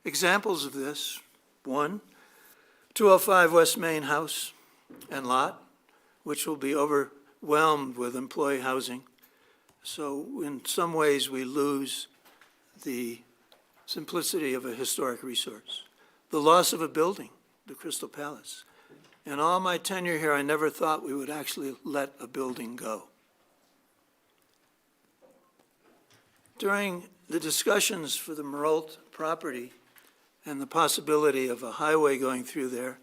Examples of this: 1, 205 West Main House and Lot, which will be overwhelmed with employee housing. So in some ways, we lose the simplicity of a historic resource. The loss of a building, the Crystal Palace. In all my tenure here, I never thought we would actually let a building go. During the discussions for the Meralt property and the possibility of a highway going through there,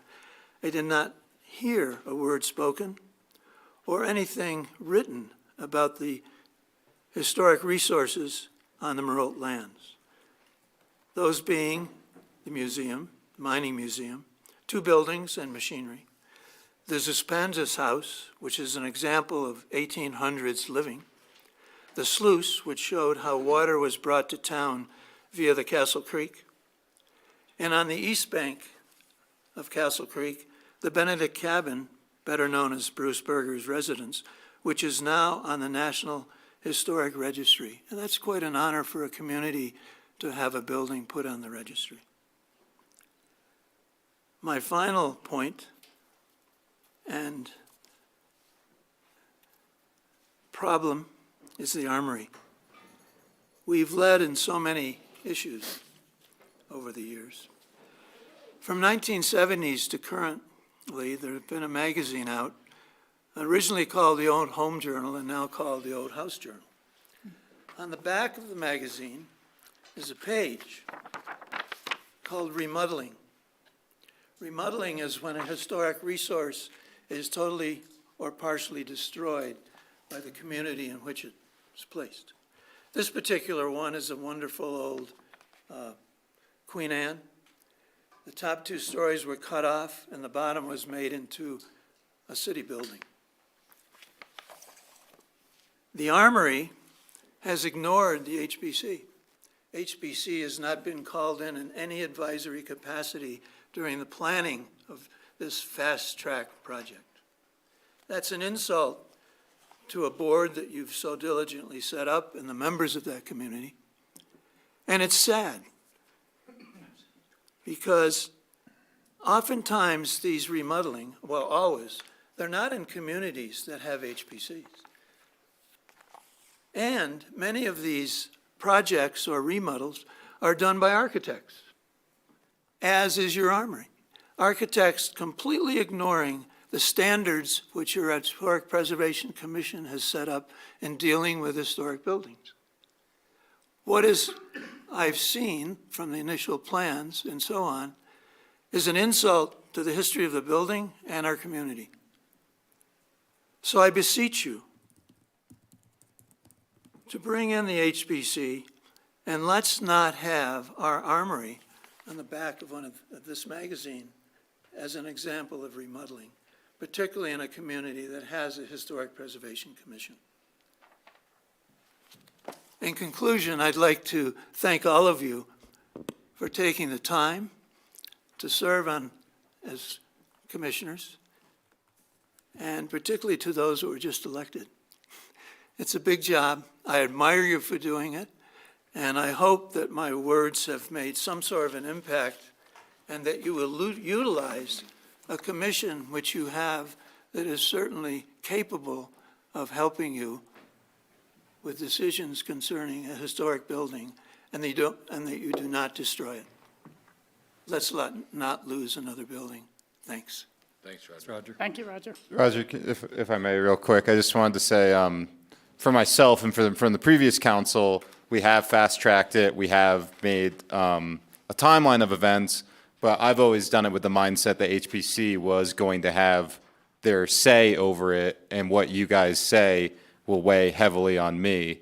I did not hear a word spoken or anything written about the historic resources on the Meralt lands. Those being the museum, mining museum, 2 buildings and machinery, the Zuspanzas House, which is an example of 1800s living, the sluice, which showed how water was brought to town via the Castle Creek, and on the east bank of Castle Creek, the Benedict Cabin, better known as Bruce Berger's residence, which is now on the National Historic Registry. And that's quite an honor for a community to have a building put on the registry. My final point and problem is the armory. We've led in so many issues over the years. From 1970s to currently, there has been a magazine out, originally called the Old Home Journal and now called the Old House Journal. On the back of the magazine is a page called Remodeling. Remodeling is when a historic resource is totally or partially destroyed by the community in which it is placed. This particular one is a wonderful old Queen Anne. The top 2 stories were cut off, and the bottom was made into a city building. The Armory has ignored the HBC. HBC has not been called in any advisory capacity during the planning of this fast-track project. That's an insult to a board that you've so diligently set up and the members of that community. And it's sad, because oftentimes these remodeling, well, always, they're not in communities that have HBCs. And many of these projects or remodels are done by architects, as is your Armory. Architects completely ignoring the standards which your Historic Preservation Commission has set up in dealing with historic buildings. What I've seen from the initial plans and so on is an insult to the history of the building and our community. So I beseech you to bring in the HBC, and let's not have our Armory on the back of this magazine as an example of remodeling, particularly in a community that has a Historic Preservation Commission. In conclusion, I'd like to thank all of you for taking the time to serve as commissioners, and particularly to those who were just elected. It's a big job. I admire you for doing it, and I hope that my words have made some sort of an impact, and that you will utilize a commission which you have that is certainly capable of helping you with decisions concerning a historic building, and that you do not destroy it. Let's not lose another building. Thanks. Thanks, Roger. Thank you, Roger. Roger, if I may, real quick, I just wanted to say, for myself and from the previous council, we have fast-tracked it. We have made a timeline of events, but I've always done it with the mindset that HPC was going to have their say over it, and what you guys say will weigh heavily on me.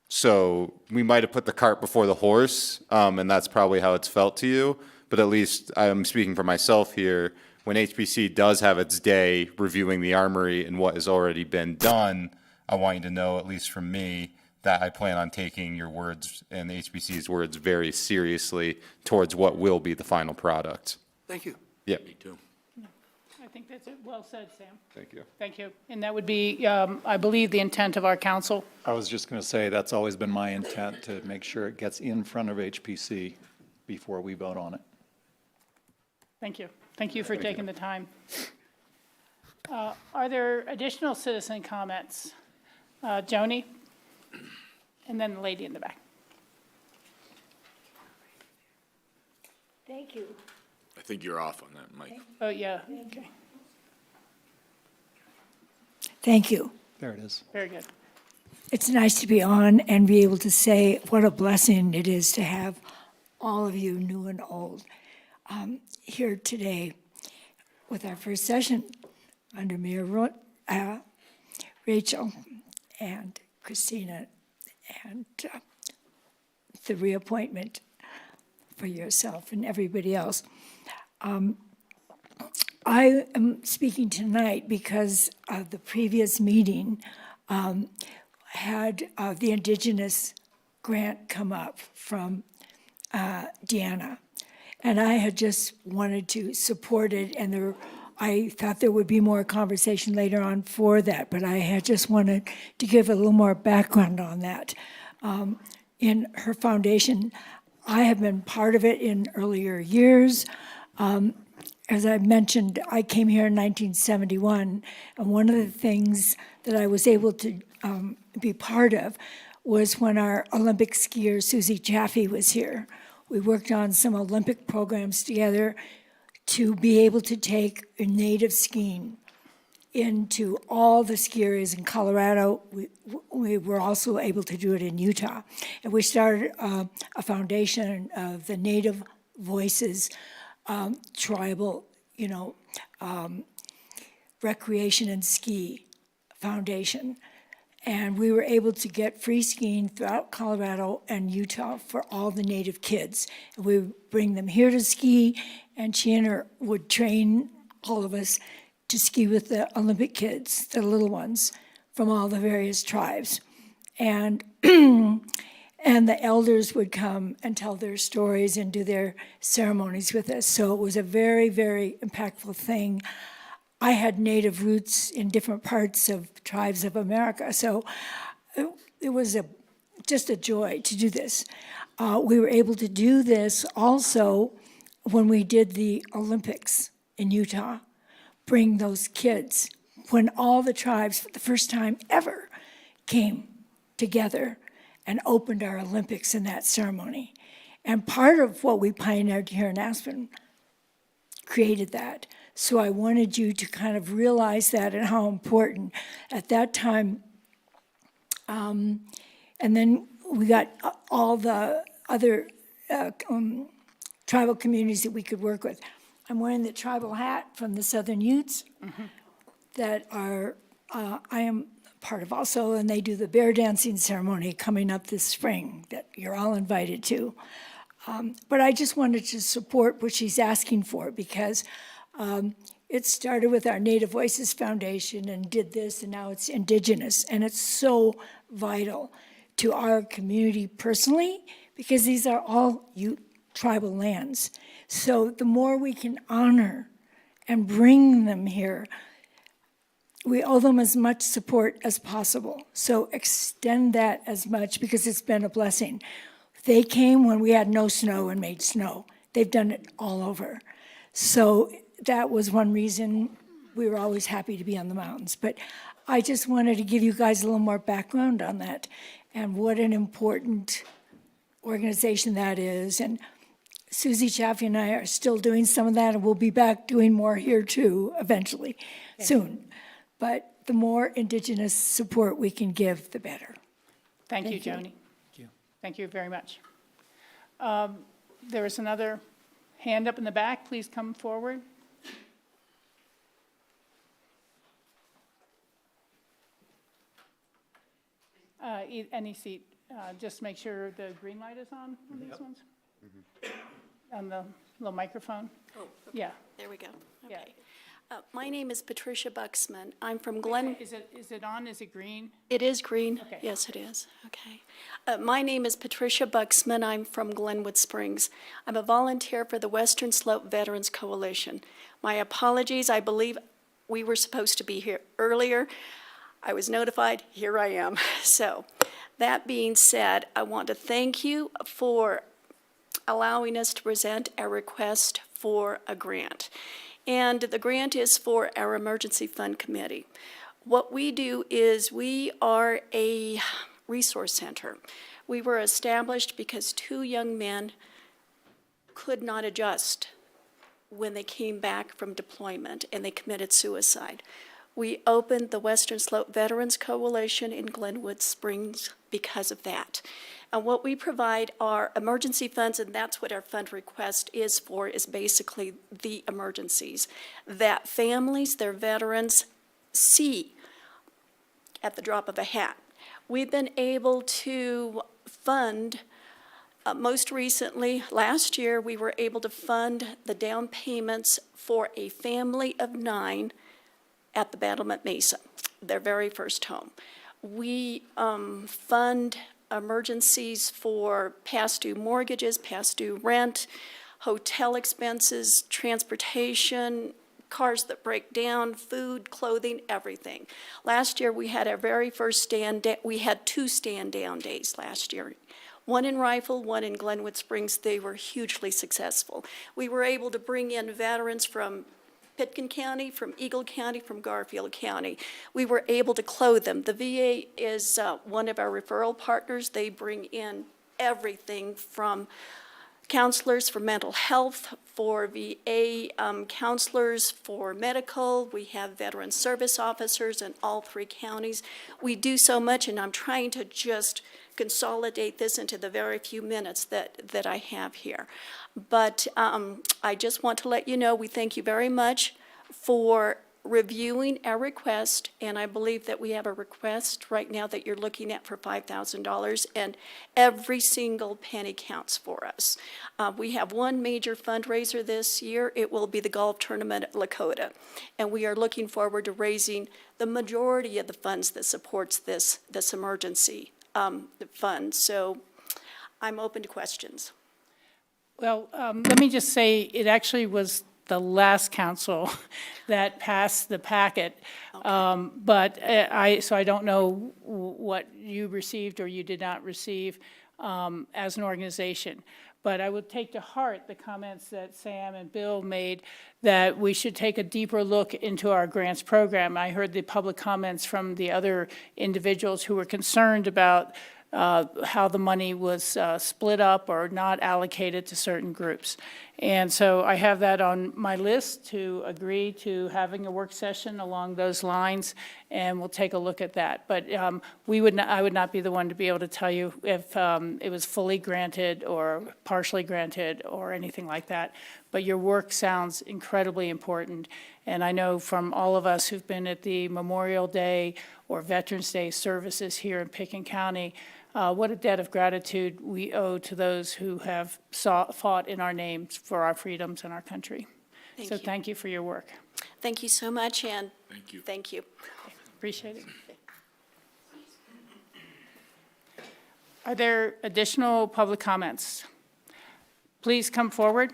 So we might have put the cart before the horse, and that's probably how it's felt to you. But at least I'm speaking for myself here. When HPC does have its day reviewing the Armory and what has already been done, I want you to know, at least from me, that I plan on taking your words and the HPC's words very seriously towards what will be the final product. Thank you. Yeah. Me too. I think that's it. Well said, Sam. Thank you. Thank you. And that would be, I believe, the intent of our council. I was just going to say, that's always been my intent, to make sure it gets in front of HPC before we vote on it. Thank you. Thank you for taking the time. Are there additional citizen comments? Joni? And then the lady in the back. Thank you. I think you're off on that, Mike. Oh, yeah. Okay. Thank you. There it is. Very good. It's nice to be on and be able to say what a blessing it is to have all of you, new and old, here today with our first session under Mayor Rachel and Christina, and the reappointment for yourself and everybody else. I am speaking tonight because the previous meeting had the Indigenous grant come up from Deanna. And I had just wanted to support it, and I thought there would be more conversation later on for that, but I had just wanted to give a little more background on that. In her foundation, I have been part of it in earlier years. As I mentioned, I came here in 1971, and one of the things that I was able to be part of was when our Olympic skier, Susie Chaffee, was here. We worked on some Olympic programs together to be able to take native skiing into all the ski areas in Colorado. We were also able to do it in Utah. And we started a foundation of the Native Voices Tribal, Recreation and Ski Foundation. And we were able to get free skiing throughout Colorado and Utah for all the Native kids. And we would bring them here to ski, and Shannon would train all of us to ski with the Olympic kids, the little ones, from all the various tribes. And and the elders would come and tell their stories and do their ceremonies with us. So it was a very, very impactful thing. I had Native roots in different parts of tribes of America, so it was just a joy to do this. We were able to do this also when we did the Olympics in Utah, bring those kids, when all the tribes for the first time ever came together and opened our Olympics in that ceremony. And part of what we pioneered here in Aspen created that. So I wanted you to kind of realize that and how important at that time. And then we got all the other tribal communities that we could work with. I'm wearing the tribal hat from the Southern Utes that are, I am part of also, and they do the bear dancing ceremony coming up this spring that you're all invited to. But I just wanted to support what she's asking for, because it started with our Native Voices Foundation and did this, and now it's Indigenous. And it's so vital to our community personally, because these are all Ute tribal lands. So the more we can honor and bring them here, we owe them as much support as possible. So extend that as much, because it's been a blessing. They came when we had no snow and made snow. They've done it all over. So that was one reason we were always happy to be on the mountains. But I just wanted to give you guys a little more background on that and what an important organization that is. And Susie Chaffee and I are still doing some of that, and we'll be back doing more here too eventually, soon. But the more Indigenous support we can give, the better. Thank you, Joni. Thank you. Thank you very much. There is another hand up in the back. Please come forward. Any seat. Just make sure the green light is on these ones. On the little microphone. Oh, okay. Yeah. There we go. Yeah. Okay. My name is Patricia Buxman. I'm from Glen. Is it on? Is it green? It is green. Okay. Yes, it is. Okay. My name is Patricia Buxman. I'm from Glenwood Springs. I'm a volunteer for the Western Slope Veterans Coalition. My apologies. I believe we were supposed to be here earlier. I was notified. Here I am. So that being said, I want to thank you for allowing us to present our request for a grant. And the grant is for our Emergency Fund Committee. What we do is we are a resource center. We were established because 2 young men could not adjust when they came back from deployment, and they committed suicide. We opened the Western Slope Veterans Coalition in Glenwood Springs because of that. And what we provide are emergency funds, and that's what our fund request is for, is basically the emergencies that families, their veterans, see at the drop of a hat. We've been able to fund, most recently, last year, we were able to fund the down payments for a family of 9 at the Battlement Mesa, their very first home. We fund emergencies for past due mortgages, past due rent, hotel expenses, transportation, cars that break down, food, clothing, everything. Last year we had our very first we had 2 stand-down days last year. One in Rifle, one in Glenwood Springs. They were hugely successful. We were able to bring in veterans from Pitkin County, from Eagle County, from Garfield County. We were able to clothe them. The VA is one of our referral partners. They bring in everything from counselors for mental health, for VA counselors for medical. We have veteran service officers in all 3 counties. We do so much, and I'm trying to just consolidate this into the very few minutes that I have here. But I just want to let you know we thank you very much for reviewing our request, and I believe that we have a request right now that you're looking at for $5,000, and every single penny counts for us. We have one major fundraiser this year. It will be the golf tournament at Lakota, and we are looking forward to raising the majority of the funds that supports this emergency fund. So I'm open to questions. Well, let me just say, it actually was the last council that passed the packet. But so I don't know what you received or you did not receive as an organization. But I would take to heart the comments that Sam and Bill made that we should take a deeper look into our grants program. I heard the public comments from the other individuals who were concerned about how the money was split up or not allocated to certain groups. And so I have that on my list to agree to having a work session along those lines, and we'll take a look at that. But I would not be the one to be able to tell you if it was fully granted or partially granted or anything like that. But your work sounds incredibly important. And I know from all of us who've been at the Memorial Day or Veterans Day services here in Pickens County, what a debt of gratitude we owe to those who have fought in our names for our freedoms and our country. So thank you for your work. Thank you so much, and Thank you. thank you. Appreciate it. Are there additional public comments? Please come forward.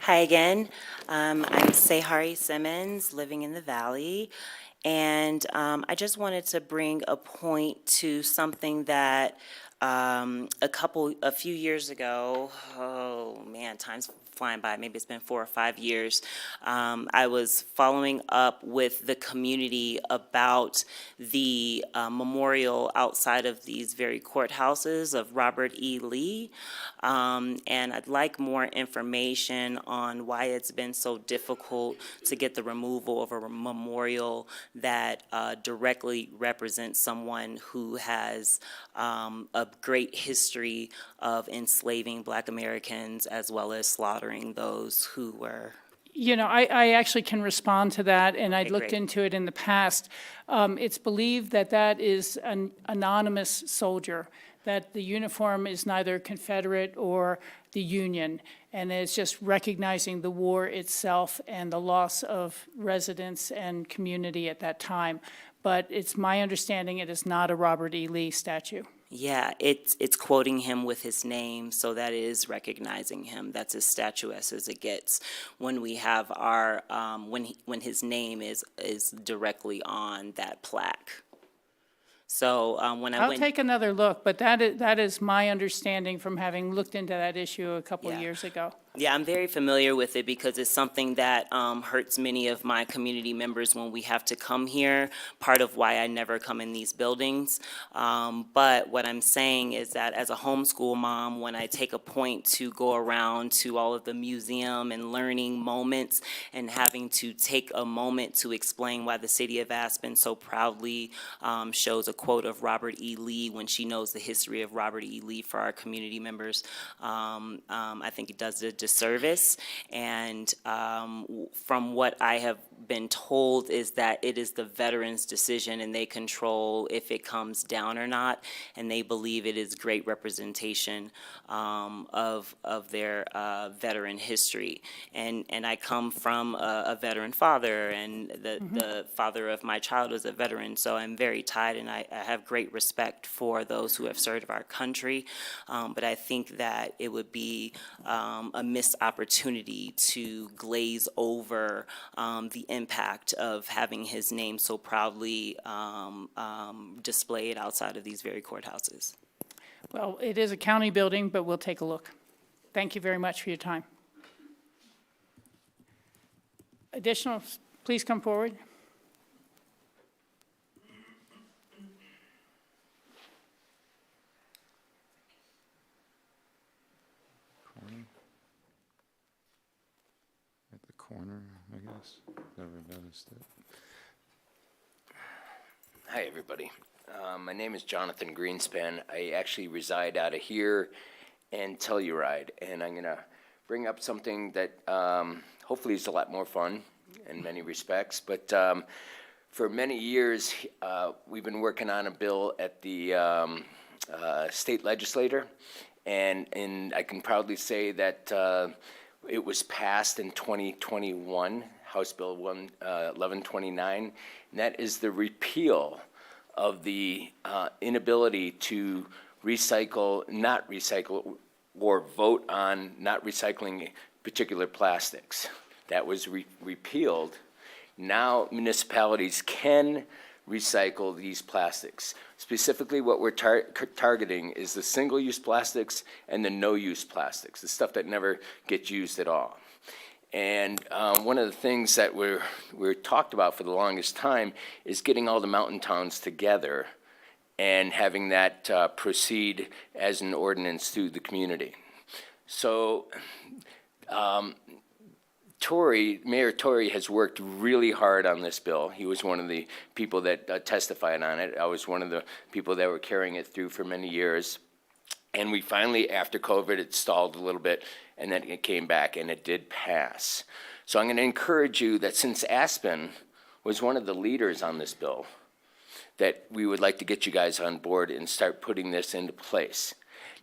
Hi again. I'm Sehari Simmons, living in the Valley. And I just wanted to bring a point to something that a few years ago, oh man, time's flying by, maybe it's been 4 or 5 years, I was following up with the community about the memorial outside of these very courthouses of Robert E. Lee. And I'd like more information on why it's been so difficult to get the removal of a memorial that directly represents someone who has a great history of enslaving Black Americans as well as slaughtering those who were. You know, I actually can respond to that, and I'd looked great. into it in the past. It's believed that that is an anonymous soldier, that the uniform is neither Confederate or the Union, and it's just recognizing the war itself and the loss of residents and community at that time. But it's my understanding it is not a Robert E. Lee statue. Yeah, it's quoting him with his name, so that is recognizing him. That's as statuesque as it gets when we have our when his name is directly on that plaque. So when I I'll went, take another look, but that is my understanding from having looked into that issue a couple of years ago. yeah, I'm very familiar with it because it's something that hurts many of my community members when we have to come here, part of why I never come in these buildings. But what I'm saying is that as a homeschool mom, when I take a point to go around to all of the museum and learning moments and having to take a moment to explain why the city of Aspen so proudly shows a quote of Robert E. Lee when she knows the history of Robert E. Lee for our community members, I think it does a disservice. And from what I have been told is that it is the veterans' decision and they control if it comes down or not, and they believe it is great representation of their veteran history. And I come from a veteran father, and the father of my child was a veteran, so I'm very tied, and I have great respect for those who have served our country. But I think that it would be a missed opportunity to glaze over the impact of having his name so proudly displayed outside of these very courthouses. Well, it is a county building, but we'll take a look. Thank you very much for your time. Additional, please come forward. At the corner, I guess. Never noticed it. Hi, everybody. My name is Jonathan Greenspan. I actually reside out of here, and Telluride. And I'm going to bring up something that hopefully is a lot more fun in many respects. But for many years, we've been working on a bill at the state legislature. And I can proudly say that it was passed in 2021, House Bill 1129, and that is the repeal of the inability to not recycle, or vote on not recycling particular plastics. That was repealed. Now municipalities can recycle these plastics. Specifically, what we're targeting is the single-use plastics and the no-use plastics, the stuff that never gets used at all. And one of the things that we're talked about for the longest time is getting all the mountain towns together and having that proceed as an ordinance through the community. So Mayor Tory has worked really hard on this bill. He was one of the people that testified on it. I was one of the people that were carrying it through for many years. And we finally, after COVID, it stalled a little bit, and then it came back, and it did pass. So I'm going to encourage you that since Aspen was one of the leaders on this bill, that we would like to get you guys on board and start putting this into place.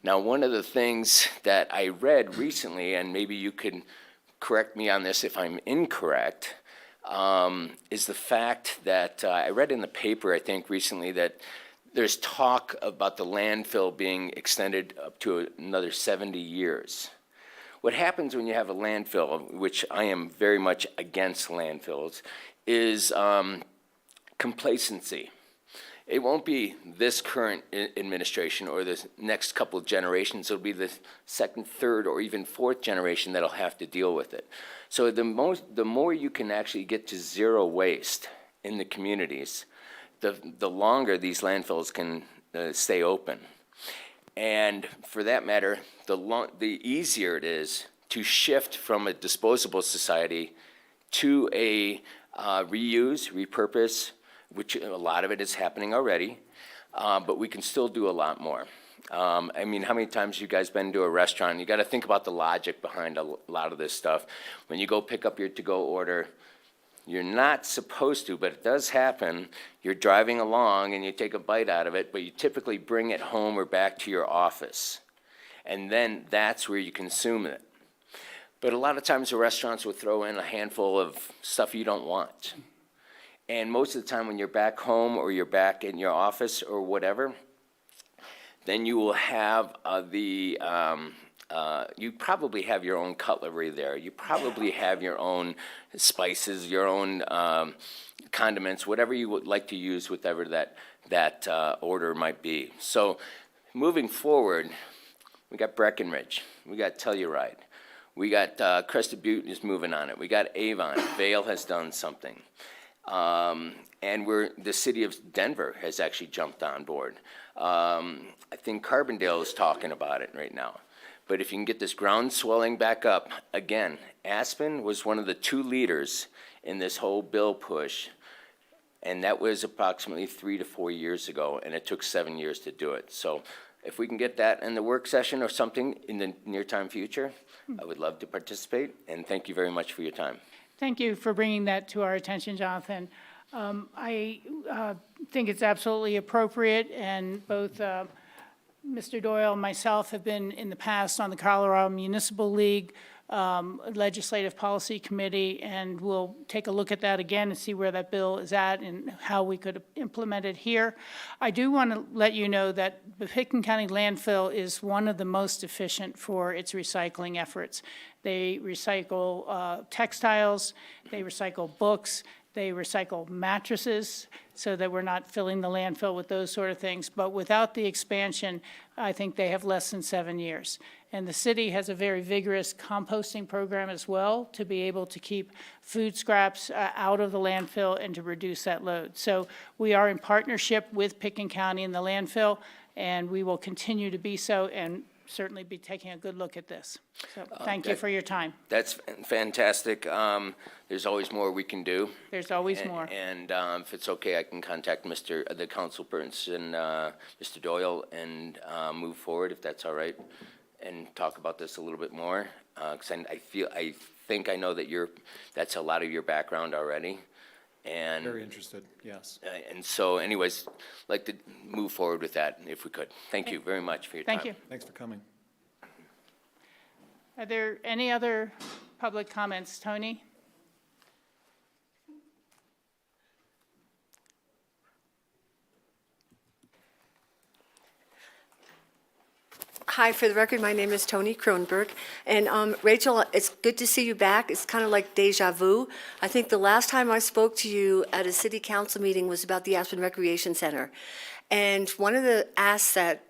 Now, one of the things that I read recently, and maybe you can correct me on this if I'm incorrect, is the fact that I read in the paper, I think recently, that there's talk about the landfill being extended up to another 70 years. What happens when you have a landfill, which I am very much against landfills, is complacency. It won't be this current administration or the next couple of generations. It'll be the second, third, or even fourth generation that'll have to deal with it. So the more you can actually get to zero waste in the communities, the longer these landfills can stay open. And for that matter, the easier it is to shift from a disposable society to a reuse, repurpose, which a lot of it is happening already, but we can still do a lot more. I mean, how many times have you guys been to a restaurant? You got to think about the logic behind a lot of this stuff. When you go pick up your to-go order, you're not supposed to, but it does happen. You're driving along and you take a bite out of it, but you typically bring it home or back to your office. And then that's where you consume it. But a lot of times the restaurants will throw in a handful of stuff you don't want. And most of the time when you're back home or you're back in your office or whatever, then you will have you probably have your own cutlery there. You probably have your own spices, your own condiments, whatever you would like to use, whatever that order might be. So moving forward, we got Breckenridge, we got Telluride, we got Crested Butte is moving on it, we got Avon, Vail has done something. And the city of Denver has actually jumped on board. I think Carbondale is talking about it right now. But if you can get this ground swelling back up, again, Aspen was one of the 2 leaders in this whole bill push, and that was approximately 3 to 4 years ago, and it took 7 years to do it. So if we can get that in the work session or something in the near-time future, I would love to participate, and thank you very much for your time. Thank you for bringing that to our attention, Jonathan. I think it's absolutely appropriate, and both Mr. Doyle and myself have been in the past on the Colorado Municipal League Legislative Policy Committee, and we'll take a look at that again and see where that bill is at and how we could implement it here. I do want to let you know that the Pitkin County landfill is one of the most efficient for its recycling efforts. They recycle textiles, they recycle books, they recycle mattresses so that we're not filling the landfill with those sort of things. But without the expansion, I think they have less than 7 years. And the city has a very vigorous composting program as well to be able to keep food scraps out of the landfill and to reduce that load. So we are in partnership with Pitkin County and the landfill, and we will continue to be so and certainly be taking a good look at this. So thank you for your time. That's fantastic. There's always more we can do. There's always more. And if it's okay, I can contact the council person, Mr. Doyle, and move forward if that's all right. and talk about this a little bit more, because I think I know that that's a lot of your background already. And Very interested, yes. and so anyways, like to move forward with that if we could. Thank you very much for your time. Thank you. Thanks for coming. Are there any other public comments? Tony? Hi, for the record, my name is Tony Kronberg. And Rachel, it's good to see you back. It's kind of like deja vu. I think the last time I spoke to you at a city council meeting was about the Aspen Recreation Center. And one of the asks that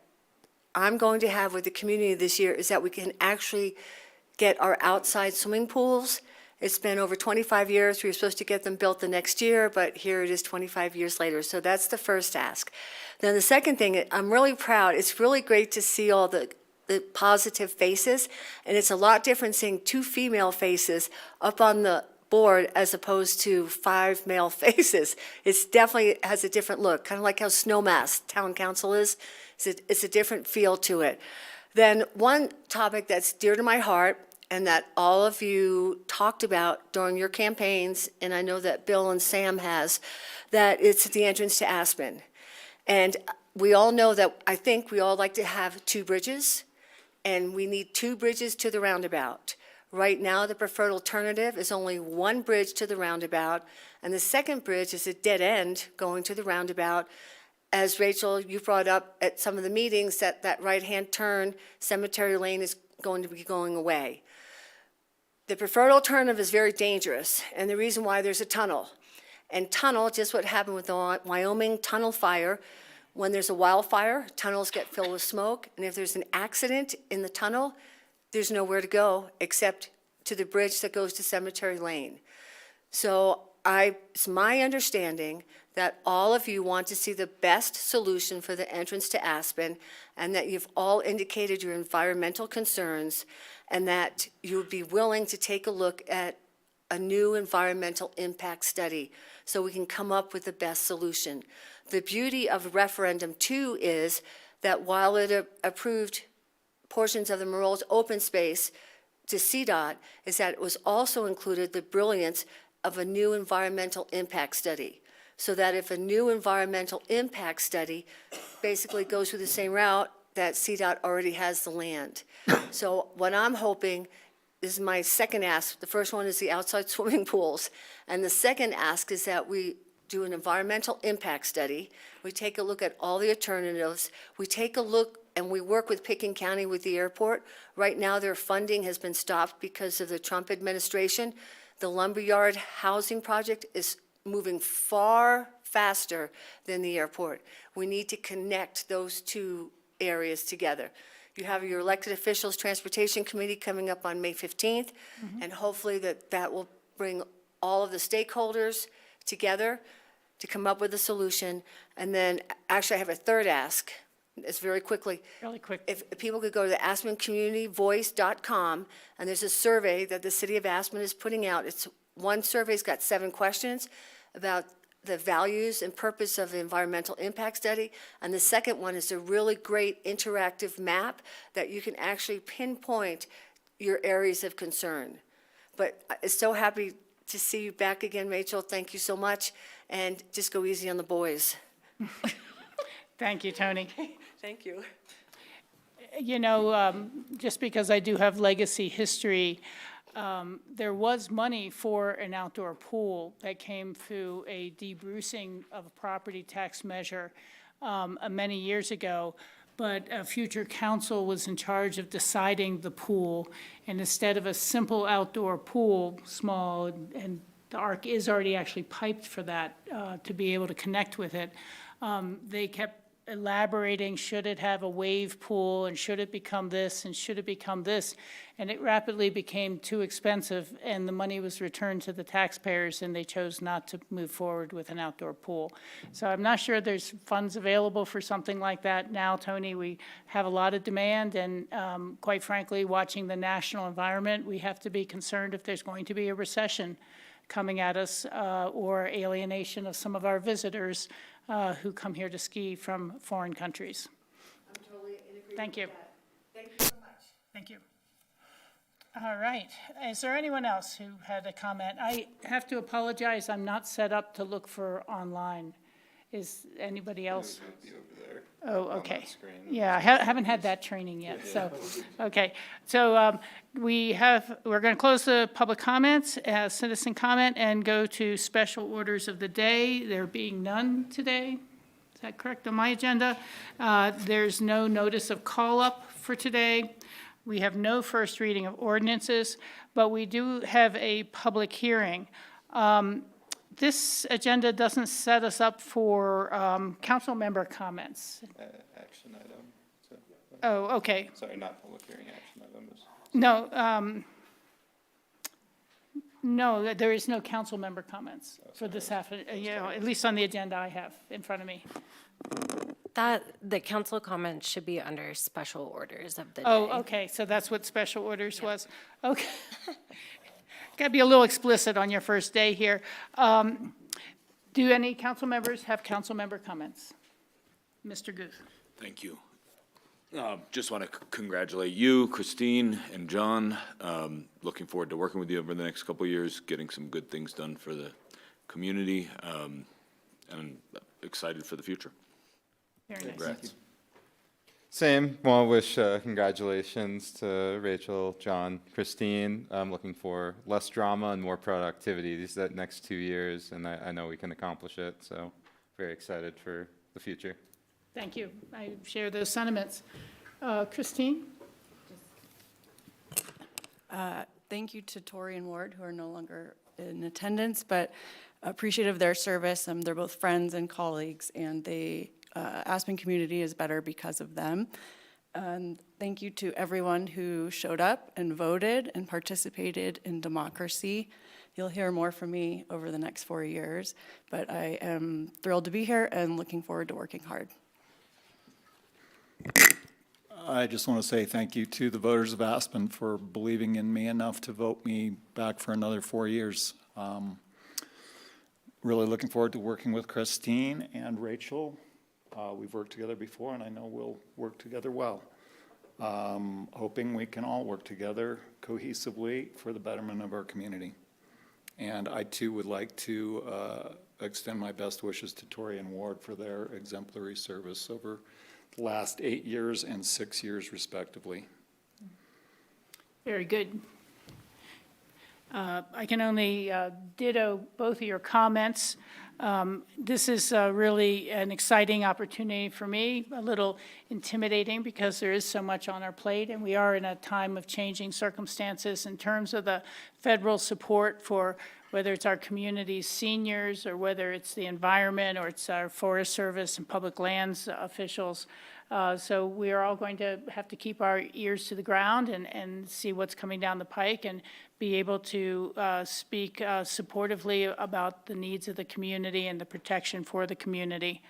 I'm going to have with the community this year is that we can actually get our outside swimming pools. It's been over 25 years. We were supposed to get them built the next year, but here it is 25 years later. So that's the first ask. Then the second thing, I'm really proud. It's really great to see all the positive faces, and it's a lot different seeing 2 female faces up on the board as opposed to 5 male faces. It's definitely has a different look, kind of like how Snowmass Town Council is. It's a different feel to it. Then one topic that's dear to my heart and that all of you talked about during your campaigns, and I know that Bill and Sam has, that it's the entrance to Aspen. And we all know that, I think we all like to have 2 bridges, and we need 2 bridges to the roundabout. Right now, the preferred alternative is only 1 bridge to the roundabout, and the second bridge is a dead end going to the roundabout. As Rachel, you brought up at some of the meetings, that right-hand turn, Cemetery Lane is going to be going away. The preferred alternative is very dangerous, and the reason why there's a tunnel. And tunnel, just what happened with the Wyoming tunnel fire, when there's a wildfire, tunnels get filled with smoke, and if there's an accident in the tunnel, there's nowhere to go except to the bridge that goes to Cemetery Lane. So it's my understanding that all of you want to see the best solution for the entrance to Aspen, and that you've all indicated your environmental concerns, and that you would be willing to take a look at a new environmental impact study so we can come up with the best solution. The beauty of referendum 2 is that while it approved portions of the Merle's open space to CDOT, is that it was also included the brilliance of a new environmental impact study. So that if a new environmental impact study basically goes through the same route, that CDOT already has the land. So what I'm hoping, this is my second ask. The first one is the outside swimming pools. And the second ask is that we do an environmental impact study. We take a look at all the alternatives. We take a look and we work with Pickens County with the airport. Right now, their funding has been stopped because of the Trump administration. The lumberyard housing project is moving far faster than the airport. We need to connect those 2 areas together. You have your elected officials transportation committee coming up on May 15th, and hopefully that will bring all of the stakeholders together to come up with a solution. And then, actually, I have a third ask. It's very quickly. Really quick. If people could go to the aspencommunityvoice.com, and there's a survey that the city of Aspen is putting out. One survey's got 7 questions about the values and purpose of the environmental impact study, and the second one is a really great interactive map that you can actually pinpoint your areas of concern. But I'm so happy to see you back again, Rachel. Thank you so much, and just go easy on the boys. Thank you, Tony. Thank you. You know, just because I do have legacy history, there was money for an outdoor pool that came through a debrucing of a property tax measure many years ago, but a future council was in charge of deciding the pool, and instead of a simple outdoor pool, small, and the arc is already actually piped for that to be able to connect with it, they kept elaborating, should it have a wave pool, and should it become this, and should it become this? And it rapidly became too expensive, and the money was returned to the taxpayers, and they chose not to move forward with an outdoor pool. So I'm not sure there's funds available for something like that now, Tony. We have a lot of demand, and quite frankly, watching the national environment, we have to be concerned if there's going to be a recession coming at us or alienation of some of our visitors who come here to ski from foreign countries. I'm totally in agreement. Thank you. With that. Thank you so much. Thank you. All right. Is there anyone else who had a comment? I have to apologize, I'm not set up to look for online. Is anybody else? Oh, okay. Yeah, I haven't had that training yet, so, okay. So we're going to close the public comments, citizen comment, and go to special orders of the day. There being none today. Is that correct on my agenda? There's no notice of call-up for today. We have no first reading of ordinances, but we do have a public hearing. This agenda doesn't set us up for council member comments. Action item. So, Oh, okay. sorry, not public hearing action items. No, no, there is no council member comments for this half, at least on the agenda I have in front of me. The council comments should be under special orders of the day. Oh, okay, so that's what special orders was. Okay. Got to be a little explicit on your first day here. Do any council members have council member comments? Mr. Guth. Thank you. Just want to congratulate you, Christine, and John. Looking forward to working with you over the next couple of years, getting some good things done for the community, and I'm excited for the future. Very nice. Congrats. Same. Want to wish congratulations to Rachel, John, Christine. I'm looking for less drama and more productivity these next 2 years, and I know we can accomplish it. So very excited for the future. Thank you. I share those sentiments. Christine? Thank you to Tori and Ward, who are no longer in attendance, but appreciative of their service. They're both friends and colleagues, and Aspen community is better because of them. And thank you to everyone who showed up and voted and participated in democracy. You'll hear more from me over the next 4 years, but I am thrilled to be here and looking forward to working hard. I just want to say thank you to the voters of Aspen for believing in me enough to vote me back for another 4 years. Really looking forward to working with Christine and Rachel. We've worked together before, and I know we'll work together well. Hoping we can all work together cohesively for the betterment of our community. And I, too, would like to extend my best wishes to Tori and Ward for their exemplary service over the last 8 years and 6 years, respectively. Very good. I can only ditto both of your comments. This is really an exciting opportunity for me, a little intimidating because there is so much on our plate, and we are in a time of changing circumstances in terms of the federal support for whether it's our community's seniors or whether it's the environment or it's our Forest Service and public lands officials. So we are all going to have to keep our ears to the ground and see what's coming down the pike and be able to speak supportively about the needs of the community and the protection for the community.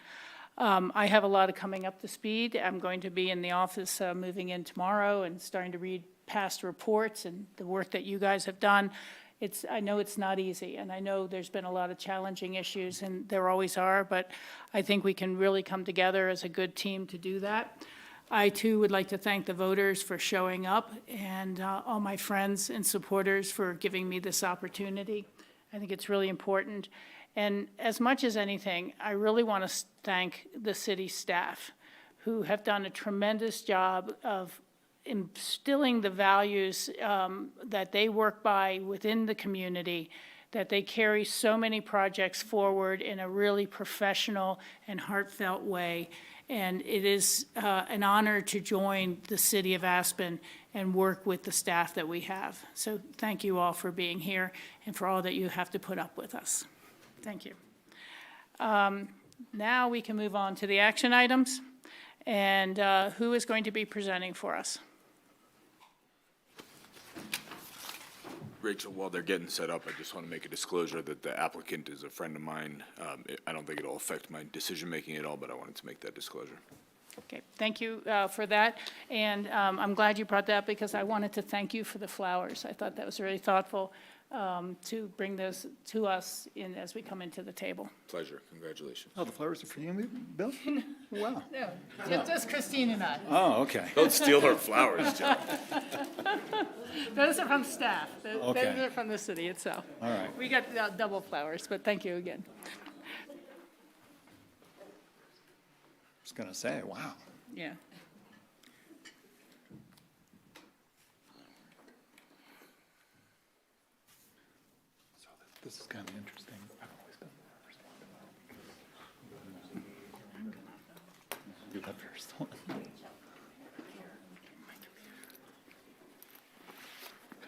I have a lot of coming up to speed. I'm going to be in the office moving in tomorrow and starting to read past reports and the work that you guys have done. I know it's not easy, and I know there's been a lot of challenging issues, and there always are, but I think we can really come together as a good team to do that. I, too, would like to thank the voters for showing up and all my friends and supporters for giving me this opportunity. I think it's really important. And as much as anything, I really want to thank the city staff who have done a tremendous job of instilling the values that they work by within the community, that they carry so many projects forward in a really professional and heartfelt way. And it is an honor to join the city of Aspen and work with the staff that we have. So thank you all for being here and for all that you have to put up with us. Thank you. Now we can move on to the action items. And who is going to be presenting for us? Rachel, while they're getting set up, I just want to make a disclosure that the applicant is a friend of mine. I don't think it'll affect my decision-making at all, but I wanted to make that disclosure. Okay, thank you for that. And I'm glad you brought that because I wanted to thank you for the flowers. I thought that was really thoughtful. to bring those to us in, as we come into the table. Pleasure, congratulations. Oh, the flowers are for you, Bill? Wow. No, just Christine and I. Oh, okay. Don't steal our flowers, John. Those are from staff. Okay. Those are from the city itself. All right. We got double flowers, but thank you again. I was going to say, wow. Yeah. This is kind of interesting. You're the first one. Kind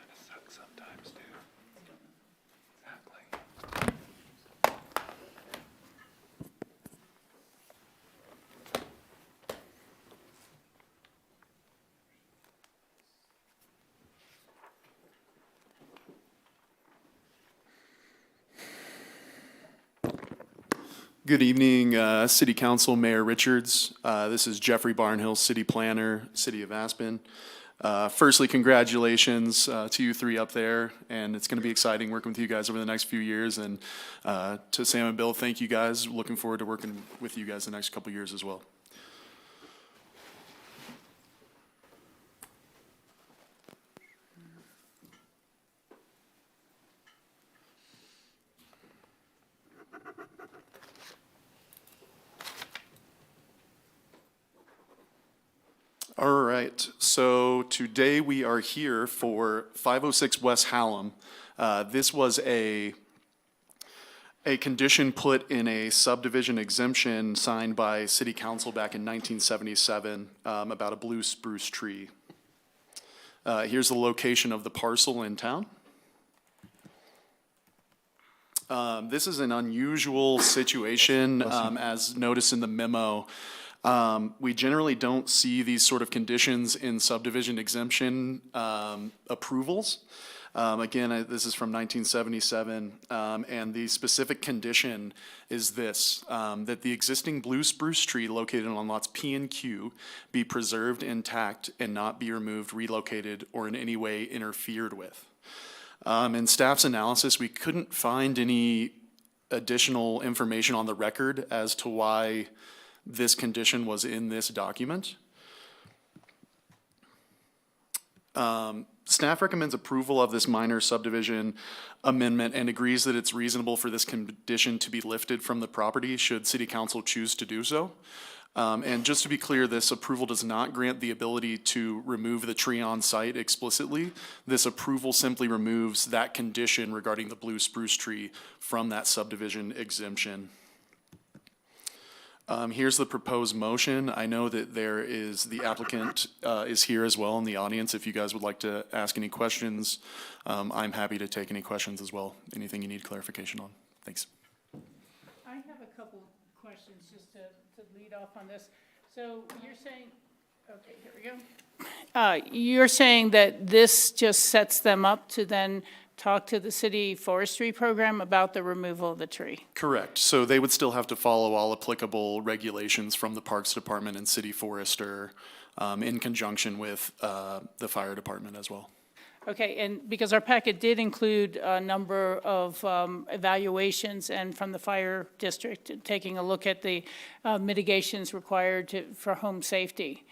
of sucks sometimes, too. Exactly. Good evening, City Council, Mayor Richards. This is Jeffrey Barnhill, City Planner, City of Aspen. Firstly, congratulations to you three up there, and it's going to be exciting working with you guys over the next few years. And to Sam and Bill, thank you guys. Looking forward to working with you guys the next couple years as well. All right, so today we are here for 506 West Hallam. This was a condition put in a subdivision exemption signed by City Council back in 1977 about a blue spruce tree. Here's the location of the parcel in town. This is an unusual situation, as noticed in the memo. We generally don't see these sort of conditions in subdivision exemption approvals. Again, this is from 1977, and the specific condition is this, that the existing blue spruce tree located on lots P and Q be preserved intact and not be removed, relocated, or in any way interfered with. In staff's analysis, we couldn't find any additional information on the record as to why this condition was in this document. Staff recommends approval of this minor subdivision amendment and agrees that it's reasonable for this condition to be lifted from the property should City Council choose to do so. And just to be clear, this approval does not grant the ability to remove the tree on site explicitly. This approval simply removes that condition regarding the blue spruce tree from that subdivision exemption. Here's the proposed motion. I know that there is, the applicant is here as well in the audience. If you guys would like to ask any questions, I'm happy to take any questions as well. Anything you need clarification on. Thanks. I have a couple questions just to lead off on this. So you're saying, okay, here we go. You're saying that this just sets them up to then talk to the city forestry program about the removal of the tree? Correct. So they would still have to follow all applicable regulations from the Parks Department and City Forester in conjunction with the Fire Department as well. Okay, and because our packet did include a number of evaluations and from the fire district, taking a look at the mitigations required for home safety.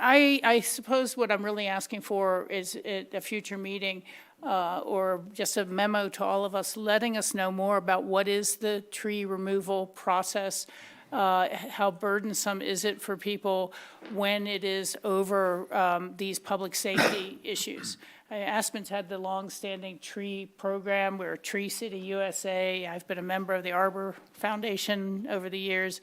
I suppose what I'm really asking for is at a future meeting or just a memo to all of us, letting us know more about what is the tree removal process, how burdensome is it for people when it is over these public safety issues. Aspen's had the long-standing tree program. We're Tree City USA. I've been a member of the Arbor Foundation over the years,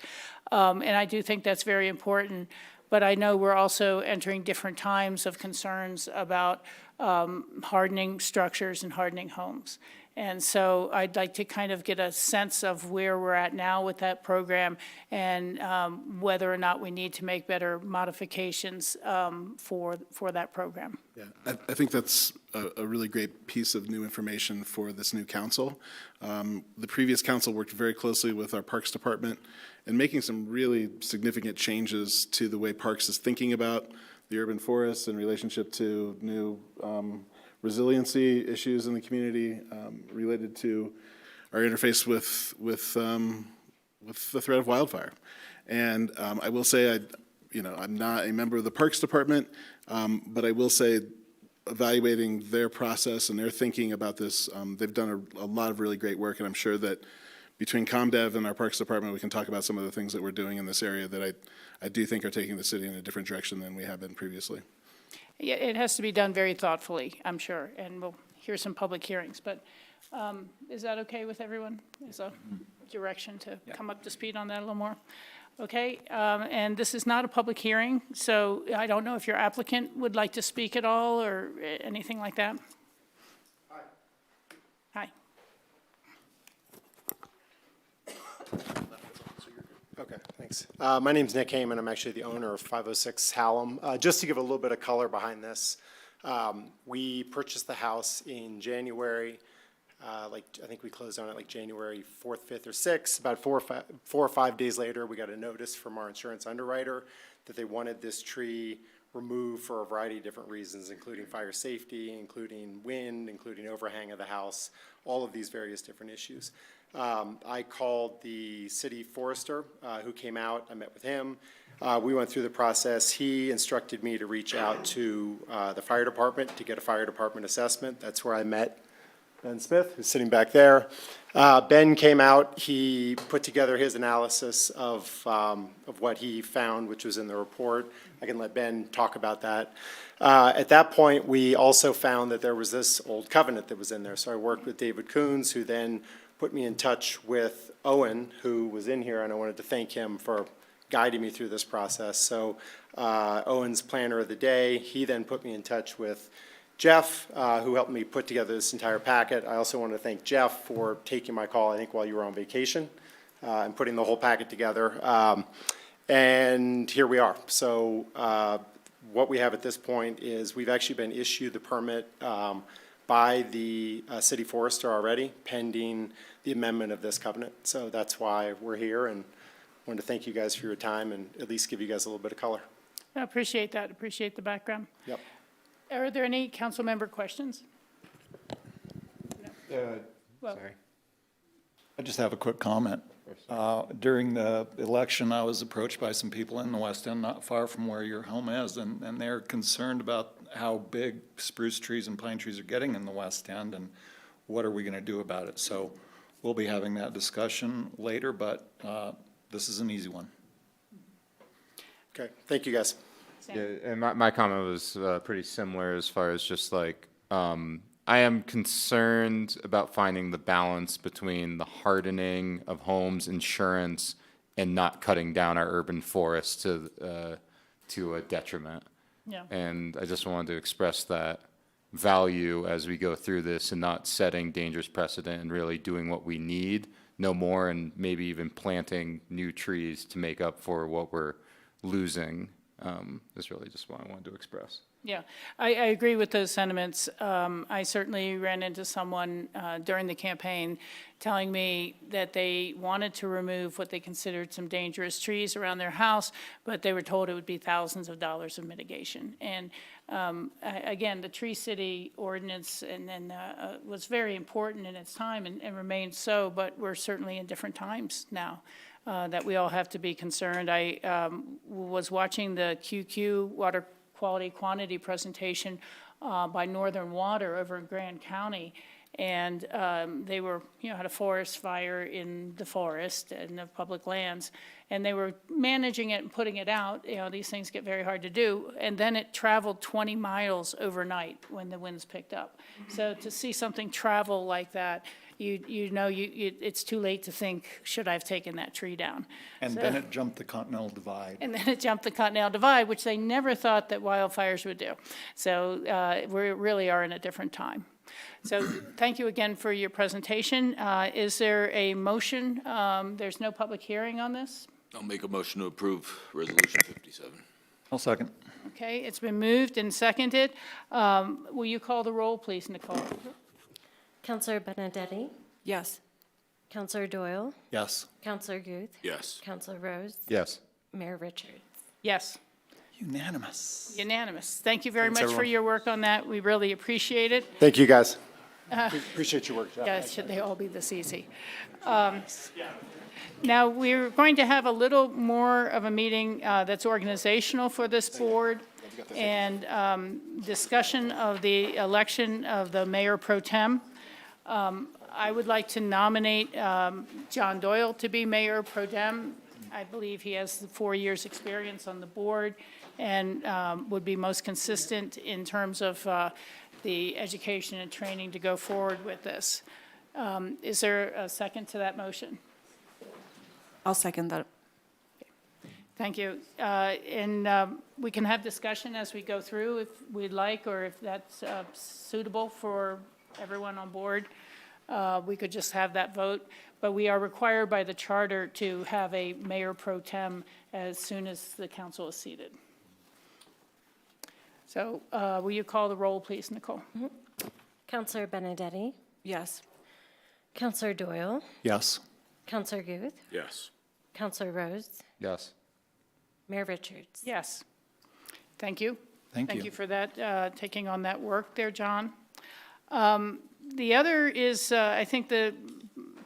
and I do think that's very important. But I know we're also entering different times of concerns about hardening structures and hardening homes. And so I'd like to kind of get a sense of where we're at now with that program and whether or not we need to make better modifications for that program. Yeah, I think that's a really great piece of new information for this new council. The previous council worked very closely with our Parks Department and making some really significant changes to the way Parks is thinking about the urban forests in relationship to new resiliency issues in the community related to our interface with the threat of wildfire. And I will say, I'm not a member of the Parks Department, but I will say, evaluating their process and their thinking about this, they've done a lot of really great work, and I'm sure that between ComDev and our Parks Department, we can talk about some of the things that we're doing in this area that I do think are taking the city in a different direction than we have been previously. Yeah, it has to be done very thoughtfully, I'm sure, and we'll hear some public hearings. But is that okay with everyone? Is a direction to come up to speed on that a little more? Okay, and this is not a public hearing, so I don't know if your applicant would like to speak at all or anything like that. Hi. Hi. Okay, thanks. My name's Nick Heyman. I'm actually the owner of 506 Hallam. Just to give a little bit of color behind this, we purchased the house in January. I think we closed on it like January 4th, 5th, or 6th. About 4 or 5 days later, we got a notice from our insurance underwriter that they wanted this tree removed for a variety of different reasons, including fire safety, including wind, including overhang of the house, all of these various different issues. I called the city forester who came out. I met with him. We went through the process. He instructed me to reach out to the fire department to get a fire department assessment. That's where I met Ben Smith, who's sitting back there. Ben came out. He put together his analysis of what he found, which was in the report. I can let Ben talk about that. At that point, we also found that there was this old covenant that was in there. So I worked with David Coons, who then put me in touch with Owen, who was in here, and I wanted to thank him for guiding me through this process. So Owen's planner of the day, he then put me in touch with Jeff, who helped me put together this entire packet. I also want to thank Jeff for taking my call, I think, while you were on vacation, and putting the whole packet together. And here we are. So what we have at this point is we've actually been issued the permit by the city forester already, pending the amendment of this covenant. So that's why we're here, and I wanted to thank you guys for your time and at least give you guys a little bit of color. I appreciate that. Appreciate the background. Yep. Are there any council member questions? Well- Sorry. I just have a quick comment. During the election, I was approached by some people in the West End, not far from where your home is, and they're concerned about how big spruce trees and pine trees are getting in the West End, and what are we going to do about it? So we'll be having that discussion later, but this is an easy one. Okay, thank you, guys. Yeah, and my comment was pretty similar as far as just like, I am concerned about finding the balance between the hardening of homes, insurance, and not cutting down our urban forests to a detriment. Yeah. And I just wanted to express that value as we go through this and not setting dangerous precedent and really doing what we need, no more, and maybe even planting new trees to make up for what we're losing. Is really just what I wanted to express. Yeah, I agree with those sentiments. I certainly ran into someone during the campaign telling me that they wanted to remove what they considered some dangerous trees around their house, but they were told it would be thousands of dollars of mitigation. And again, the Tree City ordinance was very important in its time and remains so, but we're certainly in different times now. That we all have to be concerned. I was watching the QQ water quality quantity presentation by Northern Water over in Grand County, and they were, had a forest fire in the forest and the public lands, and they were managing it and putting it out. These things get very hard to do, and then it traveled 20 miles overnight when the winds picked up. So to see something travel like that, it's too late to think, should I have taken that tree down? And then it jumped the Continental Divide. And then it jumped the Continental Divide, which they never thought that wildfires would do. So we really are in a different time. So thank you again for your presentation. Is there a motion? There's no public hearing on this? I'll make a motion to approve Resolution 57. I'll second. Okay, it's been moved and seconded. Will you call the roll, please, Nicole? Counselor Benedetti? Yes. Counselor Doyle? Yes. Counselor Guth? Yes. Counselor Rose? Yes. Mayor Richards? Yes. Unanimous. Unanimous. Thank you very Thanks, much for everyone. your work on that. We really appreciate it. Thank you, guys. Appreciate your work, Jeff. Yeah, should they all be this easy? Now, we're going to have a little more of a meeting that's organizational for this board and discussion of the election of the mayor pro tem. I would like to nominate John Doyle to be mayor pro tem. I believe he has 4 years' experience on the board and would be most consistent in terms of the education and training to go forward with this. Is there a second to that motion? I'll second that. Thank you. And we can have discussion as we go through if we'd like, or if that's suitable for everyone on board. We could just have that vote. But we are required by the charter to have a mayor pro tem as soon as the council is seated. So will you call the roll, please, Nicole? Counselor Benedetti? Yes. Counselor Doyle? Yes. Counselor Guth? Yes. Counselor Rose? Yes. Mayor Richards? Yes. Thank you. Thank Thank you. you for that, taking on that work there, John. The other is, I think the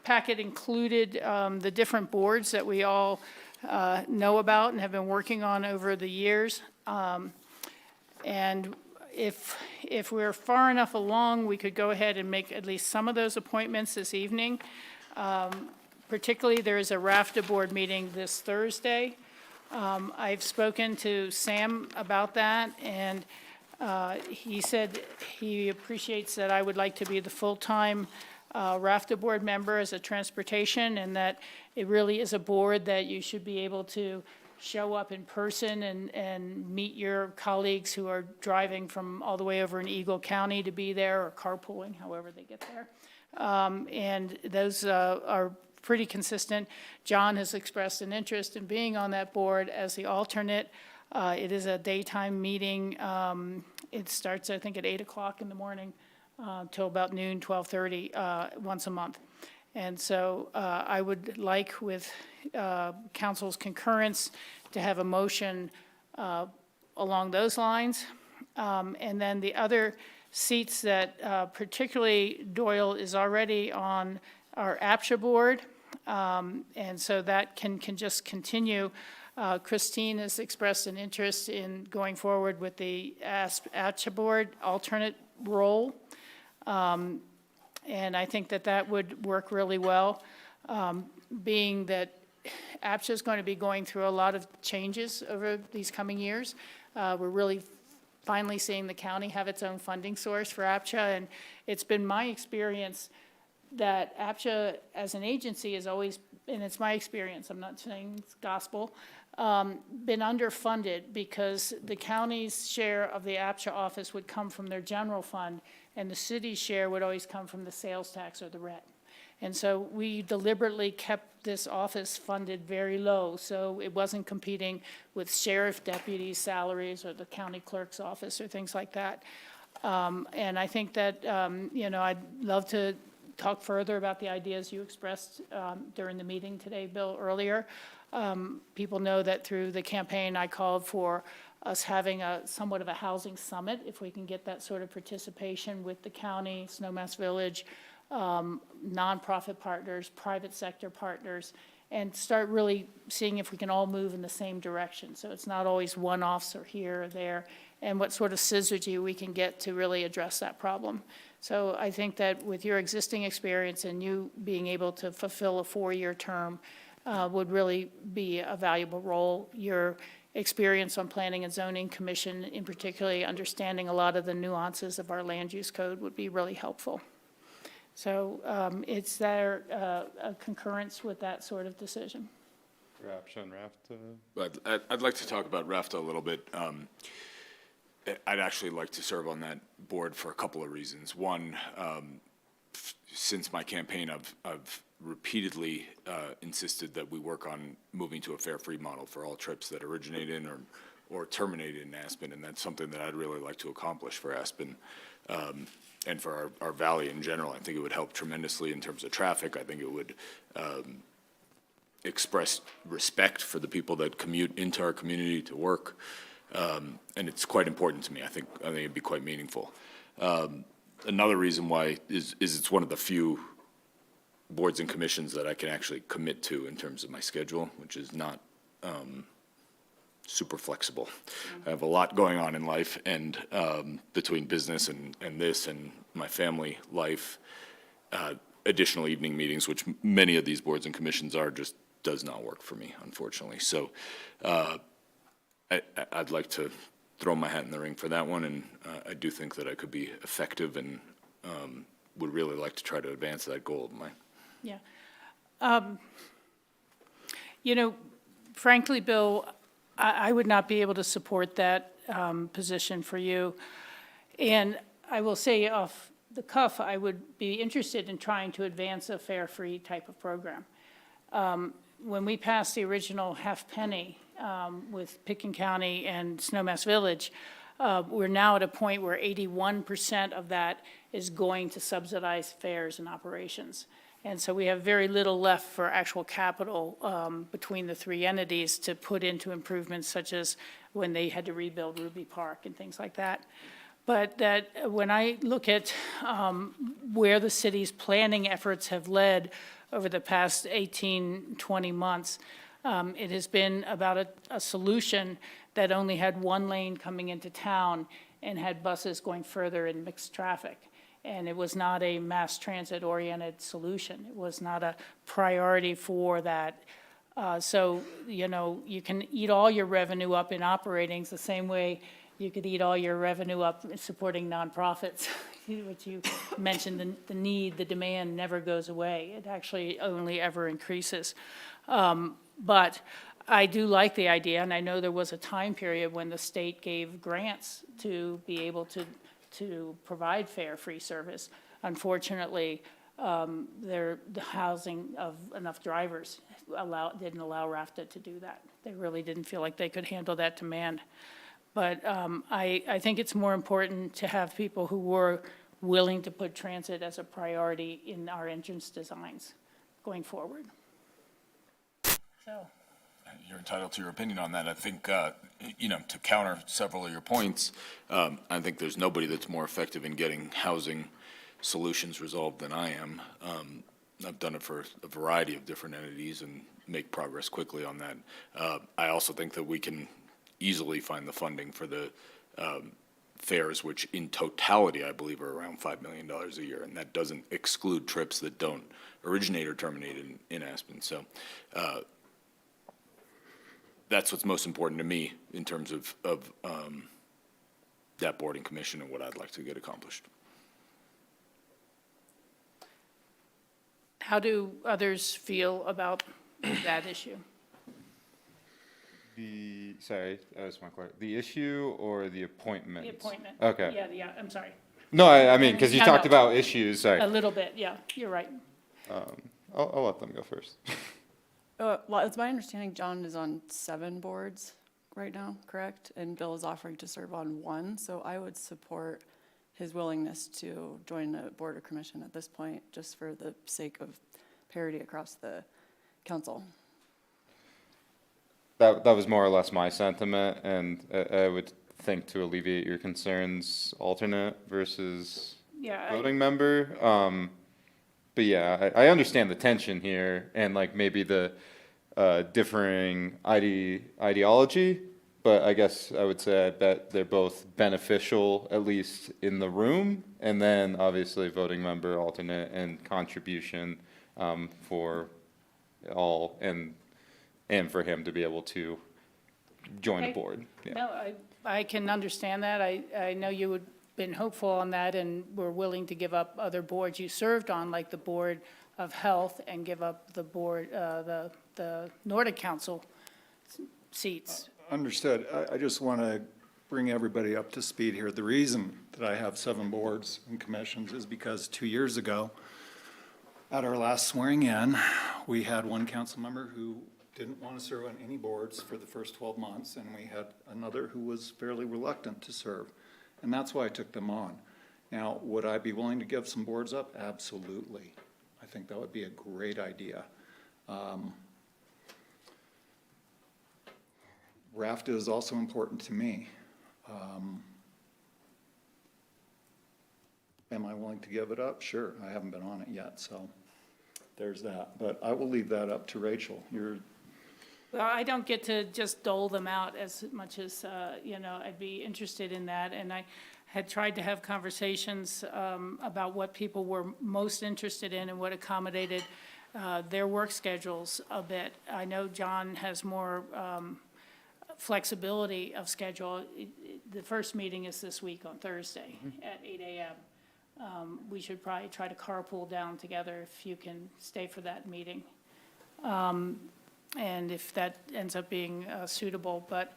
packet included the different boards that we all know about and have been working on over the years. And if we're far enough along, we could go ahead and make at least some of those appointments this evening. Particularly, there is a RAFTA board meeting this Thursday. I've spoken to Sam about that, and he said he appreciates that I would like to be the full-time RAFTA board member as a transportation, and that it really is a board that you should be able to show up in person and meet your colleagues who are driving from all the way over in Eagle County to be there, or carpooling, however they get there. And those are pretty consistent. John has expressed an interest in being on that board as the alternate. It is a daytime meeting. It starts, I think, at 8 o'clock in the morning till about noon, 12:30, once a month. And so I would like, with council's concurrence, to have a motion along those lines. And then the other seats that particularly Doyle is already on our APSHA board, and so that can just continue. Christine has expressed an interest in going forward with the APSHA board alternate role. And I think that that would work really well, being that APSHA is going to be going through a lot of changes over these coming years. We're really finally seeing the county have its own funding source for APSHA, and it's been my experience that APSHA as an agency is always, and it's my experience, I'm not saying it's gospel, been underfunded because the county's share of the APSHA office would come from their general fund, and the city's share would always come from the sales tax or the rent. And so we deliberately kept this office funded very low, so it wasn't competing with sheriff deputies' salaries or the county clerk's office or things like that. And I think that, I'd love to talk further about the ideas you expressed during the meeting today, Bill, earlier. People know that through the campaign, I called for us having somewhat of a housing summit, if we can get that sort of participation with the county, Snowmass Village, nonprofit partners, private sector partners, and start really seeing if we can all move in the same direction. So it's not always one-offs or here or there, and what sort of synergy we can get to really address that problem. So I think that with your existing experience and you being able to fulfill a 4-year term would really be a valuable role. Your experience on Planning and Zoning Commission, in particularly understanding a lot of the nuances of our land use code, would be really helpful. So is there a concurrence with that sort of decision? For APSHA and RAFTA? But I'd like to talk about RAFTA a little bit. I'd actually like to serve on that board for a couple of reasons. One, since my campaign, I've repeatedly insisted that we work on moving to a fare free model for all trips that originate in or terminate in Aspen, and that's something that I'd really like to accomplish for Aspen and for our valley in general. I think it would help tremendously in terms of traffic. I think it would express respect for the people that commute into our community to work. And it's quite important to me. I think it'd be quite meaningful. Another reason why is it's one of the few boards and commissions that I can actually commit to in terms of my schedule, which is not super flexible. I have a lot going on in life, and between business and this and my family life, additional evening meetings, which many of these boards and commissions are, just does not work for me, unfortunately. So I'd like to throw my hat in the ring for that one, and I do think that I could be effective and would really like to try to advance that goal of mine. Yeah. You know, frankly, Bill, I would not be able to support that position for you. And I will say off the cuff, I would be interested in trying to advance a fare free type of program. When we passed the original half penny with Picken County and Snowmass Village, we're now at a point where 81% of that is going to subsidize fares and operations. And so we have very little left for actual capital between the three entities to put into improvements such as when they had to rebuild Ruby Park and things like that. But that when I look at where the city's planning efforts have led over the past 18, 20 months, it has been about a solution that only had one lane coming into town and had buses going further in mixed traffic. And it was not a mass transit-oriented solution. It was not a priority for that. So, you know, you can eat all your revenue up in operatings the same way you could eat all your revenue up in supporting nonprofits, which you mentioned, the need, the demand never goes away. It actually only ever increases. But I do like the idea, and I know there was a time period when the state gave grants to be able to provide fare-free service. Unfortunately, the housing of enough drivers didn't allow RAFTA to do that. They really didn't feel like they could handle that demand. But I think it's more important to have people who were willing to put transit as a priority in our entrance designs going forward. So. You're entitled to your opinion on that. I think, you know, to counter several of your points, I think there's nobody that's more effective in getting housing solutions resolved than I am. I've done it for a variety of different entities and make progress quickly on that. I also think that we can easily find the funding for the fares, which in totality, I believe, are around $5 million a year, and that doesn't exclude trips that don't originate or terminate in Aspen. So that's what's most important to me in terms of that boarding commission and what I'd like to get accomplished. How do others feel about that issue? Sorry, I just want to clarify. The issue or the appointment? The appointment. Okay. Yeah, I'm sorry. No, I mean, because you No, talked no. about issues, sorry. A little bit, yeah, you're right. I'll let them go first. Well, it's my understanding John is on 7 boards right now, correct? And Bill is offering to serve on 1, so I would support his willingness to join the board or commission at this point, just for the sake of parity across the council. That was more or less my sentiment, and I would think to alleviate your concerns, alternate versus voting member. But yeah, I understand the tension here, and like maybe the differing ideology, but I guess I would say I bet they're both beneficial, at least in the room, and then obviously voting member, alternate, and contribution for all, and for him to be able to join the board. Yeah. No, I can understand that. I know you would been hopeful on that and were willing to give up other boards you served on, like the Board of Health, and give up the board, the Nordic Council seats. Understood. I just want to bring everybody up to speed here. The reason that I have 7 boards and commissions is because 2 years ago, at our last swearing in, we had one council member who didn't want to serve on any boards for the first 12 months, and we had another who was fairly reluctant to serve. And that's why I took them on. Now, would I be willing to give some boards up? Absolutely. I think that would be a great idea. RAFTA is also important to me. Am I willing to give it up? Sure, I haven't been on it yet, so there's that. But I will leave that up to Rachel. Well, I don't get to just dole them out as much as, I'd be interested in that. And I had tried to have conversations about what people were most interested in and what accommodated their work schedules a bit. I know John has more flexibility of schedule. The first meeting is this week on Thursday at 8 a.m. We should probably try to carpool down together if you can stay for that meeting. And if that ends up being suitable, but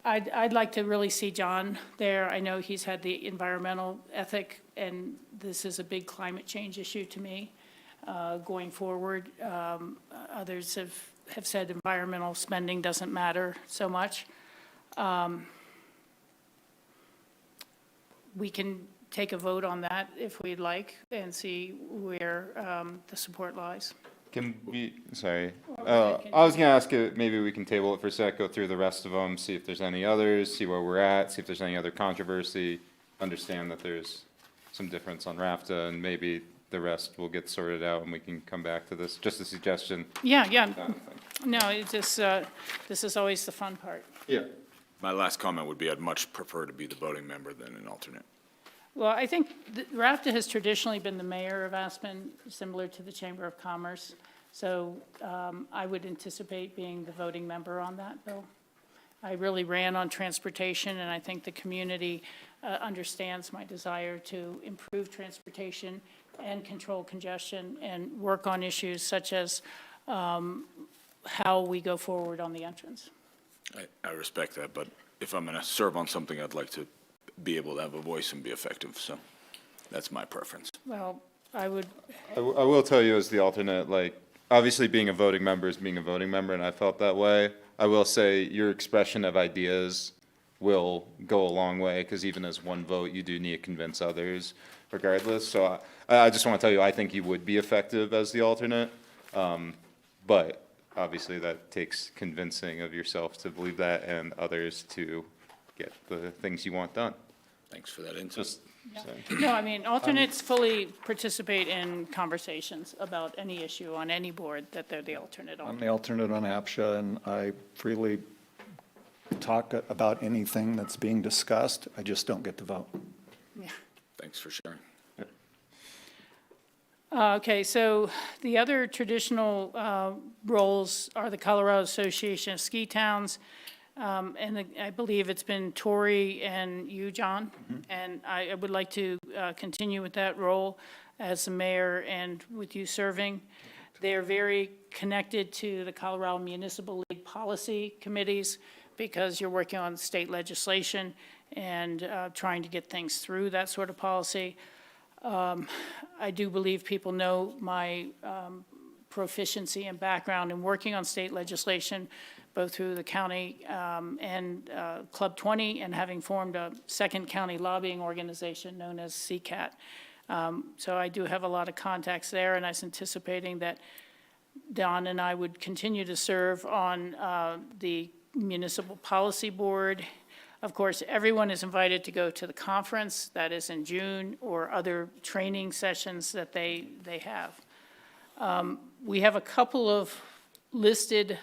I'd like to really see John there. I know he's had the environmental ethic, and this is a big climate change issue to me going forward. Others have said environmental spending doesn't matter so much. We can take a vote on that if we'd like and see where the support lies. Can we, sorry, I was gonna ask if maybe we can table it for a sec, go through the rest of them, see if there's any others, see where we're at, see if there's any other controversy, understand that there's some difference on RAFTA, and maybe the rest will get sorted out and we can come back to this. Just a suggestion. Yeah. No, it's just, this is always the fun part. Yeah. My last comment would be I'd much prefer to be the voting member than an alternate. Well, I think RAFTA has traditionally been the mayor of Aspen, similar to the Chamber of Commerce. So I would anticipate being the voting member on that bill. I really ran on transportation, and I think the community understands my desire to improve transportation and control congestion and work on issues such as how we go forward on the entrance. I respect that, but if I'm going to serve on something, I'd like to be able to have a voice and be effective, so that's my preference. Well, I will tell you as the alternate, like, obviously being a voting member is being a voting member, and I felt that way. I will say your expression of ideas will go a long way, because even as one vote, you do need to convince others regardless. So I just want to tell you, I think you would be effective as the alternate, but obviously that takes convincing of yourself to believe that and others to get the things you want done. Thanks for that insight. No, I mean, alternates fully participate in conversations about any issue on any board that they're the alternate on. I'm the alternate on APSHA, and I freely talk about anything that's being discussed. I just don't get to vote. Yeah. Thanks for sharing. Okay, so the other traditional roles are the Colorado Association of Ski Towns, and I believe it's been Tori and you, John, and I would like to continue with that role as the mayor and with you serving. They're very connected to the Colorado Municipal League policy committees because you're working on state legislation and trying to get things through that sort of policy. I do believe people know my proficiency and background in working on state legislation, both through the county and Club 20, and having formed a second county lobbying organization known as CCAT. So I do have a lot of contacts there, and I was anticipating that Don and I would continue to serve on the Municipal Policy Board. Of course, everyone is invited to go to the conference that is in June, or other training sessions that they have. We have a couple of listed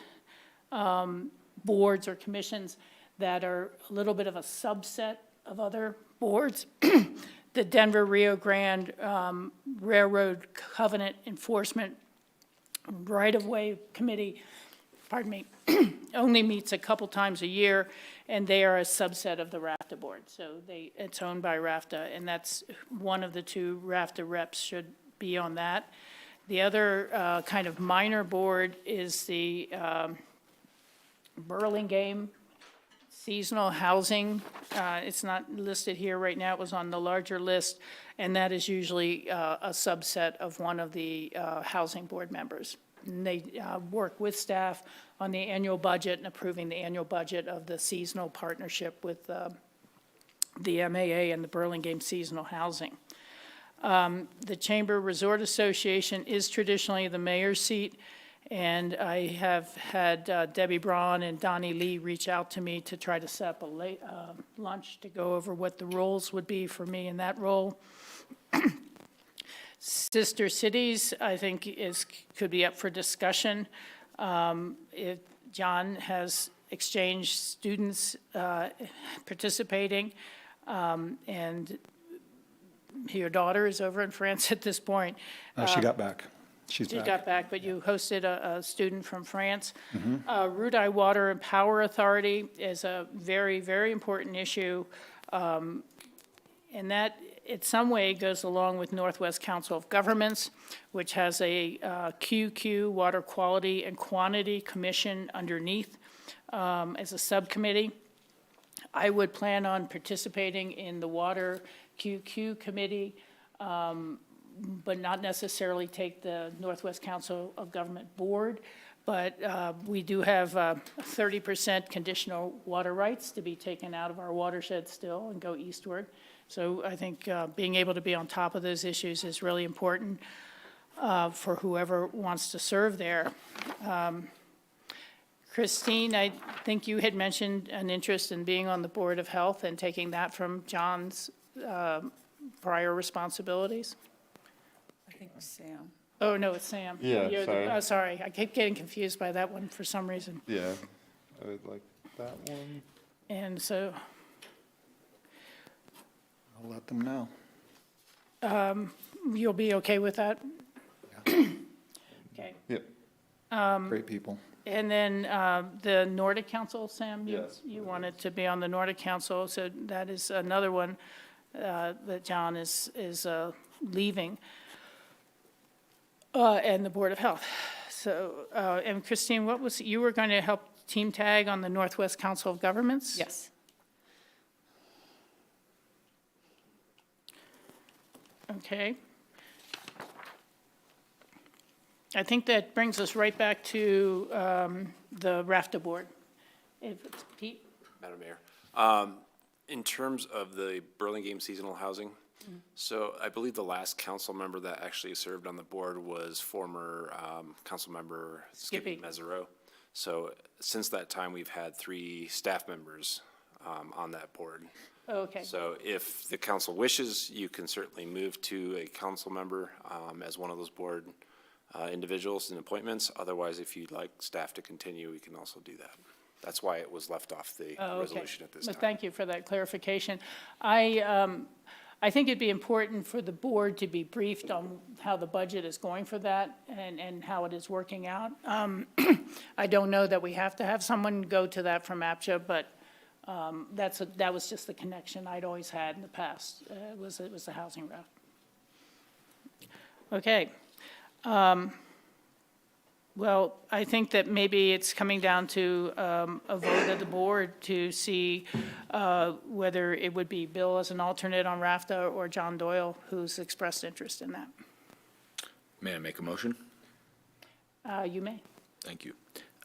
boards or commissions that are a little bit of a subset of other boards. The Denver Rio Grande Railroad Covenant Enforcement Right-of-Way Committee, pardon me, only meets a couple times a year, and they are a subset of the RAFTA board. So it's owned by RAFTA, and that's one of the two RAFTA reps should be on that. The other kind of minor board is the Burlingame Seasonal Housing. It's not listed here right now. It was on the larger list, and that is usually a subset of one of the housing board members. And they work with staff on the annual budget and approving the annual budget of the seasonal partnership with the MAA and the Burlingame Seasonal Housing. The Chamber Resort Association is traditionally the mayor's seat, And I have had Debbie Braun and Donnie Lee reach out to me to try to set up a lunch to go over what the roles would be for me in that role. Sister cities, I think, could be up for discussion. John has exchanged students participating, and your daughter is over in France at this point. She got back. She got back, but you hosted a student from France. Rudai Water and Power Authority is a very, very important issue. And that, in some way, goes along with Northwest Council of Governments, which has a QQ, Water Quality and Quantity Commission underneath as a subcommittee. I would plan on participating in the Water QQ Committee, but not necessarily take the Northwest Council of Government Board. But we do have 30% conditional water rights to be taken out of our watershed still and go eastward. So I think being able to be on top of those issues is really important for whoever wants to serve there. Christine, I think you had mentioned an interest in being on the Board of Health and taking that from John's prior responsibilities. I think Sam. Oh, no, it's Sam. Yeah, You're sorry. Oh, sorry, I keep getting confused by that one for some reason. Yeah, I would like that one. And so, I'll let them know. you'll be okay with that? Okay. Yep. Great people. And then the Nordic Council, Sam, Yes. you wanted to be on the Nordic Council, so that is another one that John is leaving. And the Board of Health. So, and Christine, you were going to help team tag on the Northwest Council of Governments? Yes. Okay. I think that brings us right back to the RAFTA board. If it's Pete? Madam Mayor, in terms of the Burlingame seasonal housing, so I believe the last council member that actually served on the board was former council member Skippy Mesereau. So since that time, we've had 3 staff members on that board. Oh, okay. So if the council wishes, you can certainly move to a council member as one of those board individuals and appointments. Otherwise, if you'd like staff to continue, we can also do that. That's why it was left off the resolution at this time. Thank you for that clarification. I think it'd be important for the board to be briefed on how the budget is going for that and how it is working out. I don't know that we have to have someone go to that from APCHA, but that was just the connection I'd always had in the past. It was the housing route. Okay. Well, I think that maybe it's coming down to a vote of the board to see whether it would be Bill as an alternate on RAFTA or John Doyle, who's expressed interest in that. May I make a motion? You may. Thank you.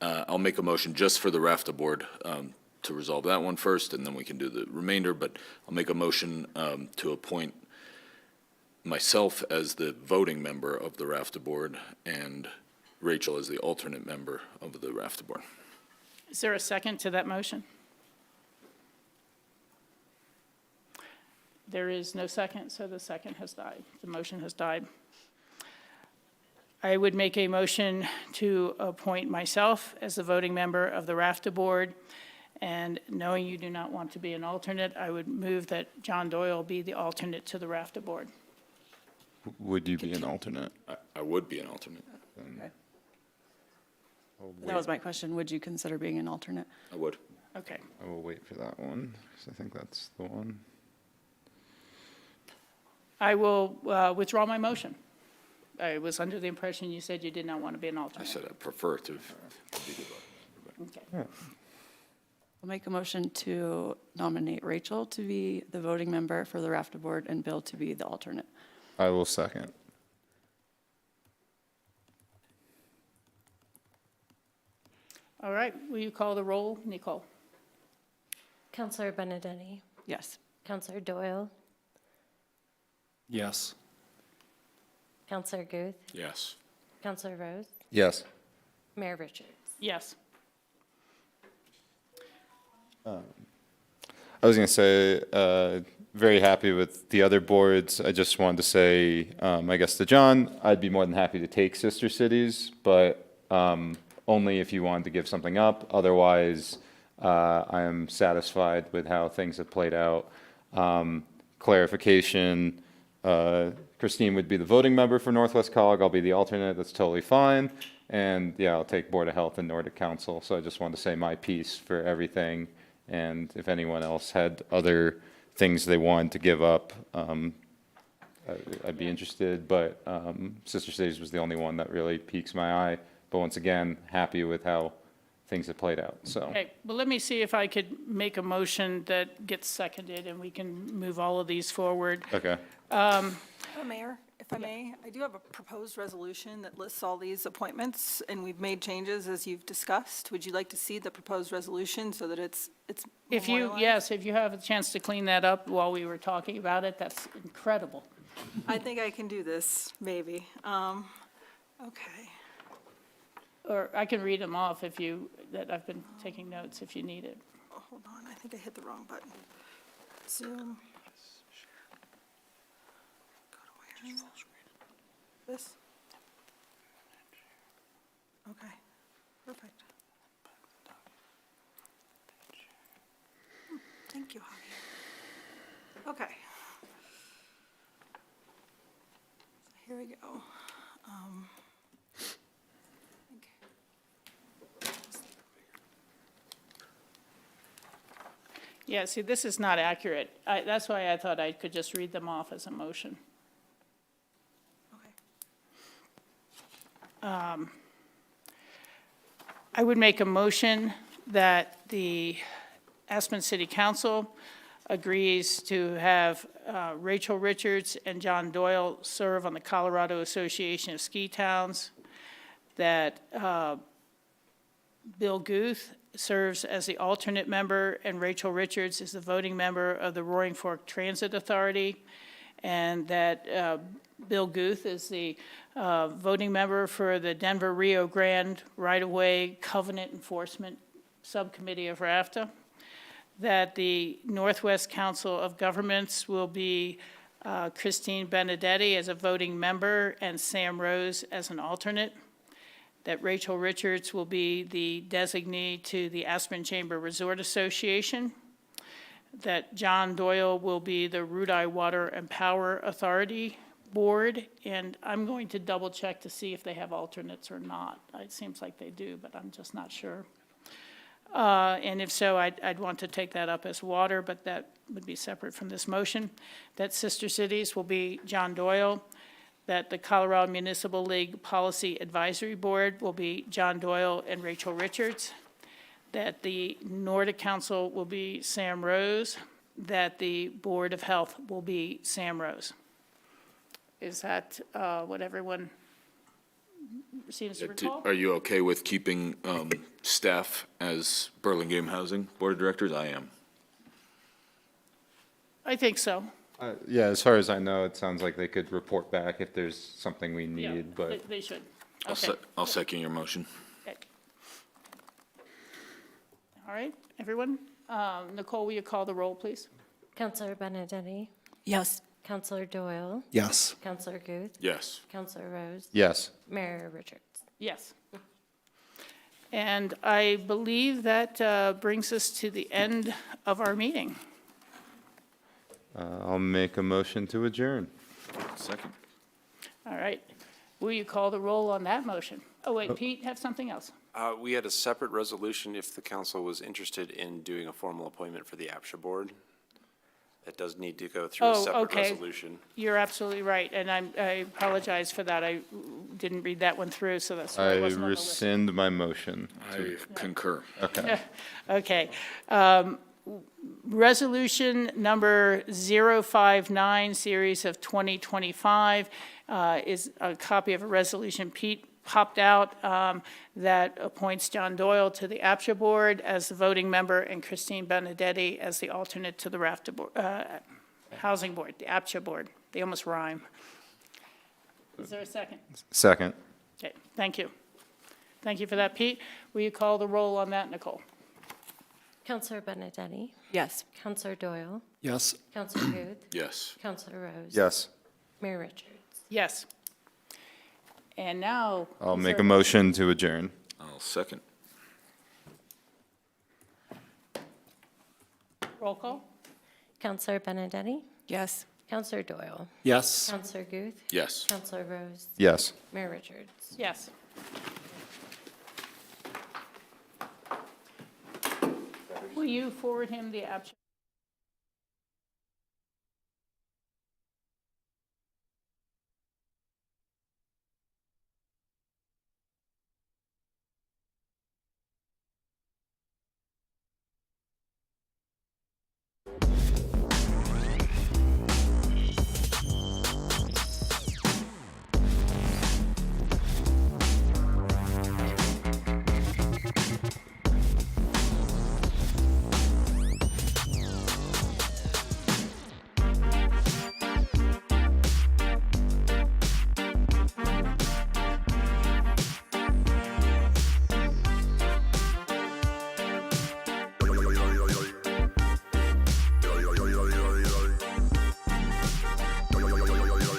I'll make a motion just for the RAFTA board to resolve that one first, and then we can do the remainder, but I'll make a motion to appoint myself as the voting member of the RAFTA board and Rachel as the alternate member of the RAFTA board. Is there a second to that motion? There is no second, so the second has died. The motion has died. I would make a motion to appoint myself as the voting member of the RAFTA board, and knowing you do not want to be an alternate, I would move that John Doyle be the alternate to the RAFTA board. Would you be an alternate? I would be an alternate. Okay. That was my question. Would you consider being an alternate? I would. Okay. I will wait for that one, because I think that's the one. I will withdraw my motion. I was under the impression you said you did not want to be an I alternate. said I prefer to be the vote. Okay. I'll make a motion to nominate Rachel to be the voting member for the RAFTA board and Bill to be the alternate. I will second. All right, will you call the roll, Nicole? Counselor Benedetti? Yes. Counselor Doyle? Yes. Counselor Guth? Yes. Counselor Rose? Yes. Mayor Richards. Yes. I was going to say, very happy with the other boards. I just wanted to say, I guess to John, I'd be more than happy to take Sister Cities, but only if you wanted to give something up. Otherwise, I am satisfied with how things have played out. Clarification, Christine would be the voting member for Northwest Cog. I'll be the alternate. That's totally fine. And yeah, I'll take Board of Health and Nordic Council. So I just wanted to say my piece for everything. And if anyone else had other things they wanted to give up, I'd be interested. But Sister Cities was the only one that really piques my eye. But once again, happy with how things have played out. So. Okay, well, let me see if I could make a motion that gets seconded and we can move all of these forward. Okay. Mayor, if I may, I do have a proposed resolution that lists all these appointments, and we've made changes as you've discussed. Would you like to see the proposed resolution so that it's If you, memorialized? yes, if you have a chance to clean that up while we were talking about it, that's incredible. I think I can do this, maybe. Okay. Or I can read them off if you, that I've been taking notes if you need it. Oh, hold on, I think I hit the wrong button. Zoom. Go to where? This? Okay, perfect. Thank you, Javi. Okay. Here we go. Yeah, see, this is not accurate. That's why I thought I could just read them off as a motion. I would make a motion that the Aspen City Council agrees to have Rachel Richards and John Doyle serve on the Colorado Association of Ski Towns, that Bill Guth serves as the alternate member, and Rachel Richards is the voting member of the Roaring Fork Transit Authority, and that Bill Guth is the voting member for the Denver Rio Grande Right-of-Way Covenant Enforcement Subcommittee of RAFTA, that the Northwest Council of Governments will be Christine Benedetti as a voting member and Sam Rose as an alternate, that Rachel Richards will be the designee to the Aspen Chamber Resort Association, that John Doyle will be the Rudai Water and Power Authority Board, and I'm going to double check to see if they have alternates or not. It seems like they do, but I'm just not sure. And if so, I'd want to take that up as water, but that would be separate from this motion. That Sister Cities will be John Doyle, that the Colorado Municipal League Policy Advisory Board will be John Doyle and Rachel Richards, that the Nordic Council will be Sam Rose, that the Board of Health will be Sam Rose. Is that what everyone seems to recall? Are you okay with keeping staff as Burlingame Housing Board of Directors? I am. I think so. Yeah, as far as I know, it sounds like they could report back if there's something we Yeah, need, but. They should. Okay. I'll second your motion. Okay. All right, everyone. Nicole, will you call the roll, please? Counselor Benedetti? Yes. Counselor Doyle? Yes. Counselor Guth? Yes. Counselor Rose? Yes. Mayor Richards? Yes. And I believe that brings us to the end of our meeting. I'll make a motion to adjourn. Second. All right. Will you call the roll on that motion? Oh, wait, Pete, have something else? We had a separate resolution if the council was interested in doing a formal appointment for the APSHA board. It does need to go through a Oh, separate okay. resolution. You're absolutely right, and I apologize for that. I didn't read that one through, so that's why I it wasn't on the list. rescind my motion. I concur. Okay. Okay. Resolution number 059, series of 2025, is a copy of a resolution Pete popped out that appoints John Doyle to the APSHA board as the voting member and Christine Benedetti as the alternate to the RAFTA board, housing board, the APSHA board. They almost rhyme. Is there a second? Second. Okay, thank you. Thank you for that, Pete. Will you call the roll on that, Nicole? Counselor Benedetti? Yes. Counselor Doyle? Yes. Counselor Guth? Yes. Counselor Rose? Yes. Mayor Richards? Yes. And now. I'll is make there- a motion to adjourn. I'll second. Roll call? Counselor Benedetti? Yes. Counselor Doyle? Yes. Counselor Guth? Yes. Counselor Rose? Yes. Mayor Richards? Yes. Will you forward him the abstract?